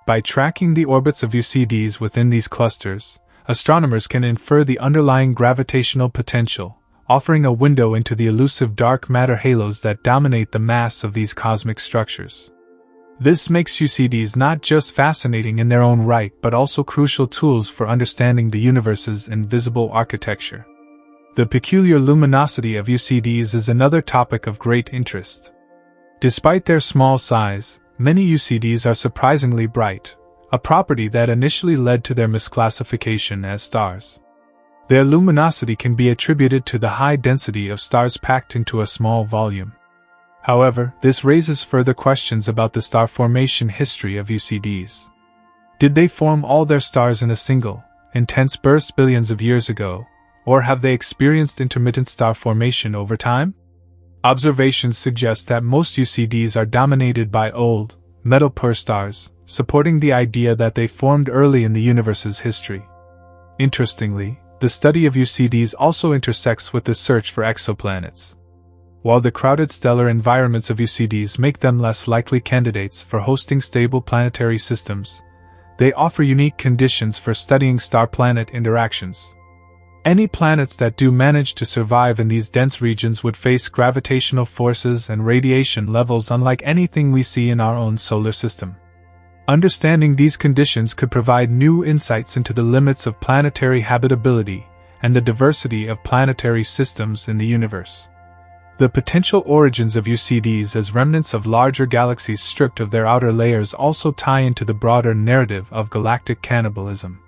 Speaker 1: By tracking the orbits of UCDs within these clusters, astronomers can infer the underlying gravitational potential, offering a window into the elusive dark matter halos that dominate the mass of these cosmic structures. This makes UCDs not just fascinating in their own right but also crucial tools for understanding the universe's invisible architecture. The peculiar luminosity of UCDs is another topic of great interest. Despite their small size, many UCDs are surprisingly bright, a property that initially led to their misclassification as stars. Their luminosity can be attributed to the high density of stars packed into a small volume. However, this raises further questions about the star formation history of UCDs. Did they form all their stars in a single, intense burst billions of years ago, or have they experienced intermittent star formation over time? Observations suggest that most UCDs are dominated by old, metal-poor stars, supporting the idea that they formed early in the universe's history. Interestingly, the study of UCDs also intersects with the search for exoplanets. While the crowded stellar environments of UCDs make them less likely candidates for hosting stable planetary systems, they offer unique conditions for studying star-planet interactions. Any planets that do manage to survive in these dense regions would face gravitational forces and radiation levels unlike anything we see in our own solar system. Understanding these conditions could provide new insights into the limits of planetary habitability and the diversity of planetary systems in the universe. The potential origins of UCDs as remnants of larger galaxies stripped of their outer layers also tie into the broader narrative of galactic cannibalism.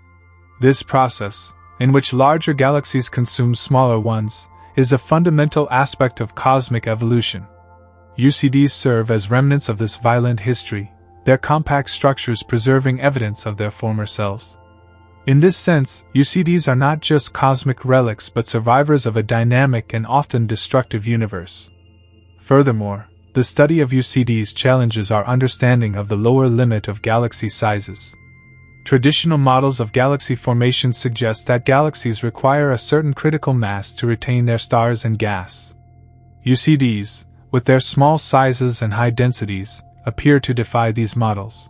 Speaker 1: This process, in which larger galaxies consume smaller ones, is a fundamental aspect of cosmic evolution. UCDs serve as remnants of this violent history, their compact structures preserving evidence of their former selves. In this sense, UCDs are not just cosmic relics but survivors of a dynamic and often destructive universe. Furthermore, the study of UCDs challenges our understanding of the lower limit of galaxy sizes. Traditional models of galaxy formation suggest that galaxies require a certain critical mass to retain their stars and gas. UCDs, with their small sizes and high densities, appear to defy these models.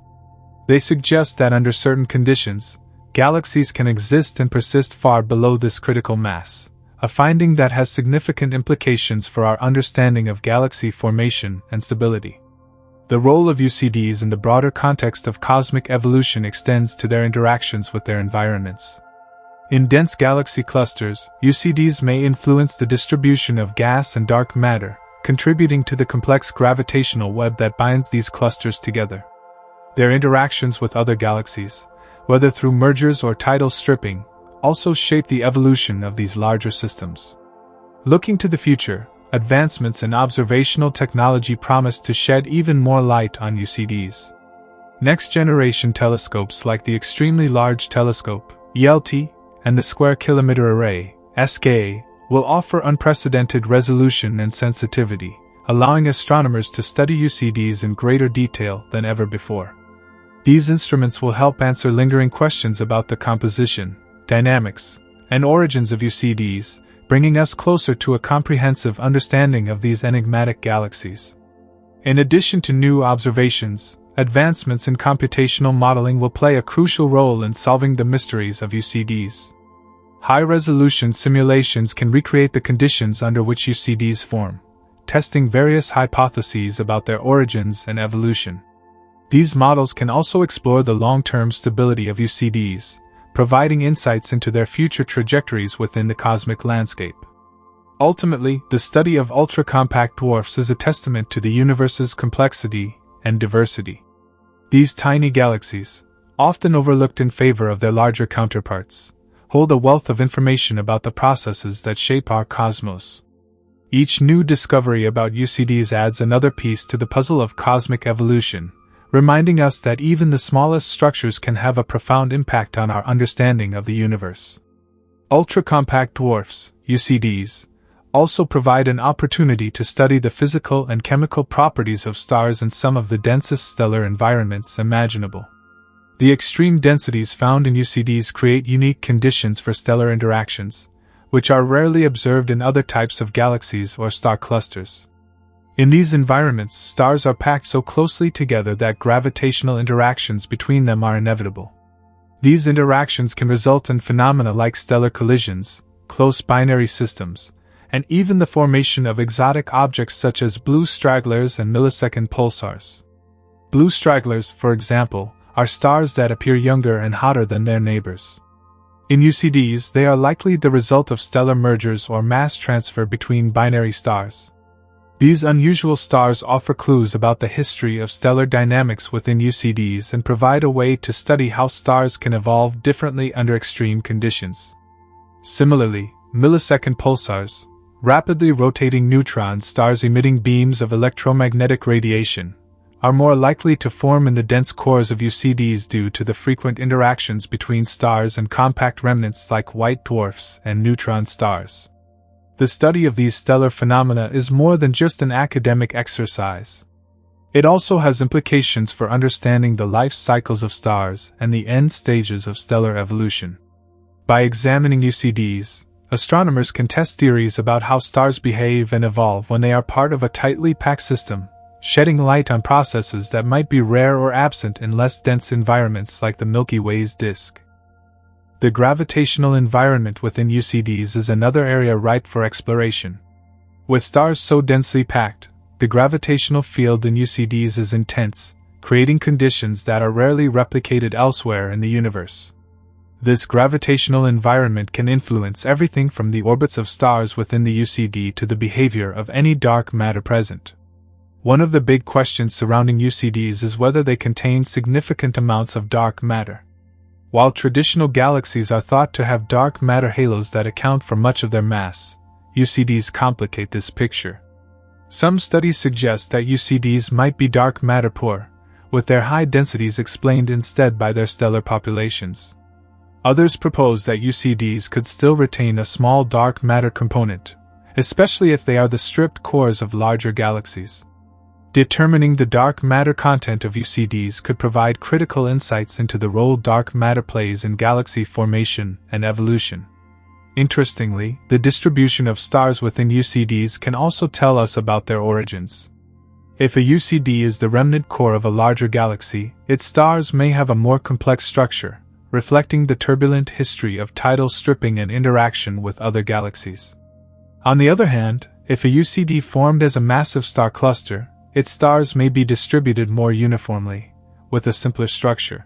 Speaker 1: They suggest that under certain conditions, galaxies can exist and persist far below this critical mass, a finding that has significant implications for our understanding of galaxy formation and stability. The role of UCDs in the broader context of cosmic evolution extends to their interactions with their environments. In dense galaxy clusters, UCDs may influence the distribution of gas and dark matter, contributing to the complex gravitational web that binds these clusters together. Their interactions with other galaxies, whether through mergers or tidal stripping, also shape the evolution of these larger systems. Looking to the future, advancements in observational technology promise to shed even more light on UCDs. Next-generation telescopes like the Extremely Large Telescope, ELT, and the Square Kilometre Array, SKA, will offer unprecedented resolution and sensitivity, allowing astronomers to study UCDs in greater detail than ever before. These instruments will help answer lingering questions about the composition, dynamics, and origins of UCDs, bringing us closer to a comprehensive understanding of these enigmatic galaxies. In addition to new observations, advancements in computational modeling will play a crucial role in solving the mysteries of UCDs. High-resolution simulations can recreate the conditions under which UCDs form, testing various hypotheses about their origins and evolution. These models can also explore the long-term stability of UCDs, providing insights into their future trajectories within the cosmic landscape. Ultimately, the study of ultra-compact dwarfs is a testament to the universe's complexity and diversity. These tiny galaxies, often overlooked in favor of their larger counterparts, hold a wealth of information about the processes that shape our cosmos. Each new discovery about UCDs adds another piece to the puzzle of cosmic evolution, reminding us that even the smallest structures can have a profound impact on our understanding of the universe. Ultra-compact dwarfs, UCDs, also provide an opportunity to study the physical and chemical properties of stars in some of the densest stellar environments imaginable. The extreme densities found in UCDs create unique conditions for stellar interactions, which are rarely observed in other types of galaxies or star clusters. In these environments, stars are packed so closely together that gravitational interactions between them are inevitable. These interactions can result in phenomena like stellar collisions, close binary systems, and even the formation of exotic objects such as blue stragglers and millisecond pulsars. Blue stragglers, for example, are stars that appear younger and hotter than their neighbors. In UCDs, they are likely the result of stellar mergers or mass transfer between binary stars. These unusual stars offer clues about the history of stellar dynamics within UCDs and provide a way to study how stars can evolve differently under extreme conditions. Similarly, millisecond pulsars, rapidly rotating neutron stars emitting beams of electromagnetic radiation, are more likely to form in the dense cores of UCDs due to the frequent interactions between stars and compact remnants like white dwarfs and neutron stars. The study of these stellar phenomena is more than just an academic exercise. It also has implications for understanding the life cycles of stars and the end stages of stellar evolution. By examining UCDs, astronomers can test theories about how stars behave and evolve when they are part of a tightly packed system, shedding light on processes that might be rare or absent in less dense environments like the Milky Way's disk. The gravitational environment within UCDs is another area ripe for exploration. With stars so densely packed, the gravitational field in UCDs is intense, creating conditions that are rarely replicated elsewhere in the universe. This gravitational environment can influence everything from the orbits of stars within the UCD to the behavior of any dark matter present. One of the big questions surrounding UCDs is whether they contain significant amounts of dark matter. While traditional galaxies are thought to have dark matter halos that account for much of their mass, UCDs complicate this picture. Some studies suggest that UCDs might be dark matter poor, with their high densities explained instead by their stellar populations. Others propose that UCDs could still retain a small dark matter component, especially if they are the stripped cores of larger galaxies. Determining the dark matter content of UCDs could provide critical insights into the role dark matter plays in galaxy formation and evolution. Interestingly, the distribution of stars within UCDs can also tell us about their origins. If a UCD is the remnant core of a larger galaxy, its stars may have a more complex structure, reflecting the turbulent history of tidal stripping and interaction with other galaxies. On the other hand, if a UCD formed as a massive star cluster, its stars may be distributed more uniformly, with a simpler structure.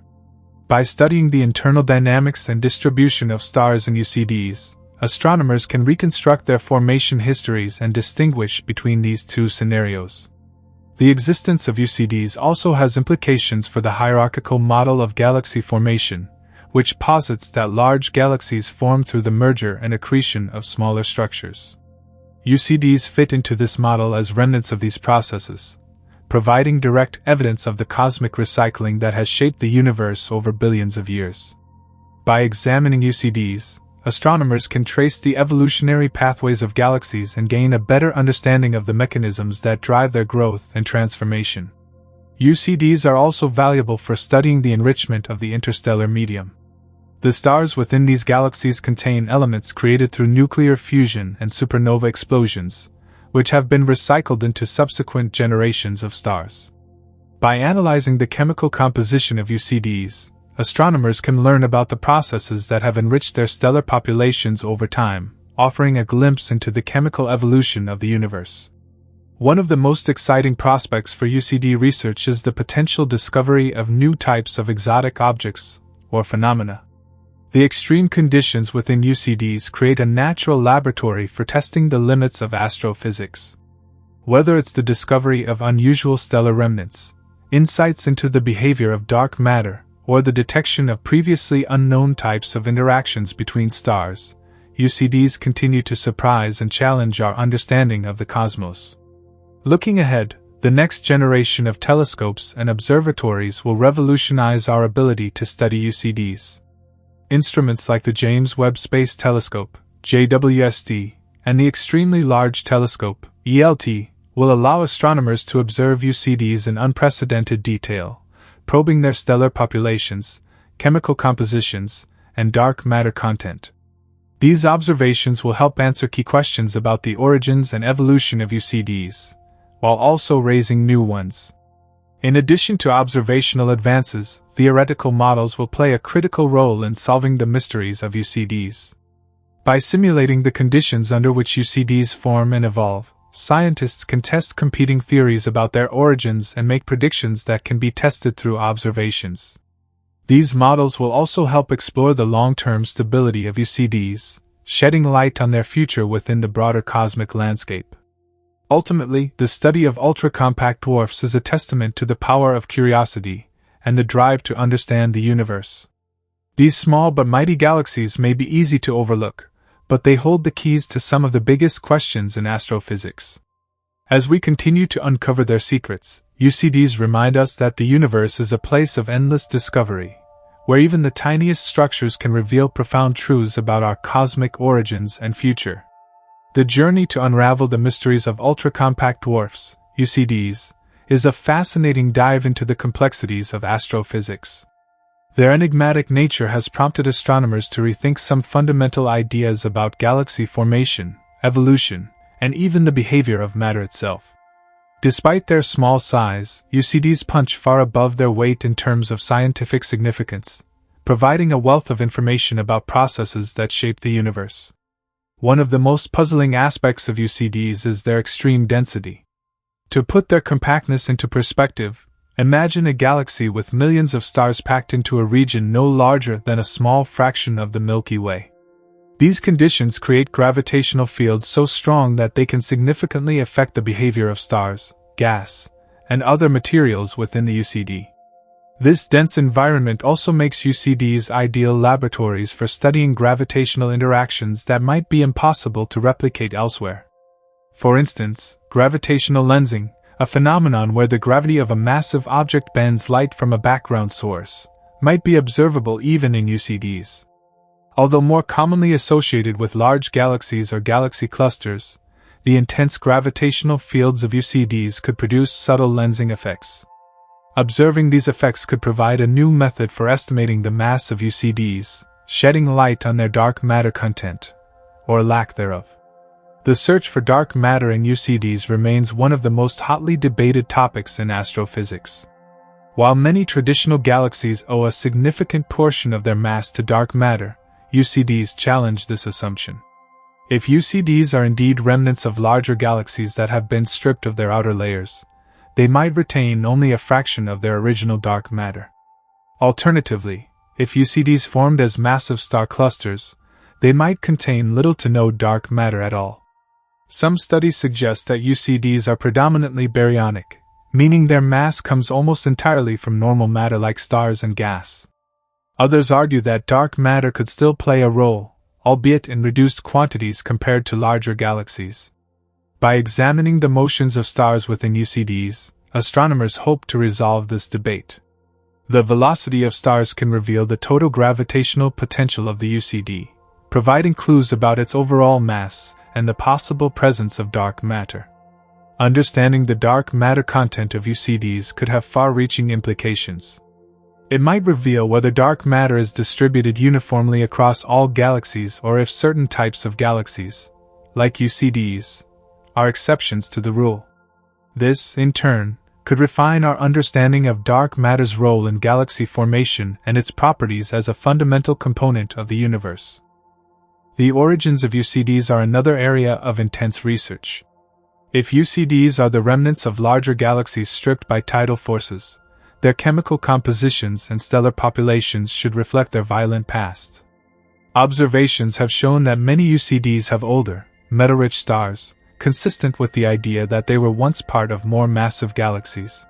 Speaker 1: By studying the internal dynamics and distribution of stars in UCDs, astronomers can reconstruct their formation histories and distinguish between these two scenarios. The existence of UCDs also has implications for the hierarchical model of galaxy formation, which posits that large galaxies form through the merger and accretion of smaller structures. UCDs fit into this model as remnants of these processes, providing direct evidence of the cosmic recycling that has shaped the universe over billions of years. By examining UCDs, astronomers can trace the evolutionary pathways of galaxies and gain a better understanding of the mechanisms that drive their growth and transformation. UCDs are also valuable for studying the enrichment of the interstellar medium. The stars within these galaxies contain elements created through nuclear fusion and supernova explosions, which have been recycled into subsequent generations of stars. By analyzing the chemical composition of UCDs, astronomers can learn about the processes that have enriched their stellar populations over time, offering a glimpse into the chemical evolution of the universe. One of the most exciting prospects for UCD research is the potential discovery of new types of exotic objects, or phenomena. The extreme conditions within UCDs create a natural laboratory for testing the limits of astrophysics. Whether it's the discovery of unusual stellar remnants, insights into the behavior of dark matter, or the detection of previously unknown types of interactions between stars, UCDs continue to surprise and challenge our understanding of the cosmos. Looking ahead, the next generation of telescopes and observatories will revolutionize our ability to study UCDs. Instruments like the James Webb Space Telescope, JWST, and the Extremely Large Telescope, ELT, will allow astronomers to observe UCDs in unprecedented detail, probing their stellar populations, chemical compositions, and dark matter content. These observations will help answer key questions about the origins and evolution of UCDs, while also raising new ones. In addition to observational advances, theoretical models will play a critical role in solving the mysteries of UCDs. By simulating the conditions under which UCDs form and evolve, scientists can test competing theories about their origins and make predictions that can be tested through observations. These models will also help explore the long-term stability of UCDs, shedding light on their future within the broader cosmic landscape. Ultimately, the study of ultra-compact dwarfs is a testament to the power of curiosity and the drive to understand the universe. These small but mighty galaxies may be easy to overlook, but they hold the keys to some of the biggest questions in astrophysics. As we continue to uncover their secrets, UCDs remind us that the universe is a place of endless discovery, where even the tiniest structures can reveal profound truths about our cosmic origins and future. The journey to unravel the mysteries of ultra-compact dwarfs, UCDs, is a fascinating dive into the complexities of astrophysics. Their enigmatic nature has prompted astronomers to rethink some fundamental ideas about galaxy formation, evolution, and even the behavior of matter itself. Despite their small size, UCDs punch far above their weight in terms of scientific significance, providing a wealth of information about processes that shape the universe. One of the most puzzling aspects of UCDs is their extreme density. To put their compactness into perspective, imagine a galaxy with millions of stars packed into a region no larger than a small fraction of the Milky Way. These conditions create gravitational fields so strong that they can significantly affect the behavior of stars, gas, and other materials within the UCD. This dense environment also makes UCDs ideal laboratories for studying gravitational interactions that might be impossible to replicate elsewhere. For instance, gravitational lensing, a phenomenon where the gravity of a massive object bends light from a background source, might be observable even in UCDs. Although more commonly associated with large galaxies or galaxy clusters, the intense gravitational fields of UCDs could produce subtle lensing effects. Observing these effects could provide a new method for estimating the mass of UCDs, shedding light on their dark matter content, or lack thereof. The search for dark matter in UCDs remains one of the most hotly debated topics in astrophysics. While many traditional galaxies owe a significant portion of their mass to dark matter, UCDs challenge this assumption. If UCDs are indeed remnants of larger galaxies that have been stripped of their outer layers, they might retain only a fraction of their original dark matter. Alternatively, if UCDs formed as massive star clusters, they might contain little to no dark matter at all. Some studies suggest that UCDs are predominantly baryonic, meaning their mass comes almost entirely from normal matter like stars and gas. Others argue that dark matter could still play a role, albeit in reduced quantities compared to larger galaxies. By examining the motions of stars within UCDs, astronomers hope to resolve this debate. The velocity of stars can reveal the total gravitational potential of the UCD, providing clues about its overall mass and the possible presence of dark matter. Understanding the dark matter content of UCDs could have far-reaching implications. It might reveal whether dark matter is distributed uniformly across all galaxies or if certain types of galaxies, like UCDs, are exceptions to the rule. This, in turn, could refine our understanding of dark matter's role in galaxy formation and its properties as a fundamental component of the universe. The origins of UCDs are another area of intense research. If UCDs are the remnants of larger galaxies stripped by tidal forces, their chemical compositions and stellar populations should reflect their violent past. Observations have shown that many UCDs have older, metal-rich stars, consistent with the idea that they were once part of more massive galaxies.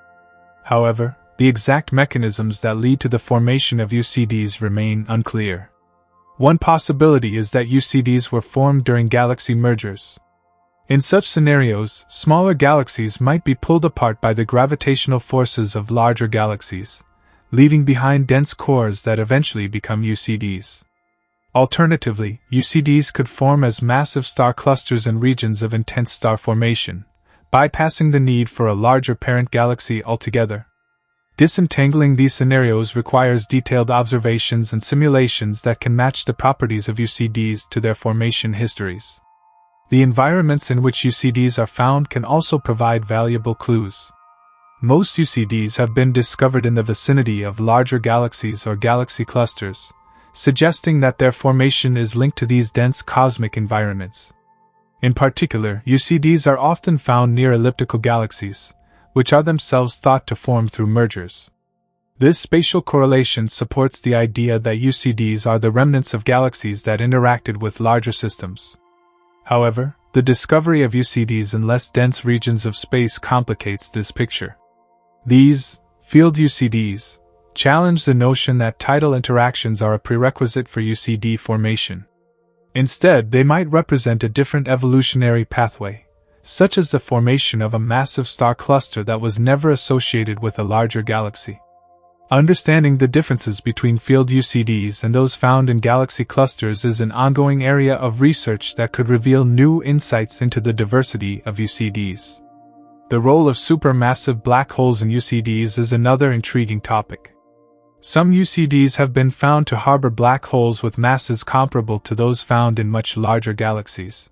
Speaker 1: However, the exact mechanisms that lead to the formation of UCDs remain unclear. One possibility is that UCDs were formed during galaxy mergers. In such scenarios, smaller galaxies might be pulled apart by the gravitational forces of larger galaxies, leaving behind dense cores that eventually become UCDs. Alternatively, UCDs could form as massive star clusters in regions of intense star formation, bypassing the need for a larger parent galaxy altogether. Disentangling these scenarios requires detailed observations and simulations that can match the properties of UCDs to their formation histories. The environments in which UCDs are found can also provide valuable clues. Most UCDs have been discovered in the vicinity of larger galaxies or galaxy clusters, suggesting that their formation is linked to these dense cosmic environments. In particular, UCDs are often found near elliptical galaxies, which are themselves thought to form through mergers. This spatial correlation supports the idea that UCDs are the remnants of galaxies that interacted with larger systems. However, the discovery of UCDs in less dense regions of space complicates this picture. These field UCDs challenge the notion that tidal interactions are a prerequisite for UCD formation. Instead, they might represent a different evolutionary pathway, such as the formation of a massive star cluster that was never associated with a larger galaxy. Understanding the differences between field UCDs and those found in galaxy clusters is an ongoing area of research that could reveal new insights into the diversity of UCDs. The role of supermassive black holes in UCDs is another intriguing topic. Some UCDs have been found to harbor black holes with masses comparable to those found in much larger galaxies.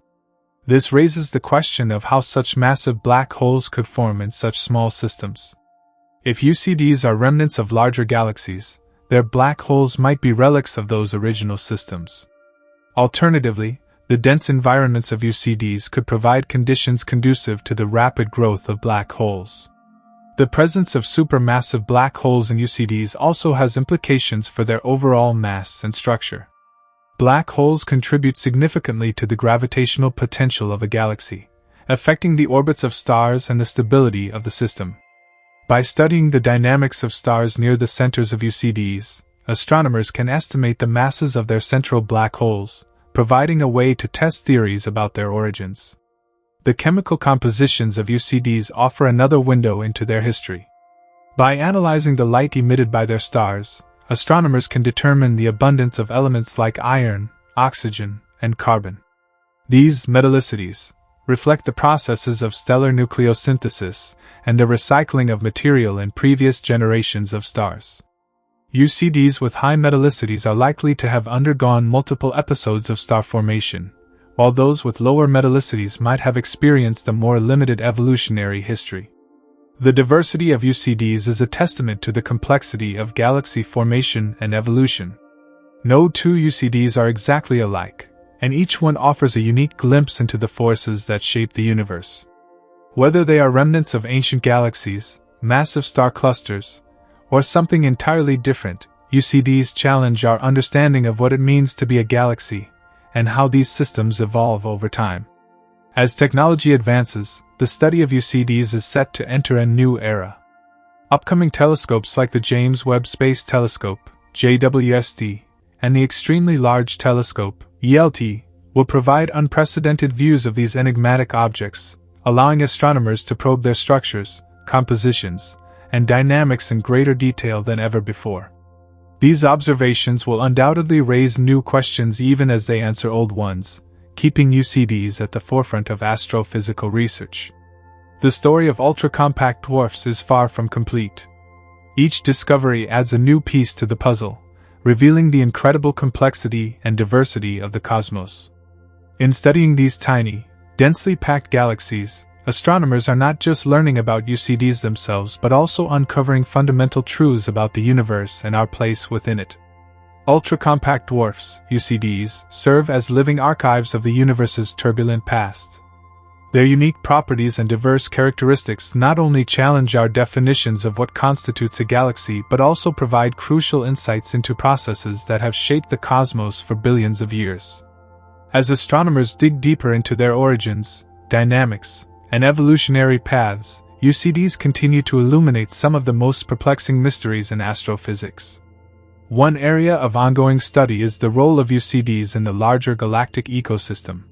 Speaker 1: This raises the question of how such massive black holes could form in such small systems. If UCDs are remnants of larger galaxies, their black holes might be relics of those original systems. Alternatively, the dense environments of UCDs could provide conditions conducive to the rapid growth of black holes. The presence of supermassive black holes in UCDs also has implications for their overall mass and structure. Black holes contribute significantly to the gravitational potential of a galaxy, affecting the orbits of stars and the stability of the system. By studying the dynamics of stars near the centers of UCDs, astronomers can estimate the masses of their central black holes, providing a way to test theories about their origins. The chemical compositions of UCDs offer another window into their history. By analyzing the light emitted by their stars, astronomers can determine the abundance of elements like iron, oxygen, and carbon. These metallicities reflect the processes of stellar nucleosynthesis and the recycling of material in previous generations of stars. UCDs with high metallicities are likely to have undergone multiple episodes of star formation, while those with lower metallicities might have experienced a more limited evolutionary history. The diversity of UCDs is a testament to the complexity of galaxy formation and evolution. No two UCDs are exactly alike, and each one offers a unique glimpse into the forces that shape the universe. Whether they are remnants of ancient galaxies, massive star clusters, or something entirely different, UCDs challenge our understanding of what it means to be a galaxy, and how these systems evolve over time. As technology advances, the study of UCDs is set to enter a new era. Upcoming telescopes like the James Webb Space Telescope, JWST, and the Extremely Large Telescope, ELT, will provide unprecedented views of these enigmatic objects, allowing astronomers to probe their structures, compositions, and dynamics in greater detail than ever before. These observations will undoubtedly raise new questions even as they answer old ones, keeping UCDs at the forefront of astrophysical research. The story of ultra-compact dwarfs is far from complete. Each discovery adds a new piece to the puzzle, revealing the incredible complexity and diversity of the cosmos. In studying these tiny, densely packed galaxies, astronomers are not just learning about UCDs themselves but also uncovering fundamental truths about the universe and our place within it. Ultra-compact dwarfs, UCDs, serve as living archives of the universe's turbulent past. Their unique properties and diverse characteristics not only challenge our definitions of what constitutes a galaxy but also provide crucial insights into processes that have shaped the cosmos for billions of years. As astronomers dig deeper into their origins, dynamics, and evolutionary paths, UCDs continue to illuminate some of the most perplexing mysteries in astrophysics. One area of ongoing study is the role of UCDs in the larger galactic ecosystem.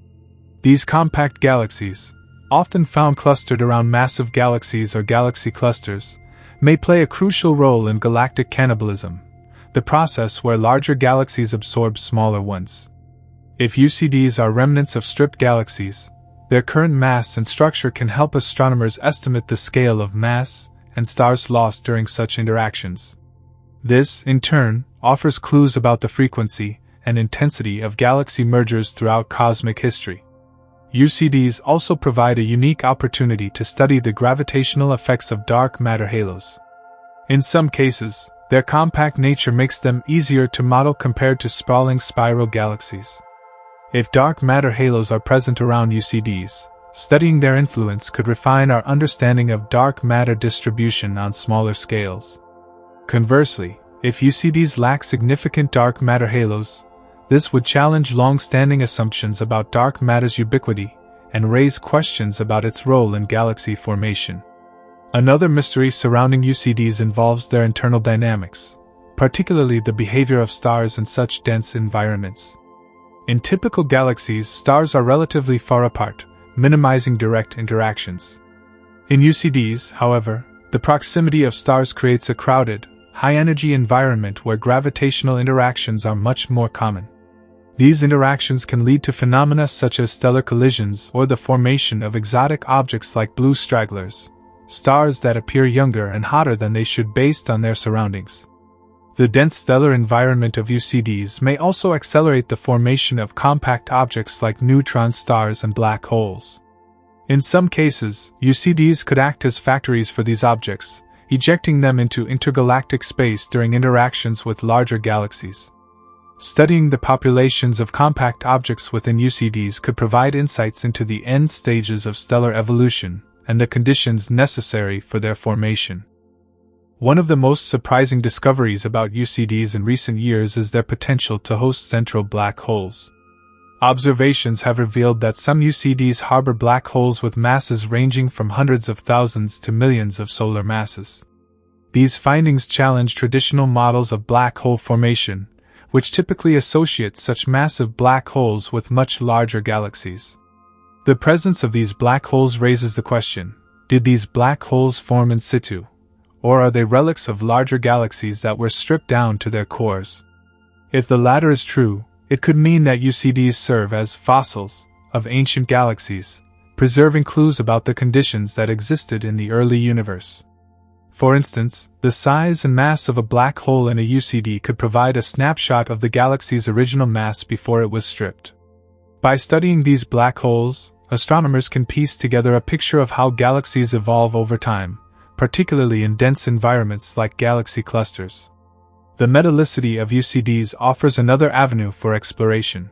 Speaker 1: These compact galaxies, often found clustered around massive galaxies or galaxy clusters, may play a crucial role in galactic cannibalism, the process where larger galaxies absorb smaller ones. If UCDs are remnants of stripped galaxies, their current mass and structure can help astronomers estimate the scale of mass and stars lost during such interactions. This, in turn, offers clues about the frequency and intensity of galaxy mergers throughout cosmic history. UCDs also provide a unique opportunity to study the gravitational effects of dark matter halos. In some cases, their compact nature makes them easier to model compared to sprawling spiral galaxies. If dark matter halos are present around UCDs, studying their influence could refine our understanding of dark matter distribution on smaller scales. Conversely, if UCDs lack significant dark matter halos, this would challenge long-standing assumptions about dark matter's ubiquity and raise questions about its role in galaxy formation. Another mystery surrounding UCDs involves their internal dynamics, particularly the behavior of stars in such dense environments. In typical galaxies, stars are relatively far apart, minimizing direct interactions. In UCDs, however, the proximity of stars creates a crowded, high-energy environment where gravitational interactions are much more common. These interactions can lead to phenomena such as stellar collisions or the formation of exotic objects like blue stragglers, stars that appear younger and hotter than they should based on their surroundings. The dense stellar environment of UCDs may also accelerate the formation of compact objects like neutron stars and black holes. In some cases, UCDs could act as factories for these objects, ejecting them into intergalactic space during interactions with larger galaxies. Studying the populations of compact objects within UCDs could provide insights into the end stages of stellar evolution and the conditions necessary for their formation. One of the most surprising discoveries about UCDs in recent years is their potential to host central black holes. Observations have revealed that some UCDs harbor black holes with masses ranging from hundreds of thousands to millions of solar masses. These findings challenge traditional models of black hole formation, which typically associate such massive black holes with much larger galaxies. The presence of these black holes raises the question, did these black holes form in situ, or are they relics of larger galaxies that were stripped down to their cores? If the latter is true, it could mean that UCDs serve as fossils of ancient galaxies, preserving clues about the conditions that existed in the early universe. For instance, the size and mass of a black hole in a UCD could provide a snapshot of the galaxy's original mass before it was stripped. By studying these black holes, astronomers can piece together a picture of how galaxies evolve over time, particularly in dense environments like galaxy clusters. The metallicity of UCDs offers another avenue for exploration.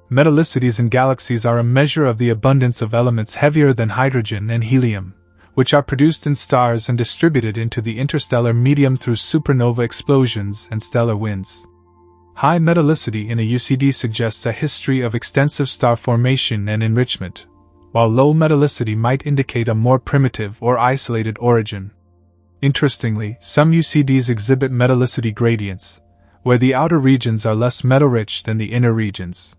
Speaker 1: Metallicities in galaxies are a measure of the abundance of elements heavier than hydrogen and helium, which are produced in stars and distributed into the interstellar medium through supernova explosions and stellar winds. High metallicity in a UCD suggests a history of extensive star formation and enrichment, while low metallicity might indicate a more primitive or isolated origin. Interestingly, some UCDs exhibit metallicity gradients, where the outer regions are less metal-rich than the inner regions.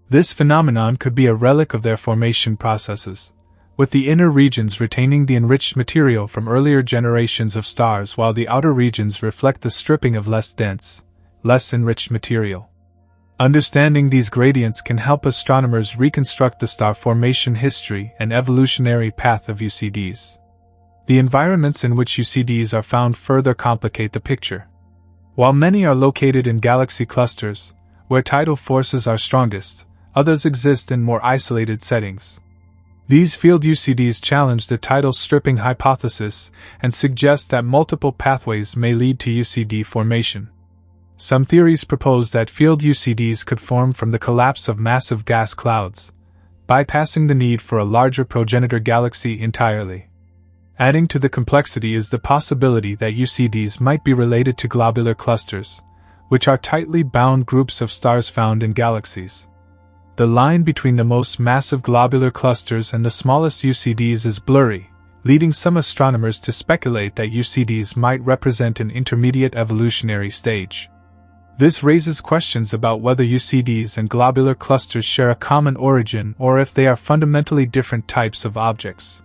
Speaker 1: This phenomenon could be a relic of their formation processes, with the inner regions retaining the enriched material from earlier generations of stars while the outer regions reflect the stripping of less dense, less enriched material. Understanding these gradients can help astronomers reconstruct the star formation history and evolutionary path of UCDs. The environments in which UCDs are found further complicate the picture. While many are located in galaxy clusters, where tidal forces are strongest, others exist in more isolated settings. These field UCDs challenge the tidal stripping hypothesis and suggest that multiple pathways may lead to UCD formation. Some theories propose that field UCDs could form from the collapse of massive gas clouds, bypassing the need for a larger progenitor galaxy entirely. Adding to the complexity is the possibility that UCDs might be related to globular clusters, which are tightly bound groups of stars found in galaxies. The line between the most massive globular clusters and the smallest UCDs is blurry, leading some astronomers to speculate that UCDs might represent an intermediate evolutionary stage. This raises questions about whether UCDs and globular clusters share a common origin or if they are fundamentally different types of objects.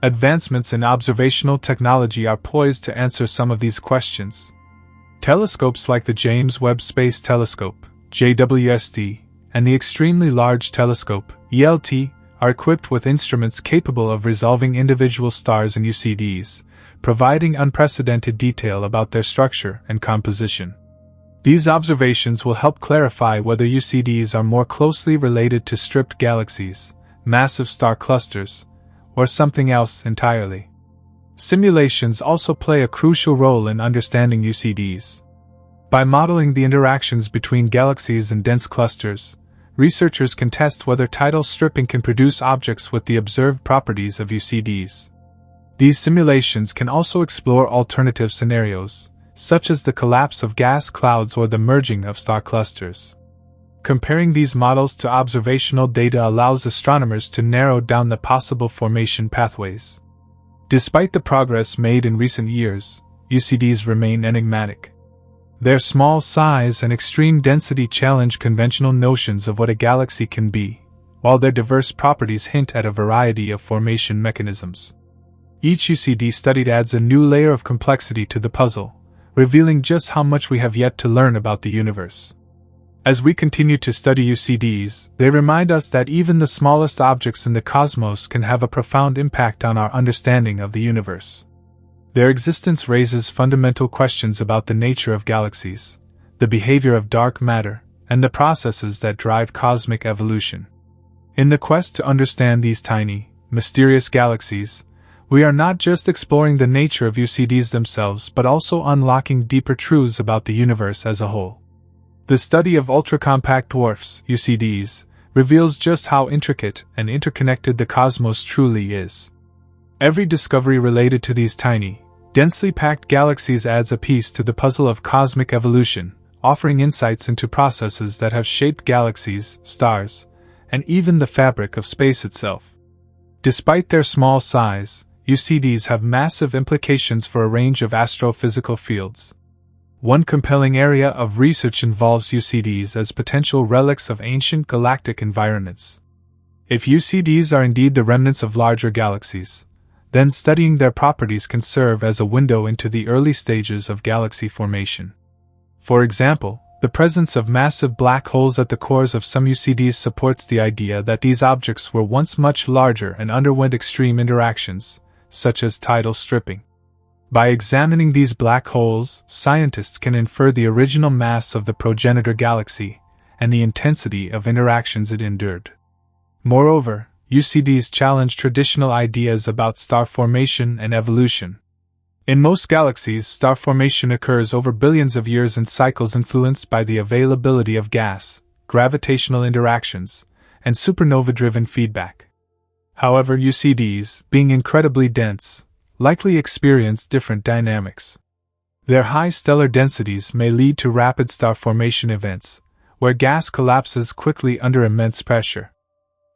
Speaker 1: Advancements in observational technology are poised to answer some of these questions. Telescopes like the James Webb Space Telescope, JWST, and the Extremely Large Telescope, ELT, are equipped with instruments capable of resolving individual stars and UCDs, providing unprecedented detail about their structure and composition. These observations will help clarify whether UCDs are more closely related to stripped galaxies, massive star clusters, or something else entirely. Simulations also play a crucial role in understanding UCDs. By modeling the interactions between galaxies and dense clusters, researchers can test whether tidal stripping can produce objects with the observed properties of UCDs. These simulations can also explore alternative scenarios, such as the collapse of gas clouds or the merging of star clusters. Comparing these models to observational data allows astronomers to narrow down the possible formation pathways. Despite the progress made in recent years, UCDs remain enigmatic. Their small size and extreme density challenge conventional notions of what a galaxy can be, while their diverse properties hint at a variety of formation mechanisms. Each UCD studied adds a new layer of complexity to the puzzle, revealing just how much we have yet to learn about the universe. As we continue to study UCDs, they remind us that even the smallest objects in the cosmos can have a profound impact on our understanding of the universe. Their existence raises fundamental questions about the nature of galaxies, the behavior of dark matter, and the processes that drive cosmic evolution. In the quest to understand these tiny, mysterious galaxies, we are not just exploring the nature of UCDs themselves but also unlocking deeper truths about the universe as a whole. The study of ultra-compact dwarfs, UCDs, reveals just how intricate and interconnected the cosmos truly is. Every discovery related to these tiny, densely packed galaxies adds a piece to the puzzle of cosmic evolution, offering insights into processes that have shaped galaxies, stars, and even the fabric of space itself. Despite their small size, UCDs have massive implications for a range of astrophysical fields. One compelling area of research involves UCDs as potential relics of ancient galactic environments. If UCDs are indeed the remnants of larger galaxies, then studying their properties can serve as a window into the early stages of galaxy formation. For example, the presence of massive black holes at the cores of some UCDs supports the idea that these objects were once much larger and underwent extreme interactions, such as tidal stripping. By examining these black holes, scientists can infer the original mass of the progenitor galaxy and the intensity of interactions it endured. Moreover, UCDs challenge traditional ideas about star formation and evolution. In most galaxies, star formation occurs over billions of years in cycles influenced by the availability of gas, gravitational interactions, and supernova-driven feedback. However, UCDs, being incredibly dense, likely experience different dynamics. Their high stellar densities may lead to rapid star formation events, where gas collapses quickly under immense pressure.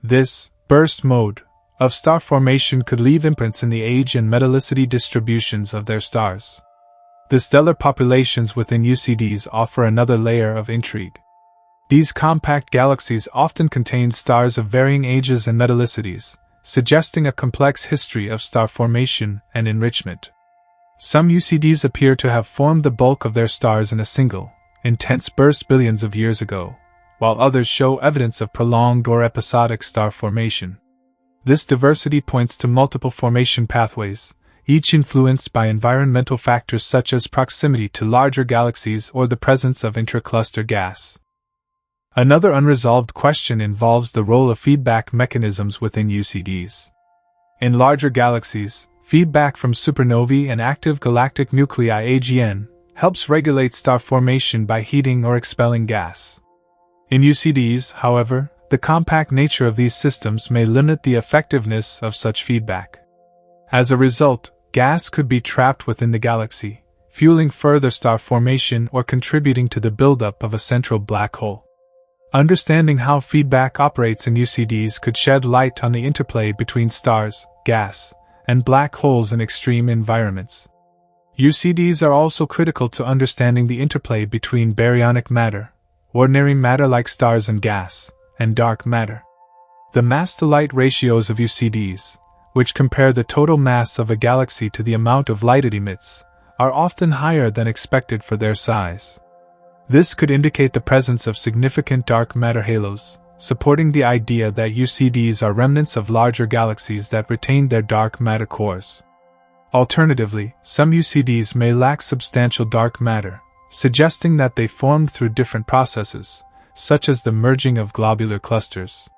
Speaker 1: This burst mode of star formation could leave imprints in the age and metallicity distributions of their stars. The stellar populations within UCDs offer another layer of intrigue. These compact galaxies often contain stars of varying ages and metallicities, suggesting a complex history of star formation and enrichment. Some UCDs appear to have formed the bulk of their stars in a single, intense burst billions of years ago, while others show evidence of prolonged or episodic star formation. This diversity points to multiple formation pathways, each influenced by environmental factors such as proximity to larger galaxies or the presence of intracluster gas. Another unresolved question involves the role of feedback mechanisms within UCDs. In larger galaxies, feedback from supernovae and active galactic nuclei (AGN) helps regulate star formation by heating or expelling gas. In UCDs, however, the compact nature of these systems may limit the effectiveness of such feedback. As a result, gas could be trapped within the galaxy, fueling further star formation or contributing to the buildup of a central black hole. Understanding how feedback operates in UCDs could shed light on the interplay between stars, gas, and black holes in extreme environments. UCDs are also critical to understanding the interplay between baryonic matter, ordinary matter like stars and gas, and dark matter. The mass-to-light ratios of UCDs, which compare the total mass of a galaxy to the amount of light it emits, are often higher than expected for their size. This could indicate the presence of significant dark matter halos, supporting the idea that UCDs are remnants of larger galaxies that retained their dark matter cores. Alternatively, some UCDs may lack substantial dark matter, suggesting that they formed through different processes, such as the merging of globular clusters.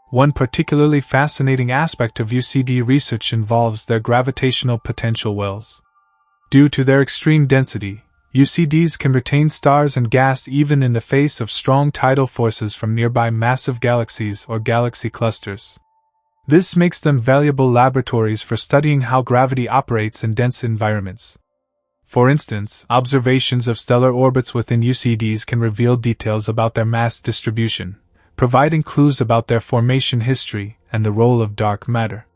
Speaker 1: One particularly fascinating aspect of UCD research involves their gravitational potential wells. Due to their extreme density, UCDs can retain stars and gas even in the face of strong tidal forces from nearby massive galaxies or galaxy clusters. This makes them valuable laboratories for studying how gravity operates in dense environments. For instance, observations of stellar orbits within UCDs can reveal details about their mass distribution, providing clues about their formation history and the role of dark matter.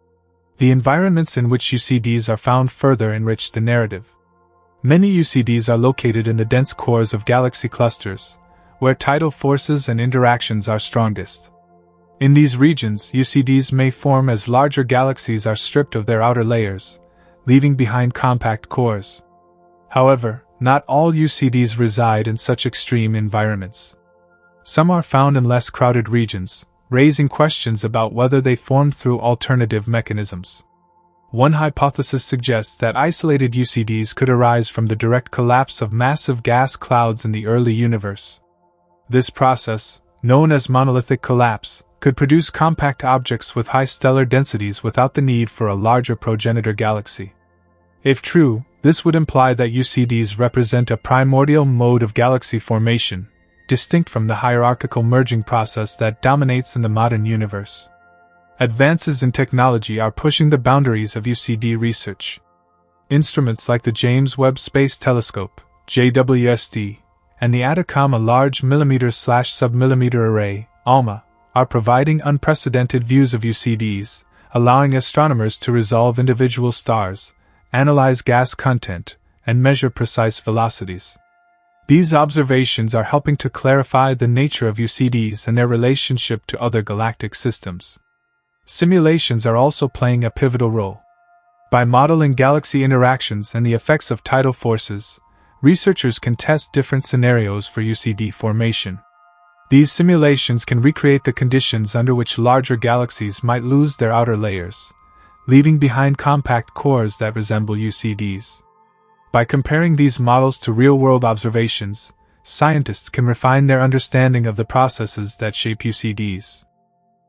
Speaker 1: The environments in which UCDs are found further enrich the narrative. Many UCDs are located in the dense cores of galaxy clusters, where tidal forces and interactions are strongest. In these regions, UCDs may form as larger galaxies are stripped of their outer layers, leaving behind compact cores. However, not all UCDs reside in such extreme environments. Some are found in less crowded regions, raising questions about whether they formed through alternative mechanisms. One hypothesis suggests that isolated UCDs could arise from the direct collapse of massive gas clouds in the early universe. This process, known as monolithic collapse, could produce compact objects with high stellar densities without the need for a larger progenitor galaxy. If true, this would imply that UCDs represent a primordial mode of galaxy formation, distinct from the hierarchical merging process that dominates in the modern universe. Advances in technology are pushing the boundaries of UCD research. Instruments like the James Webb Space Telescope, JWST, and the Atacama Large Millimeter/Submillimeter Array, ALMA, are providing unprecedented views of UCDs, allowing astronomers to resolve individual stars, analyze gas content, and measure precise velocities. These observations are helping to clarify the nature of UCDs and their relationship to other galactic systems. Simulations are also playing a pivotal role. By modeling galaxy interactions and the effects of tidal forces, researchers can test different scenarios for UCD formation. These simulations can recreate the conditions under which larger galaxies might lose their outer layers, leaving behind compact cores that resemble UCDs. By comparing these models to real-world observations, scientists can refine their understanding of the processes that shape UCDs.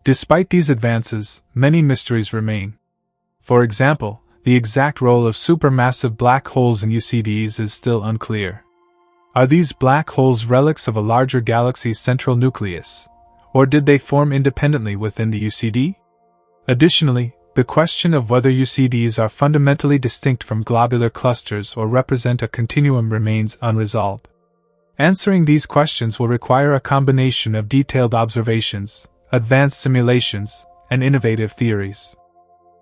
Speaker 1: Despite these advances, many mysteries remain. For example, the exact role of supermassive black holes in UCDs is still unclear. Are these black holes relics of a larger galaxy's central nucleus, or did they form independently within the UCD? Additionally, the question of whether UCDs are fundamentally distinct from globular clusters or represent a continuum remains unresolved. Answering these questions will require a combination of detailed observations, advanced simulations, and innovative theories.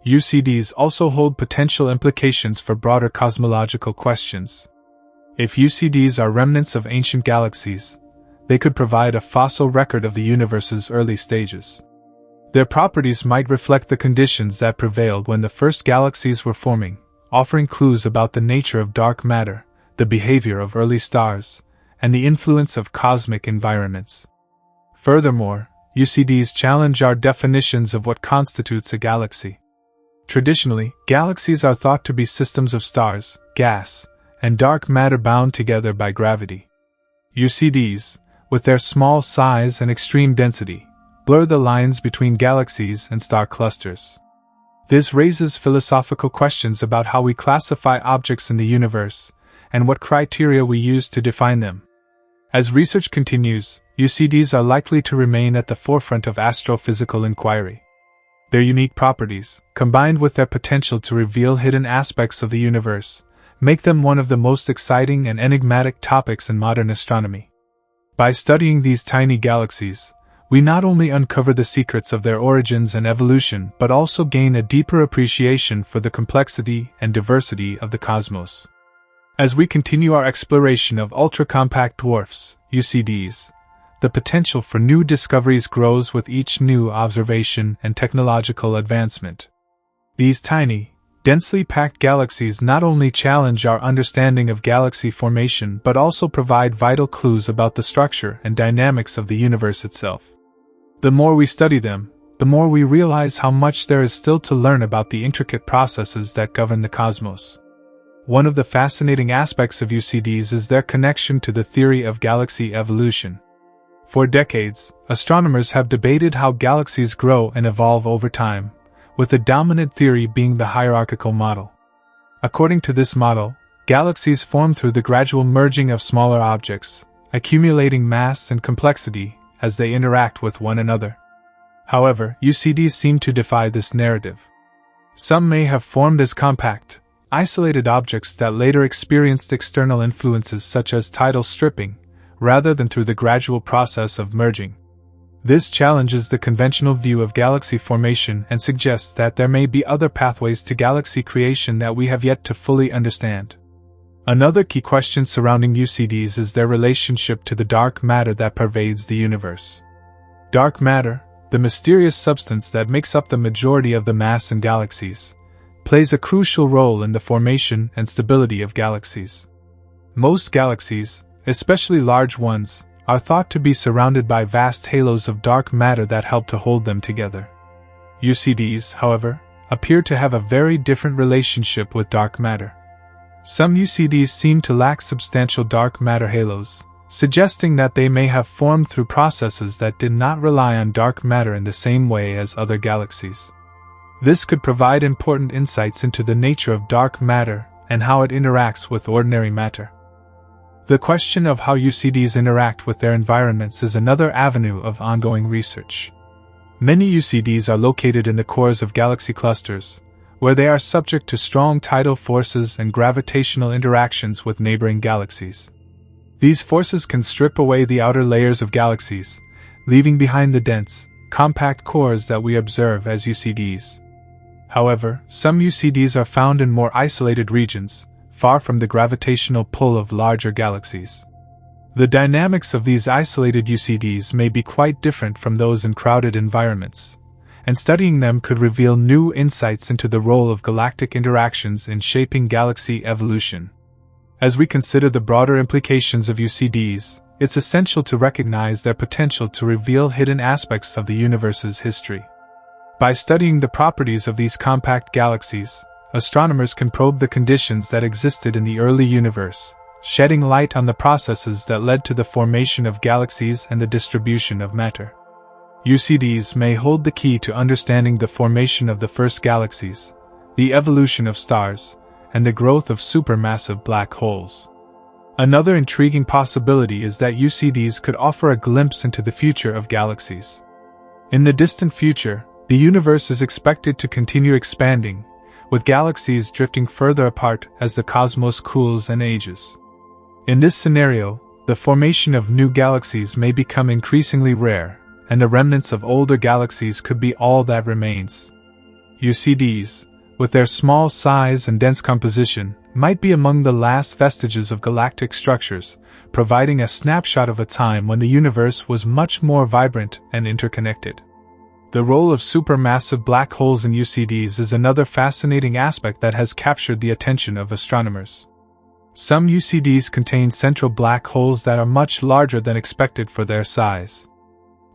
Speaker 1: UCDs also hold potential implications for broader cosmological questions. If UCDs are remnants of ancient galaxies, they could provide a fossil record of the universe's early stages. Their properties might reflect the conditions that prevailed when the first galaxies were forming, offering clues about the nature of dark matter, the behavior of early stars, and the influence of cosmic environments. Furthermore, UCDs challenge our definitions of what constitutes a galaxy. Traditionally, galaxies are thought to be systems of stars, gas, and dark matter bound together by gravity. UCDs, with their small size and extreme density, blur the lines between galaxies and star clusters. This raises philosophical questions about how we classify objects in the universe, and what criteria we use to define them. As research continues, UCDs are likely to remain at the forefront of astrophysical inquiry. Their unique properties, combined with their potential to reveal hidden aspects of the universe, make them one of the most exciting and enigmatic topics in modern astronomy. By studying these tiny galaxies, we not only uncover the secrets of their origins and evolution but also gain a deeper appreciation for the complexity and diversity of the cosmos. As we continue our exploration of ultra-compact dwarfs, UCDs, the potential for new discoveries grows with each new observation and technological advancement. These tiny, densely packed galaxies not only challenge our understanding of galaxy formation but also provide vital clues about the structure and dynamics of the universe itself. The more we study them, the more we realize how much there is still to learn about the intricate processes that govern the cosmos. One of the fascinating aspects of UCDs is their connection to the theory of galaxy evolution. For decades, astronomers have debated how galaxies grow and evolve over time, with the dominant theory being the hierarchical model. According to this model, Galaxies form through the gradual merging of smaller objects, accumulating mass and complexity as they interact with one another. However, UCDs seem to defy this narrative. Some may have formed as compact, isolated objects that later experienced external influences such as tidal stripping, rather than through the gradual process of merging. This challenges the conventional view of galaxy formation and suggests that there may be other pathways to galaxy creation that we have yet to fully understand. Another key question surrounding UCDs is their relationship to the dark matter that pervades the universe. Dark matter, the mysterious substance that makes up the majority of the mass in galaxies, plays a crucial role in the formation and stability of galaxies. Most galaxies, especially large ones, are thought to be surrounded by vast halos of dark matter that help to hold them together. UCDs, however, appear to have a very different relationship with dark matter. Some UCDs seem to lack substantial dark matter halos, suggesting that they may have formed through processes that did not rely on dark matter in the same way as other galaxies. This could provide important insights into the nature of dark matter and how it interacts with ordinary matter. The question of how UCDs interact with their environments is another avenue of ongoing research. Many UCDs are located in the cores of galaxy clusters, where they are subject to strong tidal forces and gravitational interactions with neighboring galaxies. These forces can strip away the outer layers of galaxies, leaving behind the dense, compact cores that we observe as UCDs. However, some UCDs are found in more isolated regions, far from the gravitational pull of larger galaxies. The dynamics of these isolated UCDs may be quite different from those in crowded environments, and studying them could reveal new insights into the role of galactic interactions in shaping galaxy evolution. As we consider the broader implications of UCDs, it's essential to recognize their potential to reveal hidden aspects of the universe's history. By studying the properties of these compact galaxies, astronomers can probe the conditions that existed in the early universe, shedding light on the processes that led to the formation of galaxies and the distribution of matter. UCDs may hold the key to understanding the formation of the first galaxies, the evolution of stars, and the growth of supermassive black holes. Another intriguing possibility is that UCDs could offer a glimpse into the future of galaxies. In the distant future, the universe is expected to continue expanding, with galaxies drifting further apart as the cosmos cools and ages. In this scenario, the formation of new galaxies may become increasingly rare, and the remnants of older galaxies could be all that remains. UCDs, with their small size and dense composition, might be among the last vestiges of galactic structures, providing a snapshot of a time when the universe was much more vibrant and interconnected. The role of supermassive black holes in UCDs is another fascinating aspect that has captured the attention of astronomers. Some UCDs contain central black holes that are much larger than expected for their size.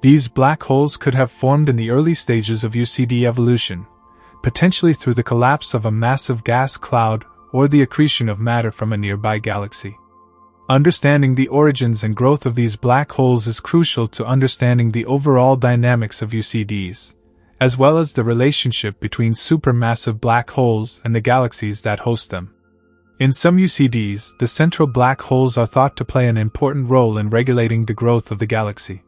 Speaker 1: These black holes could have formed in the early stages of UCD evolution, potentially through the collapse of a massive gas cloud or the accretion of matter from a nearby galaxy. Understanding the origins and growth of these black holes is crucial to understanding the overall dynamics of UCDs, as well as the relationship between supermassive black holes and the galaxies that host them. In some UCDs, the central black holes are thought to play an important role in regulating the growth of the galaxy.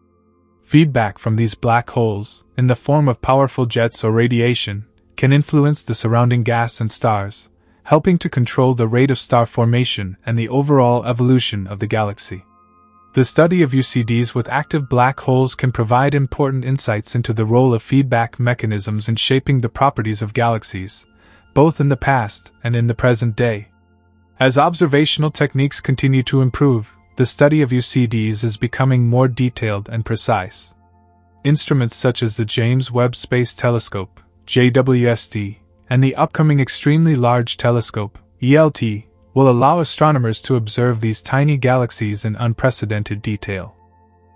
Speaker 1: Feedback from these black holes, in the form of powerful jets or radiation, can influence the surrounding gas and stars, helping to control the rate of star formation and the overall evolution of the galaxy. The study of UCDs with active black holes can provide important insights into the role of feedback mechanisms in shaping the properties of galaxies, both in the past and in the present day. As observational techniques continue to improve, the study of UCDs is becoming more detailed and precise. Instruments such as the James Webb Space Telescope, JWST, and the upcoming Extremely Large Telescope, ELT, will allow astronomers to observe these tiny galaxies in unprecedented detail.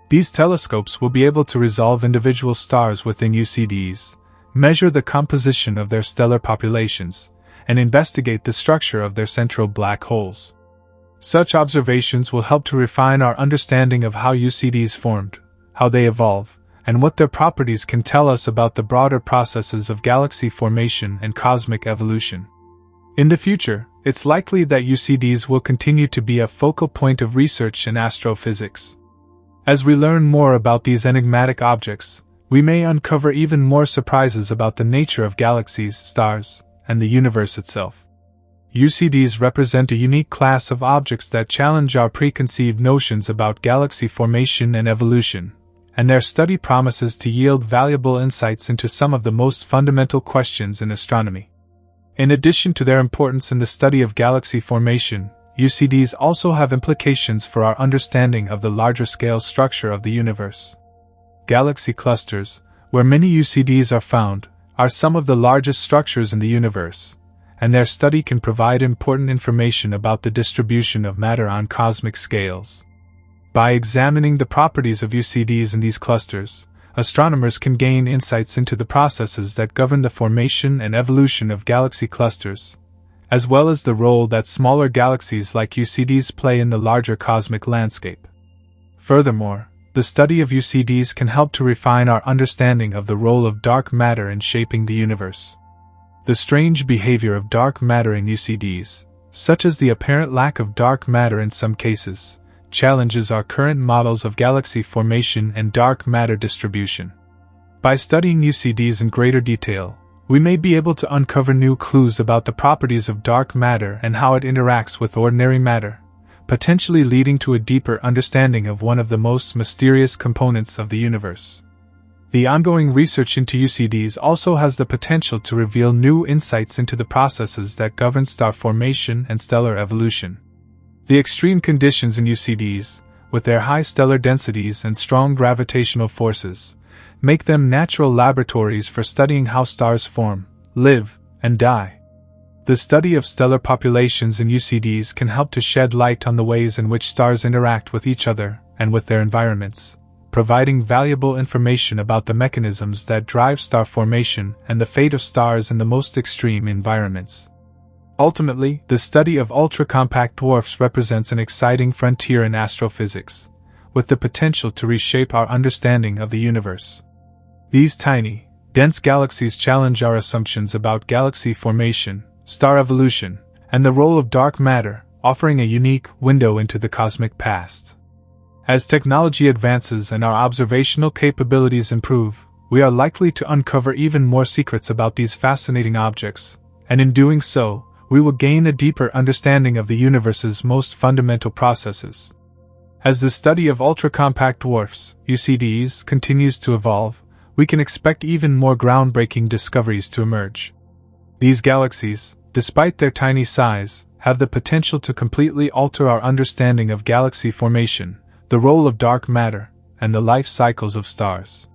Speaker 1: These telescopes will be able to resolve individual stars within UCDs, measure the composition of their stellar populations, and investigate the structure of their central black holes. Such observations will help to refine our understanding of how UCDs formed, how they evolve, and what their properties can tell us about the broader processes of galaxy formation and cosmic evolution. In the future, it's likely that UCDs will continue to be a focal point of research in astrophysics. As we learn more about these enigmatic objects, we may uncover even more surprises about the nature of galaxies, stars, and the universe itself. UCDs represent a unique class of objects that challenge our preconceived notions about galaxy formation and evolution, and their study promises to yield valuable insights into some of the most fundamental questions in astronomy. In addition to their importance in the study of galaxy formation, UCDs also have implications for our understanding of the larger-scale structure of the universe. Galaxy clusters, where many UCDs are found, are some of the largest structures in the universe, and their study can provide important information about the distribution of matter on cosmic scales. By examining the properties of UCDs in these clusters, astronomers can gain insights into the processes that govern the formation and evolution of galaxy clusters, as well as the role that smaller galaxies like UCDs play in the larger cosmic landscape. Furthermore, the study of UCDs can help to refine our understanding of the role of dark matter in shaping the universe. The strange behavior of dark matter in UCDs, such as the apparent lack of dark matter in some cases, challenges our current models of galaxy formation and dark matter distribution. By studying UCDs in greater detail, we may be able to uncover new clues about the properties of dark matter and how it interacts with ordinary matter, potentially leading to a deeper understanding of one of the most mysterious components of the universe. The ongoing research into UCDs also has the potential to reveal new insights into the processes that govern star formation and stellar evolution. The extreme conditions in UCDs, with their high stellar densities and strong gravitational forces, make them natural laboratories for studying how stars form, live, and die. The study of stellar populations in UCDs can help to shed light on the ways in which stars interact with each other and with their environments, providing valuable information about the mechanisms that drive star formation and the fate of stars in the most extreme environments. Ultimately, the study of ultra-compact dwarfs represents an exciting frontier in astrophysics, with the potential to reshape our understanding of the universe. These tiny, dense galaxies challenge our assumptions about galaxy formation, star evolution, and the role of dark matter, offering a unique window into the cosmic past. As technology advances and our observational capabilities improve, we are likely to uncover even more secrets about these fascinating objects, and in doing so, we will gain a deeper understanding of the universe's most fundamental processes. As the study of ultra-compact dwarfs, UCDs, continues to evolve, we can expect even more groundbreaking discoveries to emerge. These galaxies, despite their tiny size, have the potential to completely alter our understanding of galaxy formation, the role of dark matter, and the life cycles of stars.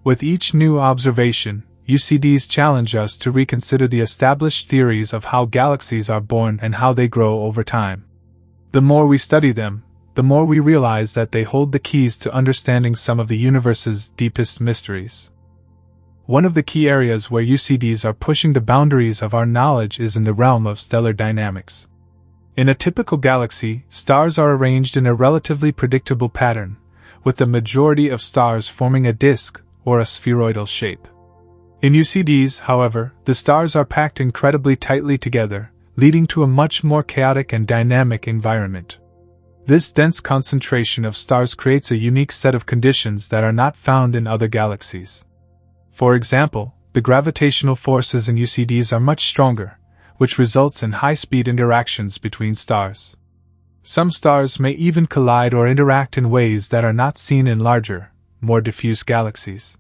Speaker 1: With each new observation, UCDs challenge us to reconsider the established theories of how galaxies are born and how they grow over time. The more we study them, the more we realize that they hold the keys to understanding some of the universe's deepest mysteries. One of the key areas where UCDs are pushing the boundaries of our knowledge is in the realm of stellar dynamics. In a typical galaxy, stars are arranged in a relatively predictable pattern, with the majority of stars forming a disk or a spheroidal shape. In UCDs, however, the stars are packed incredibly tightly together, leading to a much more chaotic and dynamic environment. This dense concentration of stars creates a unique set of conditions that are not found in other galaxies. For example, the gravitational forces in UCDs are much stronger, which results in high-speed interactions between stars. Some stars may even collide or interact in ways that are not seen in larger, more diffuse galaxies.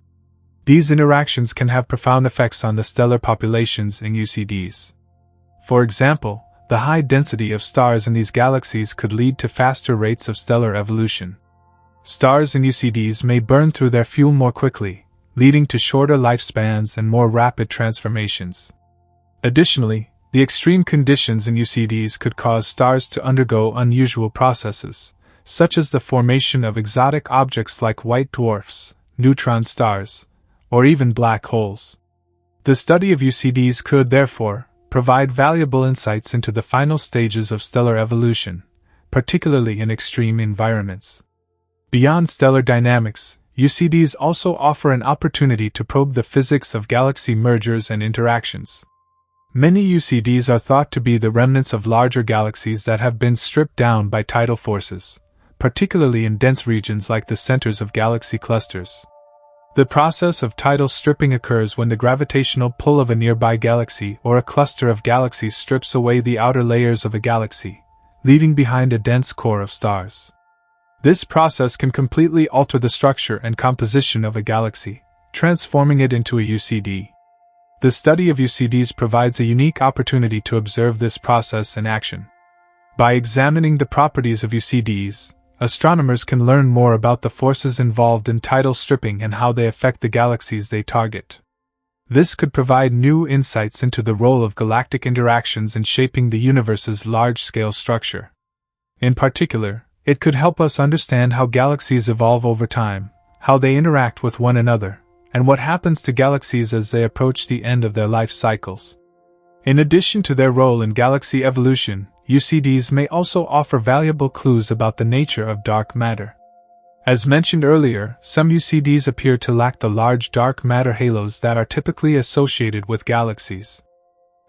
Speaker 1: These interactions can have profound effects on the stellar populations in UCDs. For example, the high density of stars in these galaxies could lead to faster rates of stellar evolution. Stars in UCDs may burn through their fuel more quickly, leading to shorter lifespans and more rapid transformations. Additionally, the extreme conditions in UCDs could cause stars to undergo unusual processes, such as the formation of exotic objects like white dwarfs, neutron stars, or even black holes. The study of UCDs could, therefore, provide valuable insights into the final stages of stellar evolution, particularly in extreme environments. Beyond stellar dynamics, UCDs also offer an opportunity to probe the physics of galaxy mergers and interactions. Many UCDs are thought to be the remnants of larger galaxies that have been stripped down by tidal forces, particularly in dense regions like the centers of galaxy clusters. The process of tidal stripping occurs when the gravitational pull of a nearby galaxy or a cluster of galaxies strips away the outer layers of a galaxy, leaving behind a dense core of stars. This process can completely alter the structure and composition of a galaxy, transforming it into a UCD. The study of UCDs provides a unique opportunity to observe this process in action. By examining the properties of UCDs, astronomers can learn more about the forces involved in tidal stripping and how they affect the galaxies they target. This could provide new insights into the role of galactic interactions in shaping the universe's large-scale structure. In particular, it could help us understand how galaxies evolve over time, how they interact with one another, and what happens to galaxies as they approach the end of their life cycles. In addition to their role in galaxy evolution, UCDs may also offer valuable clues about the nature of dark matter. As mentioned earlier, some UCDs appear to lack the large dark matter halos that are typically associated with galaxies.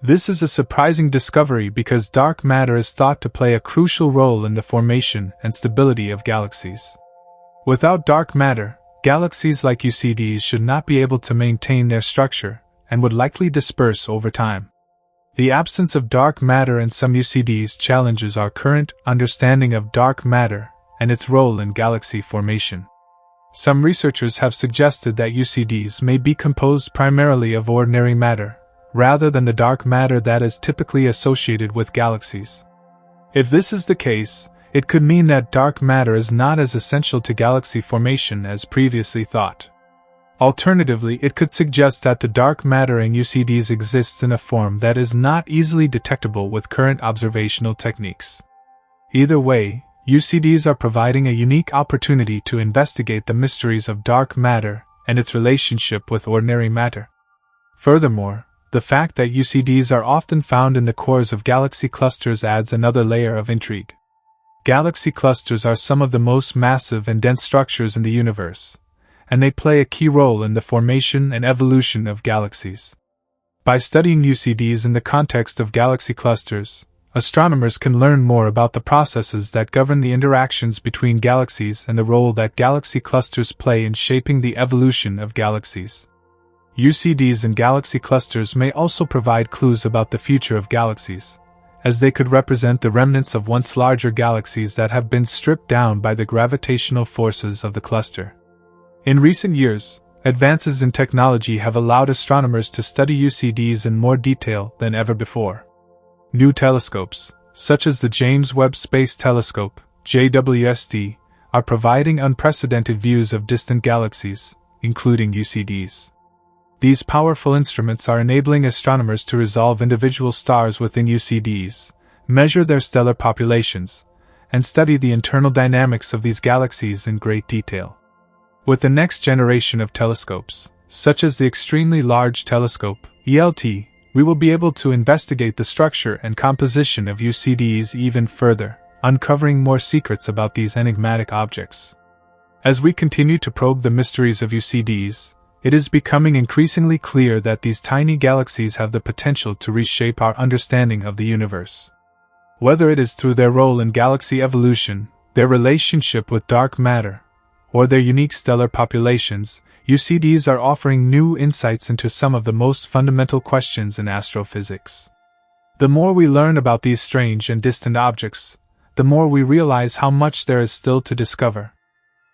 Speaker 1: This is a surprising discovery because dark matter is thought to play a crucial role in the formation and stability of galaxies. Without dark matter, galaxies like UCDs should not be able to maintain their structure and would likely disperse over time. The absence of dark matter in some UCDs challenges our current understanding of dark matter and its role in galaxy formation. Some researchers have suggested that UCDs may be composed primarily of ordinary matter, rather than the dark matter that is typically associated with galaxies. If this is the case, it could mean that dark matter is not as essential to galaxy formation as previously thought. Alternatively, it could suggest that the dark matter in UCDs exists in a form that is not easily detectable with current observational techniques. Either way, UCDs are providing a unique opportunity to investigate the mysteries of dark matter and its relationship with ordinary matter. Furthermore, the fact that UCDs are often found in the cores of galaxy clusters adds another layer of intrigue. Galaxy clusters are some of the most massive and dense structures in the universe, and they play a key role in the formation and evolution of galaxies. By studying UCDs in the context of galaxy clusters, astronomers can learn more about the processes that govern the interactions between galaxies and the role that galaxy clusters play in shaping the evolution of galaxies. UCDs in galaxy clusters may also provide clues about the future of galaxies, as they could represent the remnants of once larger galaxies that have been stripped down by the gravitational forces of the cluster. In recent years, advances in technology have allowed astronomers to study UCDs in more detail than ever before. New telescopes, such as the James Webb Space Telescope, JWST, are providing unprecedented views of distant galaxies, including UCDs. These powerful instruments are enabling astronomers to resolve individual stars within UCDs, measure their stellar populations, and study the internal dynamics of these galaxies in great detail. With the next generation of telescopes, such as the Extremely Large Telescope, ELT, we will be able to investigate the structure and composition of UCDs even further, uncovering more secrets about these enigmatic objects. As we continue to probe the mysteries of UCDs, it is becoming increasingly clear that these tiny galaxies have the potential to reshape our understanding of the universe. Whether it is through their role in galaxy evolution, their relationship with dark matter, or their unique stellar populations, UCDs are offering new insights into some of the most fundamental questions in astrophysics. The more we learn about these strange and distant objects, the more we realize how much there is still to discover.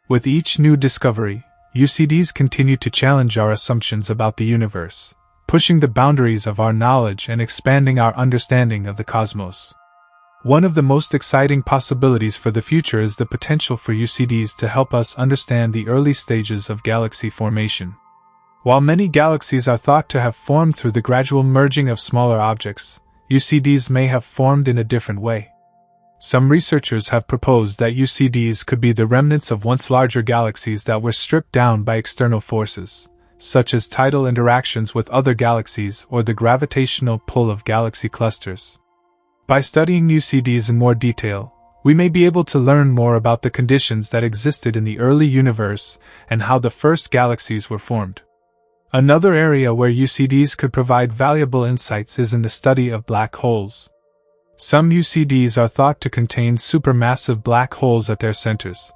Speaker 1: With each new discovery, UCDs continue to challenge our assumptions about the universe, pushing the boundaries of our knowledge and expanding our understanding of the cosmos. One of the most exciting possibilities for the future is the potential for UCDs to help us understand the early stages of galaxy formation. While many galaxies are thought to have formed through the gradual merging of smaller objects, UCDs may have formed in a different way. Some researchers have proposed that UCDs could be the remnants of once larger galaxies that were stripped down by external forces, such as tidal interactions with other galaxies or the gravitational pull of galaxy clusters. By studying UCDs in more detail, we may be able to learn more about the conditions that existed in the early universe and how the first galaxies were formed. Another area where UCDs could provide valuable insights is in the study of black holes. Some UCDs are thought to contain supermassive black holes at their centers,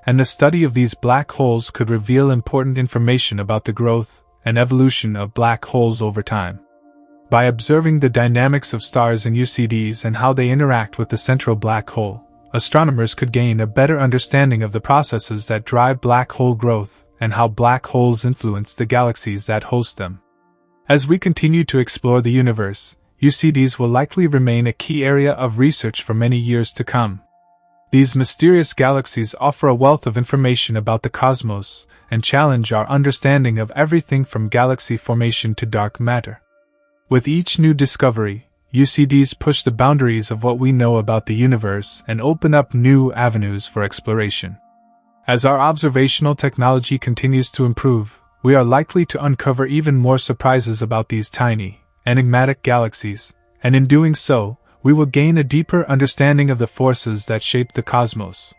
Speaker 1: and the study of these black holes could reveal important information about the growth and evolution of black holes over time. By observing the dynamics of stars in UCDs and how they interact with the central black hole, astronomers could gain a better understanding of the processes that drive black hole growth and how black holes influence the galaxies that host them. As we continue to explore the universe, UCDs will likely remain a key area of research for many years to come. These mysterious galaxies offer a wealth of information about the cosmos and challenge our understanding of everything from galaxy formation to dark matter. With each new discovery, UCDs push the boundaries of what we know about the universe and open up new avenues for exploration. As our observational technology continues to improve, we are likely to uncover even more surprises about these tiny, enigmatic galaxies, and in doing so, we will gain a deeper understanding of the forces that shape the cosmos.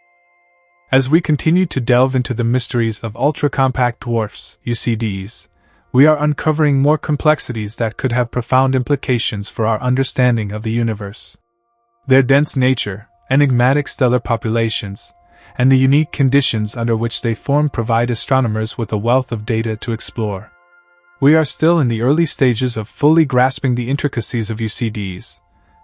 Speaker 1: As we continue to delve into the mysteries of ultra-compact dwarfs, UCDs, we are uncovering more complexities that could have profound implications for our understanding of the universe. Their dense nature, enigmatic stellar populations, and the unique conditions under which they form provide astronomers with a wealth of data to explore. We are still in the early stages of fully grasping the intricacies of UCDs,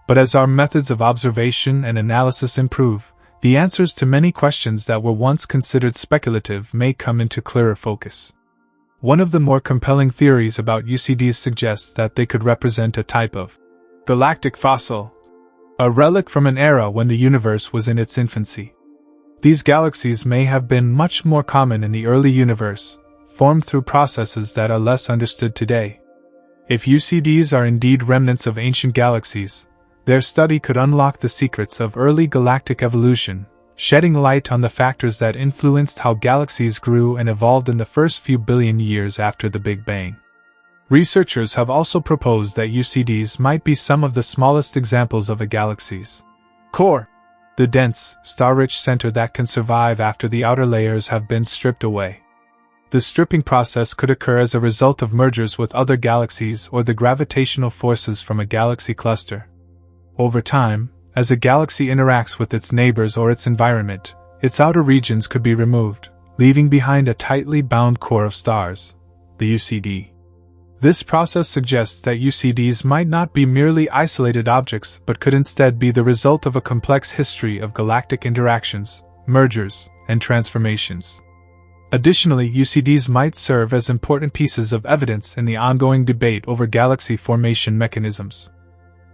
Speaker 1: but as our methods of observation and analysis improve, the answers to many questions that were once considered speculative may come into clearer focus. One of the more compelling theories about UCDs suggests that they could represent a type of galactic fossil, a relic from an era when the universe was in its infancy. These galaxies may have been much more common in the early universe, formed through processes that are less understood today. If UCDs are indeed remnants of ancient galaxies, their study could unlock the secrets of early galactic evolution, shedding light on the factors that influenced how galaxies grew and evolved in the first few billion years after the Big Bang. Researchers have also proposed that UCDs might be some of the smallest examples of a galaxy's core, the dense, star-rich center that can survive after the outer layers have been stripped away. The stripping process could occur as a result of mergers with other galaxies or the gravitational forces from a galaxy cluster. Over time, as a galaxy interacts with its neighbors or its environment, its outer regions could be removed, leaving behind a tightly bound core of stars, the UCD. This process suggests that UCDs might not be merely isolated objects but could instead be the result of a complex history of galactic interactions, mergers, and transformations. Additionally, UCDs might serve as important pieces of evidence in the ongoing debate over galaxy formation mechanisms.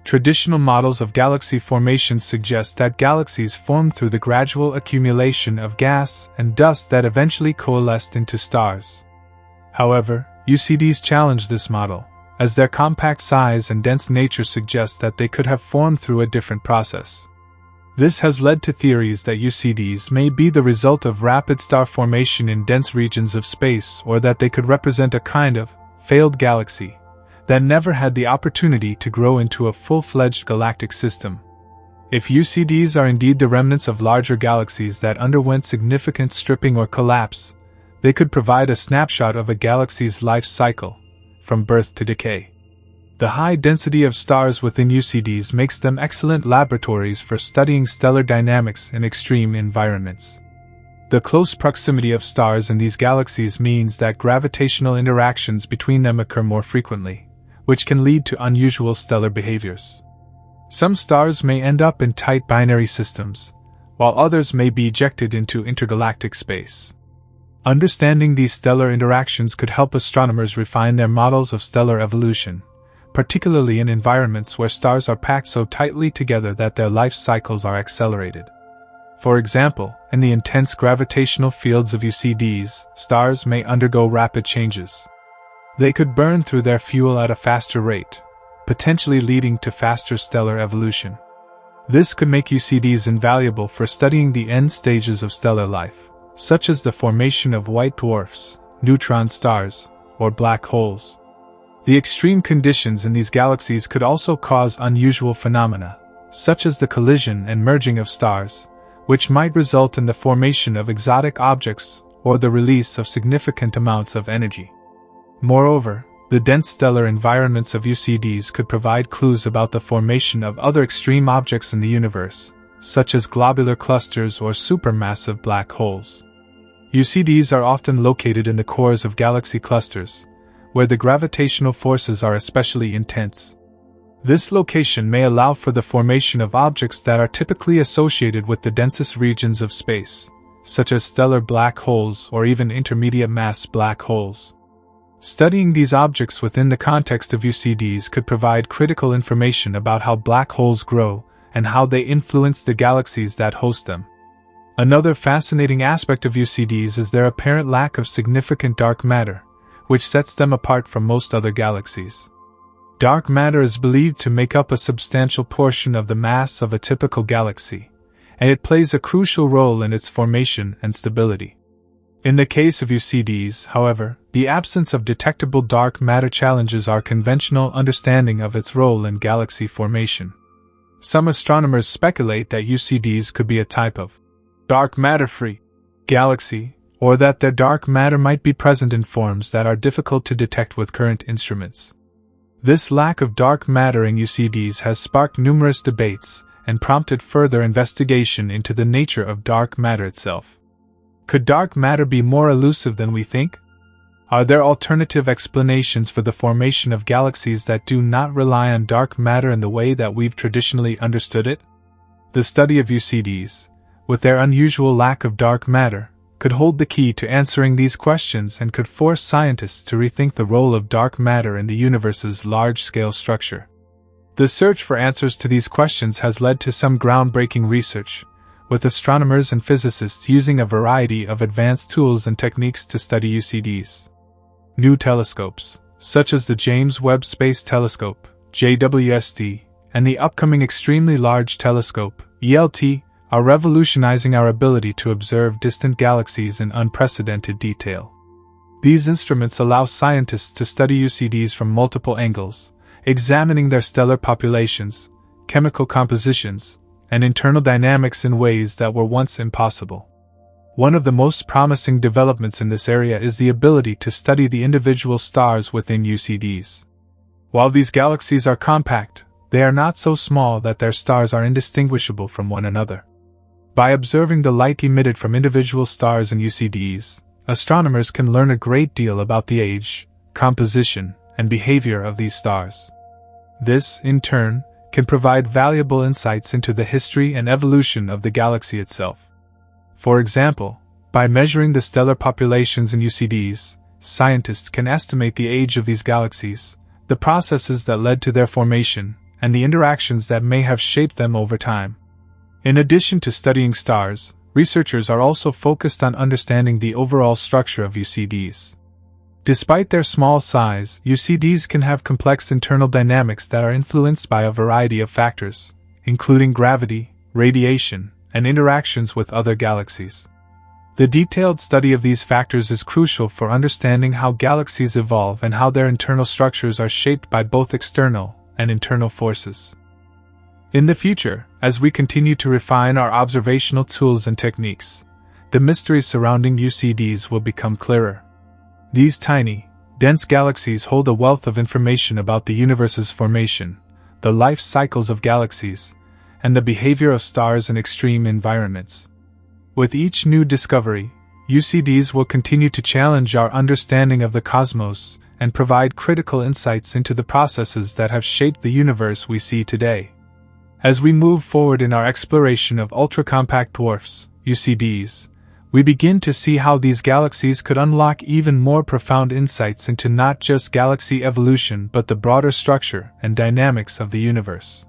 Speaker 1: Traditional models of galaxy formation suggest that galaxies form through the gradual accumulation of gas and dust that eventually coalesced into stars. However, UCDs challenge this model, as their compact size and dense nature suggest that they could have formed through a different process. This has led to theories that UCDs may be the result of rapid star formation in dense regions of space, or that they could represent a kind of failed galaxy that never had the opportunity to grow into a full-fledged galactic system. If UCDs are indeed the remnants of larger galaxies that underwent significant stripping or collapse, they could provide a snapshot of a galaxy's life cycle, from birth to decay. The high density of stars within UCDs makes them excellent laboratories for studying stellar dynamics in extreme environments. The close proximity of stars in these galaxies means that gravitational interactions between them occur more frequently, which can lead to unusual stellar behaviors. Some stars may end up in tight binary systems, while others may be ejected into intergalactic space. Understanding these stellar interactions could help astronomers refine their models of stellar evolution, particularly in environments where stars are packed so tightly together that their life cycles are accelerated. For example, in the intense gravitational fields of UCDs, stars may undergo rapid changes. They could burn through their fuel at a faster rate, potentially leading to faster stellar evolution. This could make UCDs invaluable for studying the end stages of stellar life, such as the formation of white dwarfs, neutron stars, or black holes. The extreme conditions in these galaxies could also cause unusual phenomena, such as the collision and merging of stars, which might result in the formation of exotic objects or the release of significant amounts of energy. Moreover, the dense stellar environments of UCDs could provide clues about the formation of other extreme objects in the universe, such as globular clusters or supermassive black holes. UCDs are often located in the cores of galaxy clusters, where the gravitational forces are especially intense. This location may allow for the formation of objects that are typically associated with the densest regions of space, such as stellar black holes or even intermediate mass black holes. Studying these objects within the context of UCDs could provide critical information about how black holes grow and how they influence the galaxies that host them. Another fascinating aspect of UCDs is their apparent lack of significant dark matter, which sets them apart from most other galaxies. Dark matter is believed to make up a substantial portion of the mass of a typical galaxy, and it plays a crucial role in its formation and stability. In the case of UCDs, however, the absence of detectable dark matter challenges our conventional understanding of its role in galaxy formation. Some astronomers speculate that UCDs could be a type of dark matter-free galaxy, or that their dark matter might be present in forms that are difficult to detect with current instruments. This lack of dark matter in UCDs has sparked numerous debates and prompted further investigation into the nature of dark matter itself. Could dark matter be more elusive than we think? Are there alternative explanations for the formation of galaxies that do not rely on dark matter in the way that we've traditionally understood it? The study of UCDs, with their unusual lack of dark matter, could hold the key to answering these questions and could force scientists to rethink the role of dark matter in the universe's large-scale structure. The search for answers to these questions has led to some groundbreaking research, with astronomers and physicists using a variety of advanced tools and techniques to study UCDs. New telescopes, such as the James Webb Space Telescope, JWST, and the upcoming Extremely Large Telescope, ELT, are revolutionizing our ability to observe distant galaxies in unprecedented detail. These instruments allow scientists to study UCDs from multiple angles, examining their stellar populations, chemical compositions, and internal dynamics in ways that were once impossible. One of the most promising developments in this area is the ability to study the individual stars within UCDs. While these galaxies are compact, they are not so small that their stars are indistinguishable from one another. By observing the light emitted from individual stars in UCDs, astronomers can learn a great deal about the age, composition, and behavior of these stars. This, in turn, can provide valuable insights into the history and evolution of the galaxy itself. For example, by measuring the stellar populations in UCDs, scientists can estimate the age of these galaxies, the processes that led to their formation, and the interactions that may have shaped them over time. In addition to studying stars, researchers are also focused on understanding the overall structure of UCDs. Despite their small size, UCDs can have complex internal dynamics that are influenced by a variety of factors, including gravity, radiation, and interactions with other galaxies. The detailed study of these factors is crucial for understanding how galaxies evolve and how their internal structures are shaped by both external and internal forces. In the future, as we continue to refine our observational tools and techniques, the mysteries surrounding UCDs will become clearer. These tiny, dense galaxies hold a wealth of information about the universe's formation, the life cycles of galaxies, and the behavior of stars in extreme environments. With each new discovery, UCDs will continue to challenge our understanding of the cosmos and provide critical insights into the processes that have shaped the universe we see today. As we move forward in our exploration of ultra-compact dwarfs, UCDs, we begin to see how these galaxies could unlock even more profound insights into not just galaxy evolution but the broader structure and dynamics of the universe.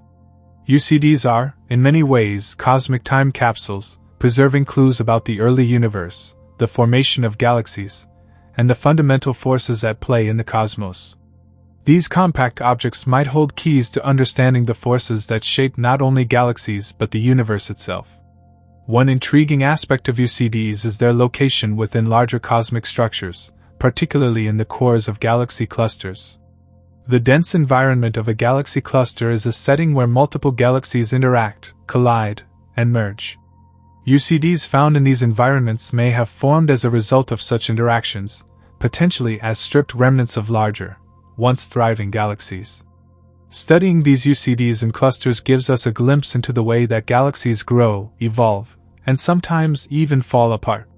Speaker 1: UCDs are, in many ways, cosmic time capsules, preserving clues about the early universe, the formation of galaxies, and the fundamental forces at play in the cosmos. These compact objects might hold keys to understanding the forces that shape not only galaxies but the universe itself. One intriguing aspect of UCDs is their location within larger cosmic structures, particularly in the cores of galaxy clusters. The dense environment of a galaxy cluster is a setting where multiple galaxies interact, collide, and merge. UCDs found in these environments may have formed as a result of such interactions, potentially as stripped remnants of larger, once thriving galaxies. Studying these UCDs in clusters gives us a glimpse into the way that galaxies grow, evolve, and sometimes even fall apart.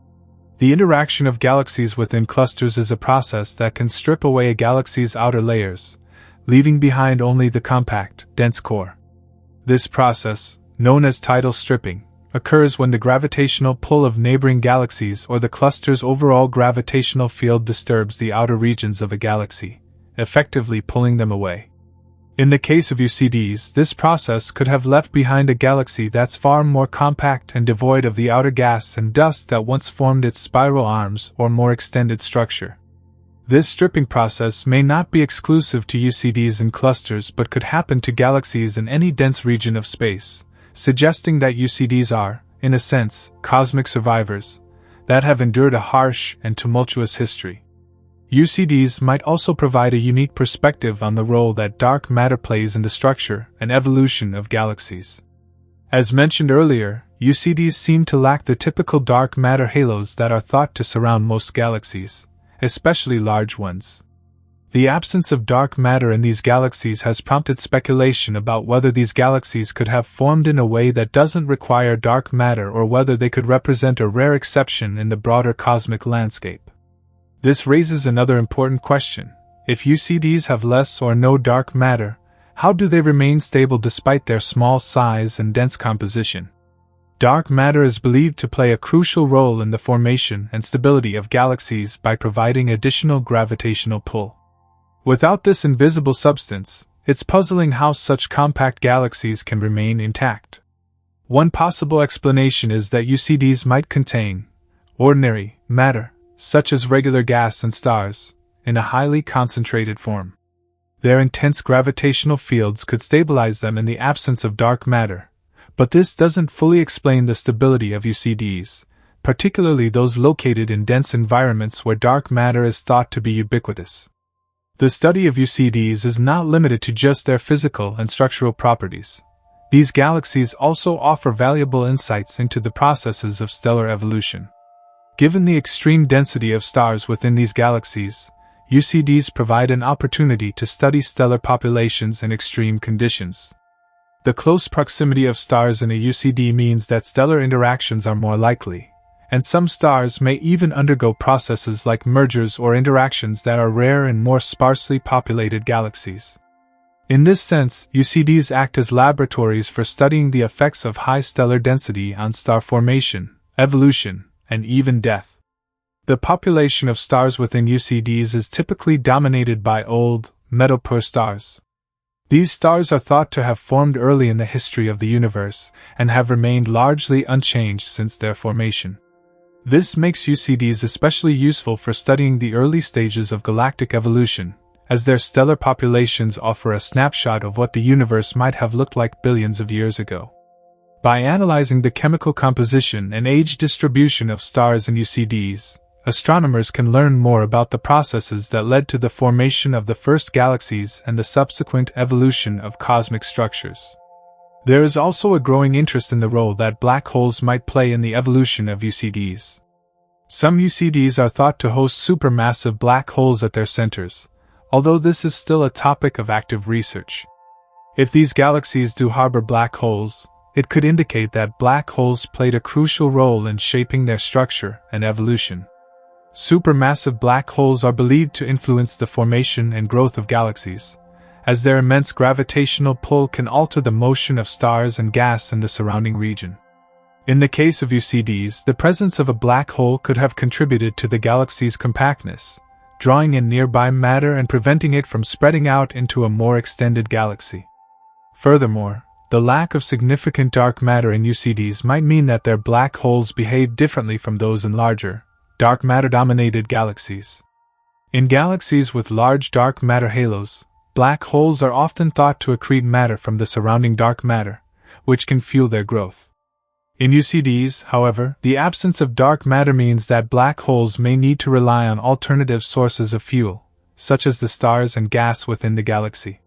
Speaker 1: The interaction of galaxies within clusters is a process that can strip away a galaxy's outer layers, leaving behind only the compact, dense core. This process, known as tidal stripping, occurs when the gravitational pull of neighboring galaxies or the cluster's overall gravitational field disturbs the outer regions of a galaxy, effectively pulling them away. In the case of UCDs, this process could have left behind a galaxy that's far more compact and devoid of the outer gas and dust that once formed its spiral arms or more extended structure. This stripping process may not be exclusive to UCDs in clusters but could happen to galaxies in any dense region of space, suggesting that UCDs are, in a sense, cosmic survivors that have endured a harsh and tumultuous history. UCDs might also provide a unique perspective on the role that dark matter plays in the structure and evolution of galaxies. As mentioned earlier, UCDs seem to lack the typical dark matter halos that are thought to surround most galaxies, especially large ones. The absence of dark matter in these galaxies has prompted speculation about whether these galaxies could have formed in a way that doesn't require dark matter or whether they could represent a rare exception in the broader cosmic landscape. This raises another important question. If UCDs have less or no dark matter, how do they remain stable despite their small size and dense composition? Dark matter is believed to play a crucial role in the formation and stability of galaxies by providing additional gravitational pull. Without this invisible substance, it's puzzling how such compact galaxies can remain intact. One possible explanation is that UCDs might contain ordinary matter, such as regular gas and stars, in a highly concentrated form. Their intense gravitational fields could stabilize them in the absence of dark matter, but this doesn't fully explain the stability of UCDs, particularly those located in dense environments where dark matter is thought to be ubiquitous. The study of UCDs is not limited to just their physical and structural properties. These galaxies also offer valuable insights into the processes of stellar evolution. Given the extreme density of stars within these galaxies, UCDs provide an opportunity to study stellar populations in extreme conditions. The close proximity of stars in a UCD means that stellar interactions are more likely, and some stars may even undergo processes like mergers or interactions that are rare in more sparsely populated galaxies. In this sense, UCDs act as laboratories for studying the effects of high stellar density on star formation, evolution, and even death. The population of stars within UCDs is typically dominated by old, metal-poor stars. These stars are thought to have formed early in the history of the universe and have remained largely unchanged since their formation. This makes UCDs especially useful for studying the early stages of galactic evolution, as their stellar populations offer a snapshot of what the universe might have looked like billions of years ago. By analyzing the chemical composition and age distribution of stars in UCDs, astronomers can learn more about the processes that led to the formation of the first galaxies and the subsequent evolution of cosmic structures. There is also a growing interest in the role that black holes might play in the evolution of UCDs. Some UCDs are thought to host supermassive black holes at their centers, although this is still a topic of active research. If these galaxies do harbor black holes, it could indicate that black holes played a crucial role in shaping their structure and evolution. Supermassive black holes are believed to influence the formation and growth of galaxies, as their immense gravitational pull can alter the motion of stars and gas in the surrounding region. In the case of UCDs, the presence of a black hole could have contributed to the galaxy's compactness, drawing in nearby matter and preventing it from spreading out into a more extended galaxy. Furthermore, the lack of significant dark matter in UCDs might mean that their black holes behave differently from those in larger, dark matter-dominated galaxies. In galaxies with large dark matter halos, black holes are often thought to accrete matter from the surrounding dark matter, which can fuel their growth. In UCDs, however, the absence of dark matter means that black holes may need to rely on alternative sources of fuel, such as the stars and gas within the galaxy.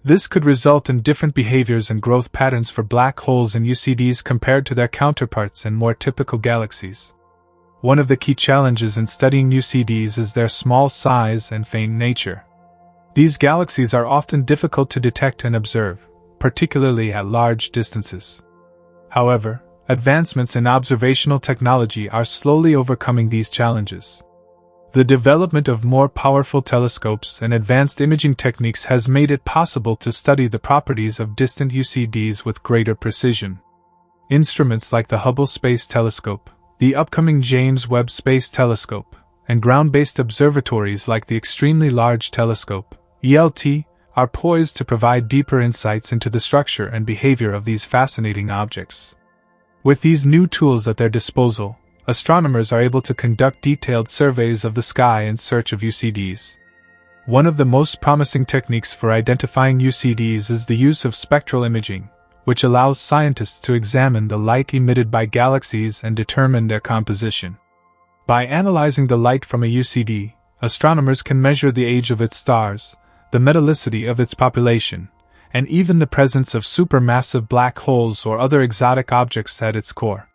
Speaker 1: This could result in different behaviors and growth patterns for black holes in UCDs compared to their counterparts in more typical galaxies. One of the key challenges in studying UCDs is their small size and faint nature. These galaxies are often difficult to detect and observe, particularly at large distances. However, advancements in observational technology are slowly overcoming these challenges. The development of more powerful telescopes and advanced imaging techniques has made it possible to study the properties of distant UCDs with greater precision. Instruments like the Hubble Space Telescope, the upcoming James Webb Space Telescope, and ground-based observatories like the Extremely Large Telescope, ELT, are poised to provide deeper insights into the structure and behavior of these fascinating objects. With these new tools at their disposal, astronomers are able to conduct detailed surveys of the sky in search of UCDs. One of the most promising techniques for identifying UCDs is the use of spectral imaging, which allows scientists to examine the light emitted by galaxies and determine their composition. By analyzing the light from a UCD, astronomers can measure the age of its stars, the metallicity of its population, and even the presence of supermassive black holes or other exotic objects at its core.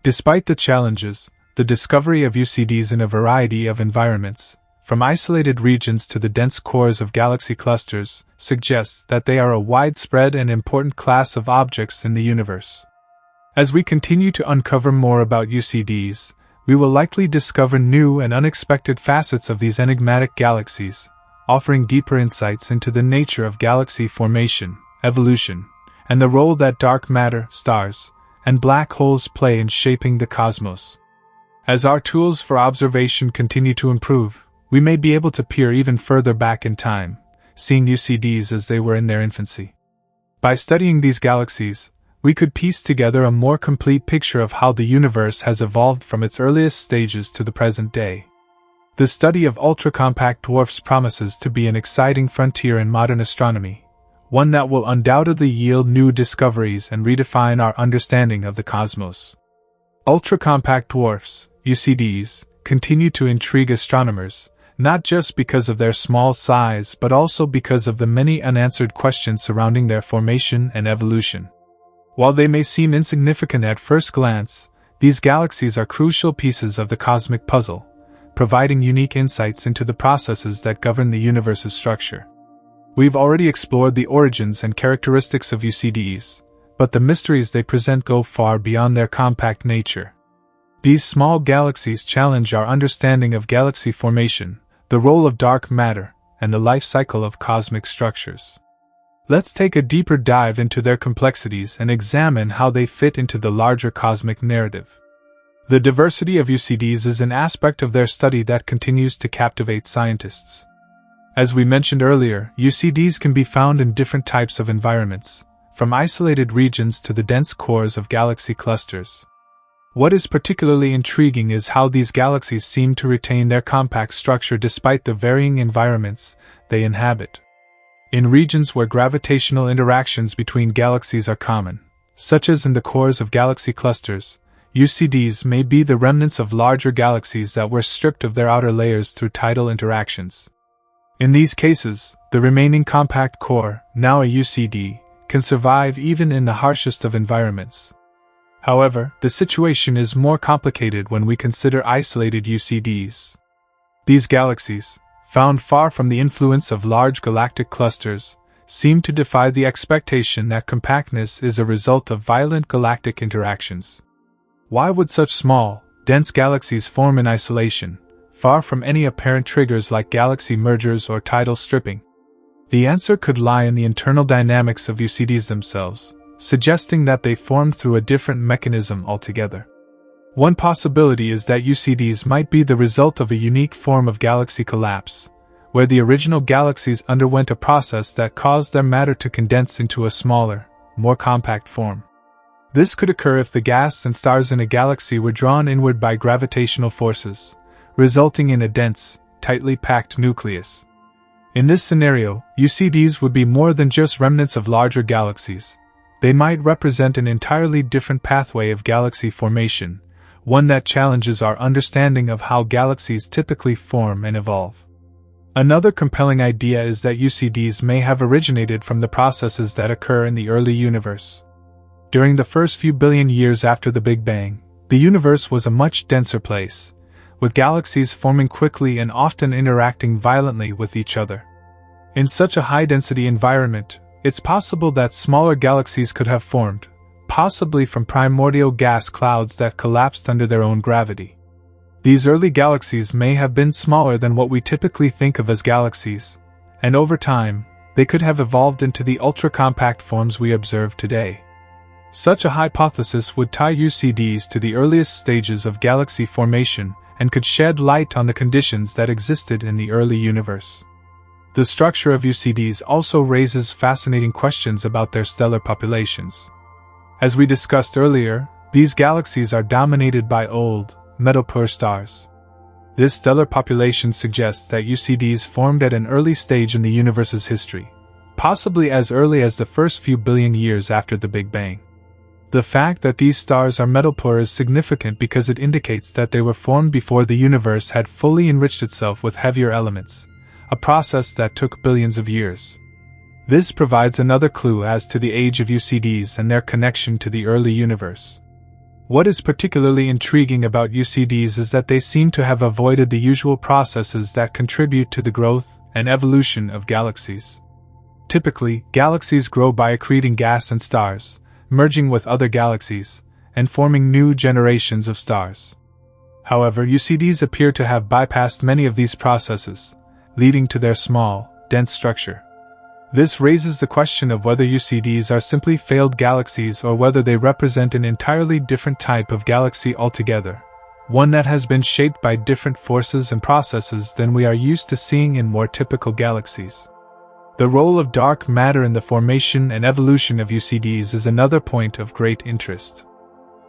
Speaker 1: Despite the challenges, the discovery of UCDs in a variety of environments, from isolated regions to the dense cores of galaxy clusters, suggests that they are a widespread and important class of objects in the universe. As we continue to uncover more about UCDs, we will likely discover new and unexpected facets of these enigmatic galaxies, offering deeper insights into the nature of galaxy formation, evolution, and the role that dark matter, stars, and black holes play in shaping the cosmos. As our tools for observation continue to improve, we may be able to peer even further back in time, seeing UCDs as they were in their infancy. By studying these galaxies, we could piece together a more complete picture of how the universe has evolved from its earliest stages to the present day. The study of ultra-compact dwarfs promises to be an exciting frontier in modern astronomy, one that will undoubtedly yield new discoveries and redefine our understanding of the cosmos. Ultra-compact dwarfs, UCDs, continue to intrigue astronomers, not just because of their small size but also because of the many unanswered questions surrounding their formation and evolution. While they may seem insignificant at first glance, these galaxies are crucial pieces of the cosmic puzzle, providing unique insights into the processes that govern the universe's structure. We've already explored the origins and characteristics of UCDs, but the mysteries they present go far beyond their compact nature. These small galaxies challenge our understanding of galaxy formation, the role of dark matter, and the life cycle of cosmic structures. Let's take a deeper dive into their complexities and examine how they fit into the larger cosmic narrative. The diversity of UCDs is an aspect of their study that continues to captivate scientists. As we mentioned earlier, UCDs can be found in different types of environments, from isolated regions to the dense cores of galaxy clusters. What is particularly intriguing is how these galaxies seem to retain their compact structure despite the varying environments they inhabit. In regions where gravitational interactions between galaxies are common, such as in the cores of galaxy clusters, UCDs may be the remnants of larger galaxies that were stripped of their outer layers through tidal interactions. In these cases, the remaining compact core, now a UCD, can survive even in the harshest of environments. However, the situation is more complicated when we consider isolated UCDs. These galaxies, found far from the influence of large galactic clusters, seem to defy the expectation that compactness is a result of violent galactic interactions. Why would such small, dense galaxies form in isolation, far from any apparent triggers like galaxy mergers or tidal stripping? The answer could lie in the internal dynamics of UCDs themselves, suggesting that they formed through a different mechanism altogether. One possibility is that UCDs might be the result of a unique form of galaxy collapse, where the original galaxies underwent a process that caused their matter to condense into a smaller, more compact form. This could occur if the gas and stars in a galaxy were drawn inward by gravitational forces, resulting in a dense, tightly packed nucleus. In this scenario, UCDs would be more than just remnants of larger galaxies. They might represent an entirely different pathway of galaxy formation, one that challenges our understanding of how galaxies typically form and evolve. Another compelling idea is that UCDs may have originated from the processes that occur in the early universe. During the first few billion years after the Big Bang, The universe was a much denser place, with galaxies forming quickly and often interacting violently with each other. In such a high-density environment, it's possible that smaller galaxies could have formed, possibly from primordial gas clouds that collapsed under their own gravity. These early galaxies may have been smaller than what we typically think of as galaxies, and over time, they could have evolved into the ultra-compact forms we observe today. Such a hypothesis would tie UCDs to the earliest stages of galaxy formation and could shed light on the conditions that existed in the early universe. The structure of UCDs also raises fascinating questions about their stellar populations. As we discussed earlier, these galaxies are dominated by old, metal-poor stars. This stellar population suggests that UCDs formed at an early stage in the universe's history, possibly as early as the first few billion years after the Big Bang. The fact that these stars are metal-poor is significant because it indicates that they were formed before the universe had fully enriched itself with heavier elements, a process that took billions of years. This provides another clue as to the age of UCDs and their connection to the early universe. What is particularly intriguing about UCDs is that they seem to have avoided the usual processes that contribute to the growth and evolution of galaxies. Typically, galaxies grow by accreting gas and stars, merging with other galaxies, and forming new generations of stars. However, UCDs appear to have bypassed many of these processes, leading to their small, dense structure. This raises the question of whether UCDs are simply failed galaxies or whether they represent an entirely different type of galaxy altogether, one that has been shaped by different forces and processes than we are used to seeing in more typical galaxies. The role of dark matter in the formation and evolution of UCDs is another point of great interest.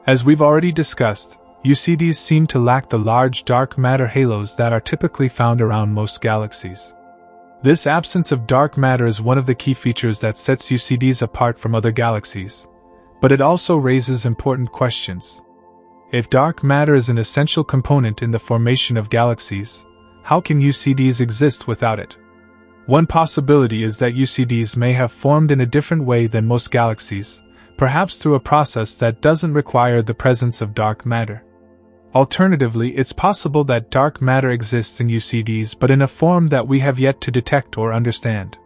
Speaker 1: As we've already discussed, UCDs seem to lack the large dark matter halos that are typically found around most galaxies. This absence of dark matter is one of the key features that sets UCDs apart from other galaxies, but it also raises important questions. If dark matter is an essential component in the formation of galaxies, how can UCDs exist without it? One possibility is that UCDs may have formed in a different way than most galaxies, perhaps through a process that doesn't require the presence of dark matter. Alternatively, it's possible that dark matter exists in UCDs but in a form that we have yet to detect or understand.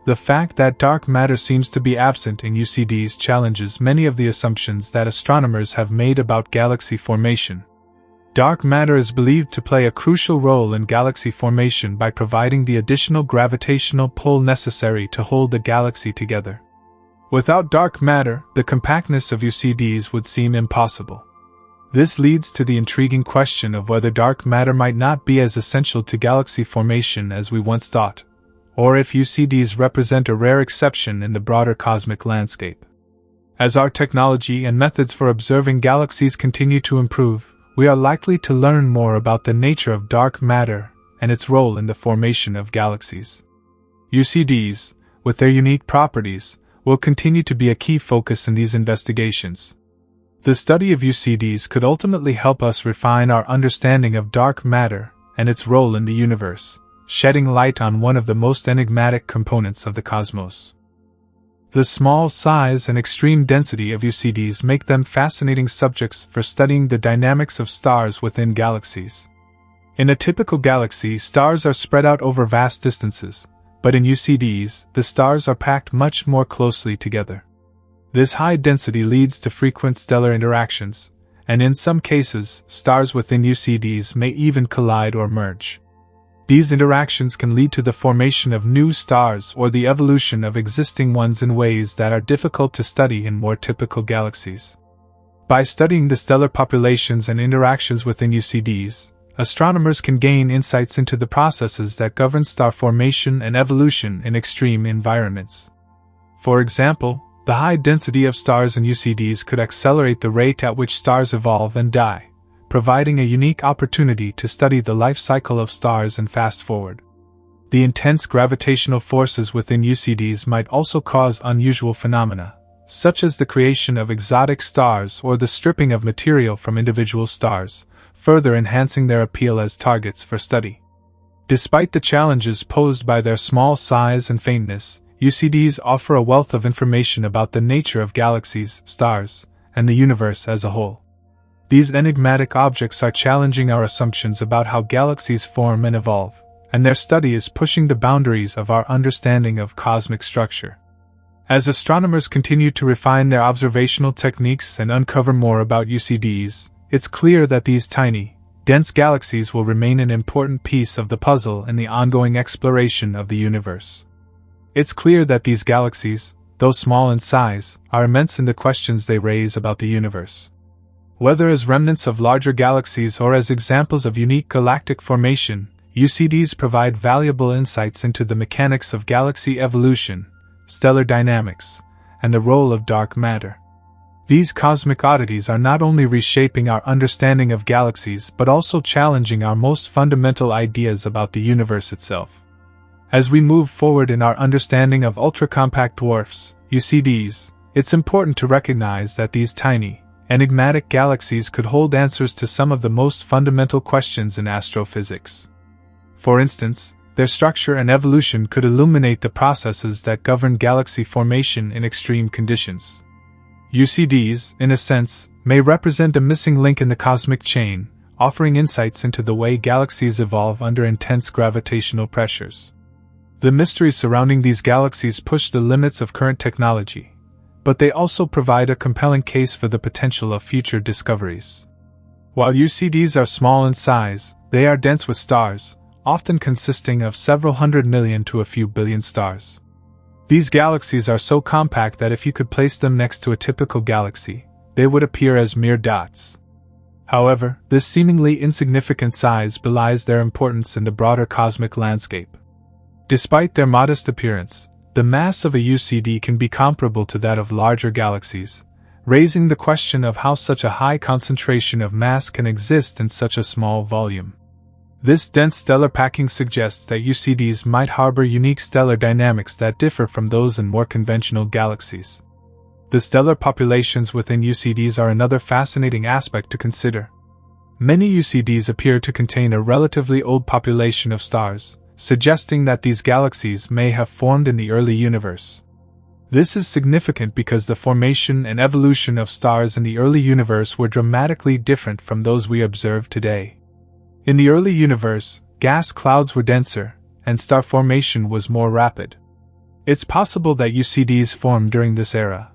Speaker 1: The fact that dark matter seems to be absent in UCDs challenges many of the assumptions that astronomers have made about galaxy formation. Dark matter is believed to play a crucial role in galaxy formation by providing the additional gravitational pull necessary to hold the galaxy together. Without dark matter, the compactness of UCDs would seem impossible. This leads to the intriguing question of whether dark matter might not be as essential to galaxy formation as we once thought, or if UCDs represent a rare exception in the broader cosmic landscape. As our technology and methods for observing galaxies continue to improve, we are likely to learn more about the nature of dark matter and its role in the formation of galaxies. UCDs, with their unique properties, will continue to be a key focus in these investigations. The study of UCDs could ultimately help us refine our understanding of dark matter and its role in the universe, shedding light on one of the most enigmatic components of the cosmos. The small size and extreme density of UCDs make them fascinating subjects for studying the dynamics of stars within galaxies. In a typical galaxy, stars are spread out over vast distances, but in UCDs, the stars are packed much more closely together. This high density leads to frequent stellar interactions, and in some cases, stars within UCDs may even collide or merge. These interactions can lead to the formation of new stars or the evolution of existing ones in ways that are difficult to study in more typical galaxies. By studying the stellar populations and interactions within UCDs, astronomers can gain insights into the processes that govern star formation and evolution in extreme environments. For example, the high density of stars in UCDs could accelerate the rate at which stars evolve and die, providing a unique opportunity to study the life cycle of stars and fast forward. The intense gravitational forces within UCDs might also cause unusual phenomena, such as the creation of exotic stars or the stripping of material from individual stars, further enhancing their appeal as targets for study. Despite the challenges posed by their small size and faintness, UCDs offer a wealth of information about the nature of galaxies, stars, and the universe as a whole. These enigmatic objects are challenging our assumptions about how galaxies form and evolve, and their study is pushing the boundaries of our understanding of cosmic structure. As astronomers continue to refine their observational techniques and uncover more about UCDs, it's clear that these tiny, dense galaxies will remain an important piece of the puzzle in the ongoing exploration of the universe. It's clear that these galaxies, though small in size, are immense in the questions they raise about the universe. Whether as remnants of larger galaxies or as examples of unique galactic formation, UCDs provide valuable insights into the mechanics of galaxy evolution, stellar dynamics, and the role of dark matter. These cosmic oddities are not only reshaping our understanding of galaxies but also challenging our most fundamental ideas about the universe itself. As we move forward in our understanding of ultra-compact dwarfs, UCDs, it's important to recognize that these tiny, enigmatic galaxies could hold answers to some of the most fundamental questions in astrophysics. For instance, their structure and evolution could illuminate the processes that govern galaxy formation in extreme conditions. UCDs, in a sense, may represent a missing link in the cosmic chain, offering insights into the way galaxies evolve under intense gravitational pressures. The mysteries surrounding these galaxies push the limits of current technology, but they also provide a compelling case for the potential of future discoveries. While UCDs are small in size, they are dense with stars, often consisting of several hundred million to a few billion stars. These galaxies are so compact that if you could place them next to a typical galaxy, they would appear as mere dots. However, this seemingly insignificant size belies their importance in the broader cosmic landscape. Despite their modest appearance, the mass of a UCD can be comparable to that of larger galaxies, raising the question of how such a high concentration of mass can exist in such a small volume. This dense stellar packing suggests that UCDs might harbor unique stellar dynamics that differ from those in more conventional galaxies. The stellar populations within UCDs are another fascinating aspect to consider. Many UCDs appear to contain a relatively old population of stars, suggesting that these galaxies may have formed in the early universe. This is significant because the formation and evolution of stars in the early universe were dramatically different from those we observe today. In the early universe, gas clouds were denser, and star formation was more rapid. It's possible that UCDs formed during this era,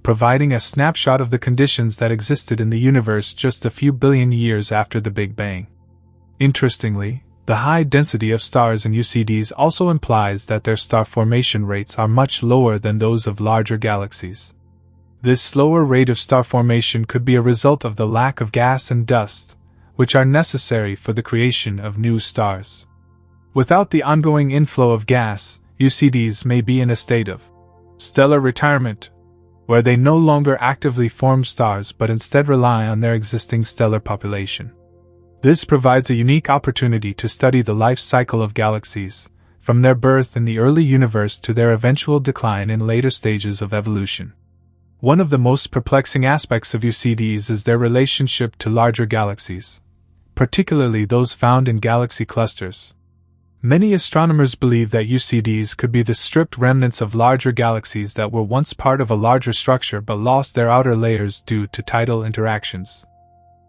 Speaker 1: providing a snapshot of the conditions that existed in the universe just a few billion years after the Big Bang. Interestingly, the high density of stars in UCDs also implies that their star formation rates are much lower than those of larger galaxies. This slower rate of star formation could be a result of the lack of gas and dust, which are necessary for the creation of new stars. Without the ongoing inflow of gas, UCDs may be in a state of stellar retirement, where they no longer actively form stars but instead rely on their existing stellar population. This provides a unique opportunity to study the life cycle of galaxies, from their birth in the early universe to their eventual decline in later stages of evolution. One of the most perplexing aspects of UCDs is their relationship to larger galaxies, particularly those found in galaxy clusters. Many astronomers believe that UCDs could be the stripped remnants of larger galaxies that were once part of a larger structure but lost their outer layers due to tidal interactions.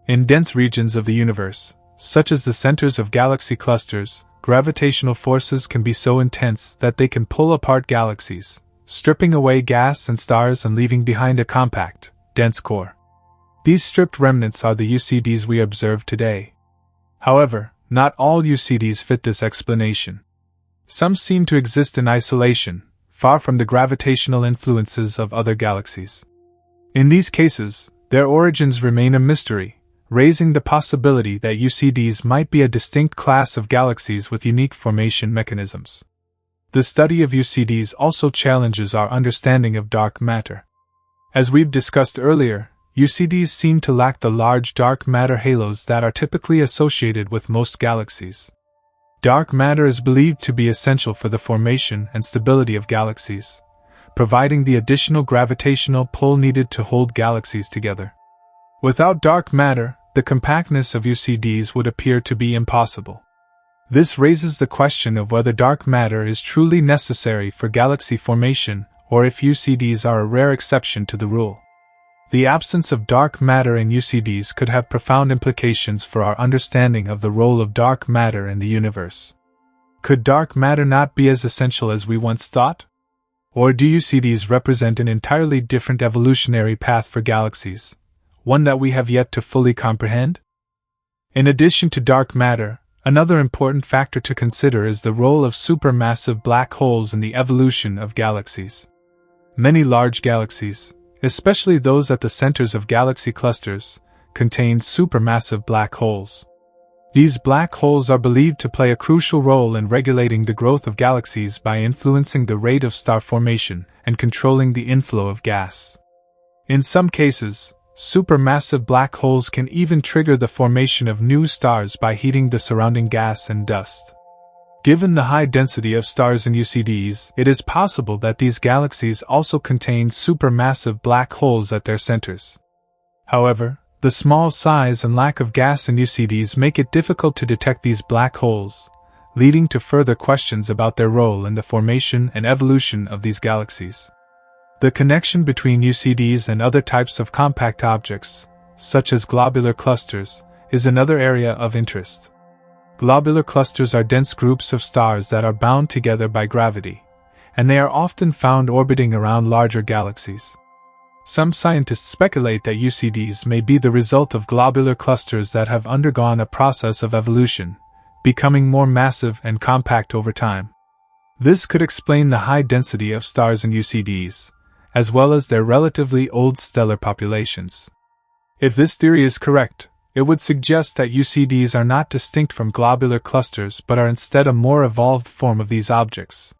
Speaker 1: In dense regions of the universe, such as the centers of galaxy clusters, gravitational forces can be so intense that they can pull apart galaxies, stripping away gas and stars and leaving behind a compact, dense core. These stripped remnants are the UCDs we observe today. However, not all UCDs fit this explanation. Some seem to exist in isolation, far from the gravitational influences of other galaxies. In these cases, their origins remain a mystery, raising the possibility that UCDs might be a distinct class of galaxies with unique formation mechanisms. The study of UCDs also challenges our understanding of dark matter. As we've discussed earlier, UCDs seem to lack the large dark matter halos that are typically associated with most galaxies. Dark matter is believed to be essential for the formation and stability of galaxies, providing the additional gravitational pull needed to hold galaxies together. Without dark matter, the compactness of UCDs would appear to be impossible. This raises the question of whether dark matter is truly necessary for galaxy formation or if UCDs are a rare exception to the rule. The absence of dark matter in UCDs could have profound implications for our understanding of the role of dark matter in the universe. Could dark matter not be as essential as we once thought? Or do UCDs represent an entirely different evolutionary path for galaxies, one that we have yet to fully comprehend? In addition to dark matter, another important factor to consider is the role of supermassive black holes in the evolution of galaxies. Many large galaxies, especially those at the centers of galaxy clusters, contain supermassive black holes. These black holes are believed to play a crucial role in regulating the growth of galaxies by influencing the rate of star formation and controlling the inflow of gas. In some cases, supermassive black holes can even trigger the formation of new stars by heating the surrounding gas and dust. Given the high density of stars in UCDs, it is possible that these galaxies also contain supermassive black holes at their centers. However, the small size and lack of gas in UCDs make it difficult to detect these black holes, leading to further questions about their role in the formation and evolution of these galaxies. The connection between UCDs and other types of compact objects, such as globular clusters, is another area of interest. Globular clusters are dense groups of stars that are bound together by gravity, and they are often found orbiting around larger galaxies. Some scientists speculate that UCDs may be the result of globular clusters that have undergone a process of evolution, becoming more massive and compact over time. This could explain the high density of stars in UCDs, as well as their relatively old stellar populations. If this theory is correct, it would suggest that UCDs are not distinct from globular clusters but are instead a more evolved form of these objects.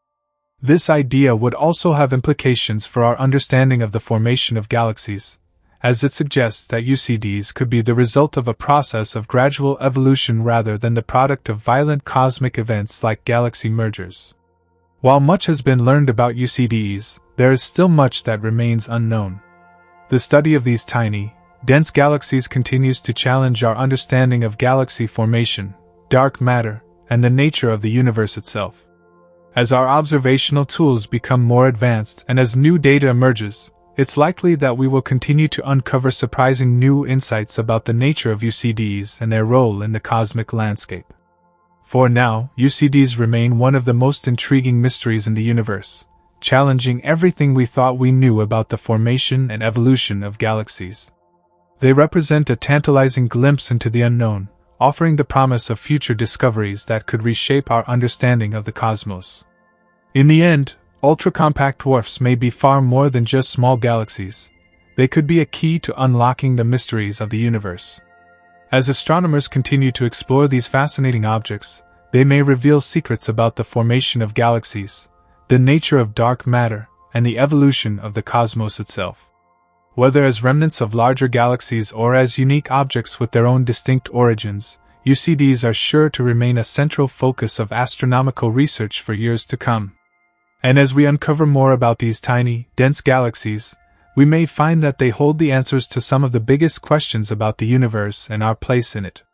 Speaker 1: This idea would also have implications for our understanding of the formation of galaxies, as it suggests that UCDs could be the result of a process of gradual evolution rather than the product of violent cosmic events like galaxy mergers. While much has been learned about UCDs, there is still much that remains unknown. The study of these tiny, dense galaxies continues to challenge our understanding of galaxy formation, dark matter, and the nature of the universe itself. As our observational tools become more advanced and as new data emerges, it's likely that we will continue to uncover surprising new insights about the nature of UCDs and their role in the cosmic landscape. For now, UCDs remain one of the most intriguing mysteries in the universe, challenging everything we thought we knew about the formation and evolution of galaxies. They represent a tantalizing glimpse into the unknown, offering the promise of future discoveries that could reshape our understanding of the cosmos. In the end, ultra-compact dwarfs may be far more than just small galaxies. They could be a key to unlocking the mysteries of the universe. As astronomers continue to explore these fascinating objects, they may reveal secrets about the formation of galaxies, the nature of dark matter, and the evolution of the cosmos itself. Whether as remnants of larger galaxies or as unique objects with their own distinct origins, UCDs are sure to remain a central focus of astronomical research for years to come. And as we uncover more about these tiny, dense galaxies, we may find that they hold the answers to some of the biggest questions about the universe and our place in it.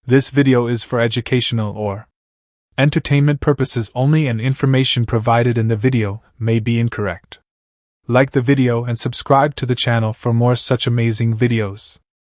Speaker 1: This video is for educational or entertainment purposes only, and information provided in the video may be incorrect. Like the video and subscribe to the channel for more such amazing videos.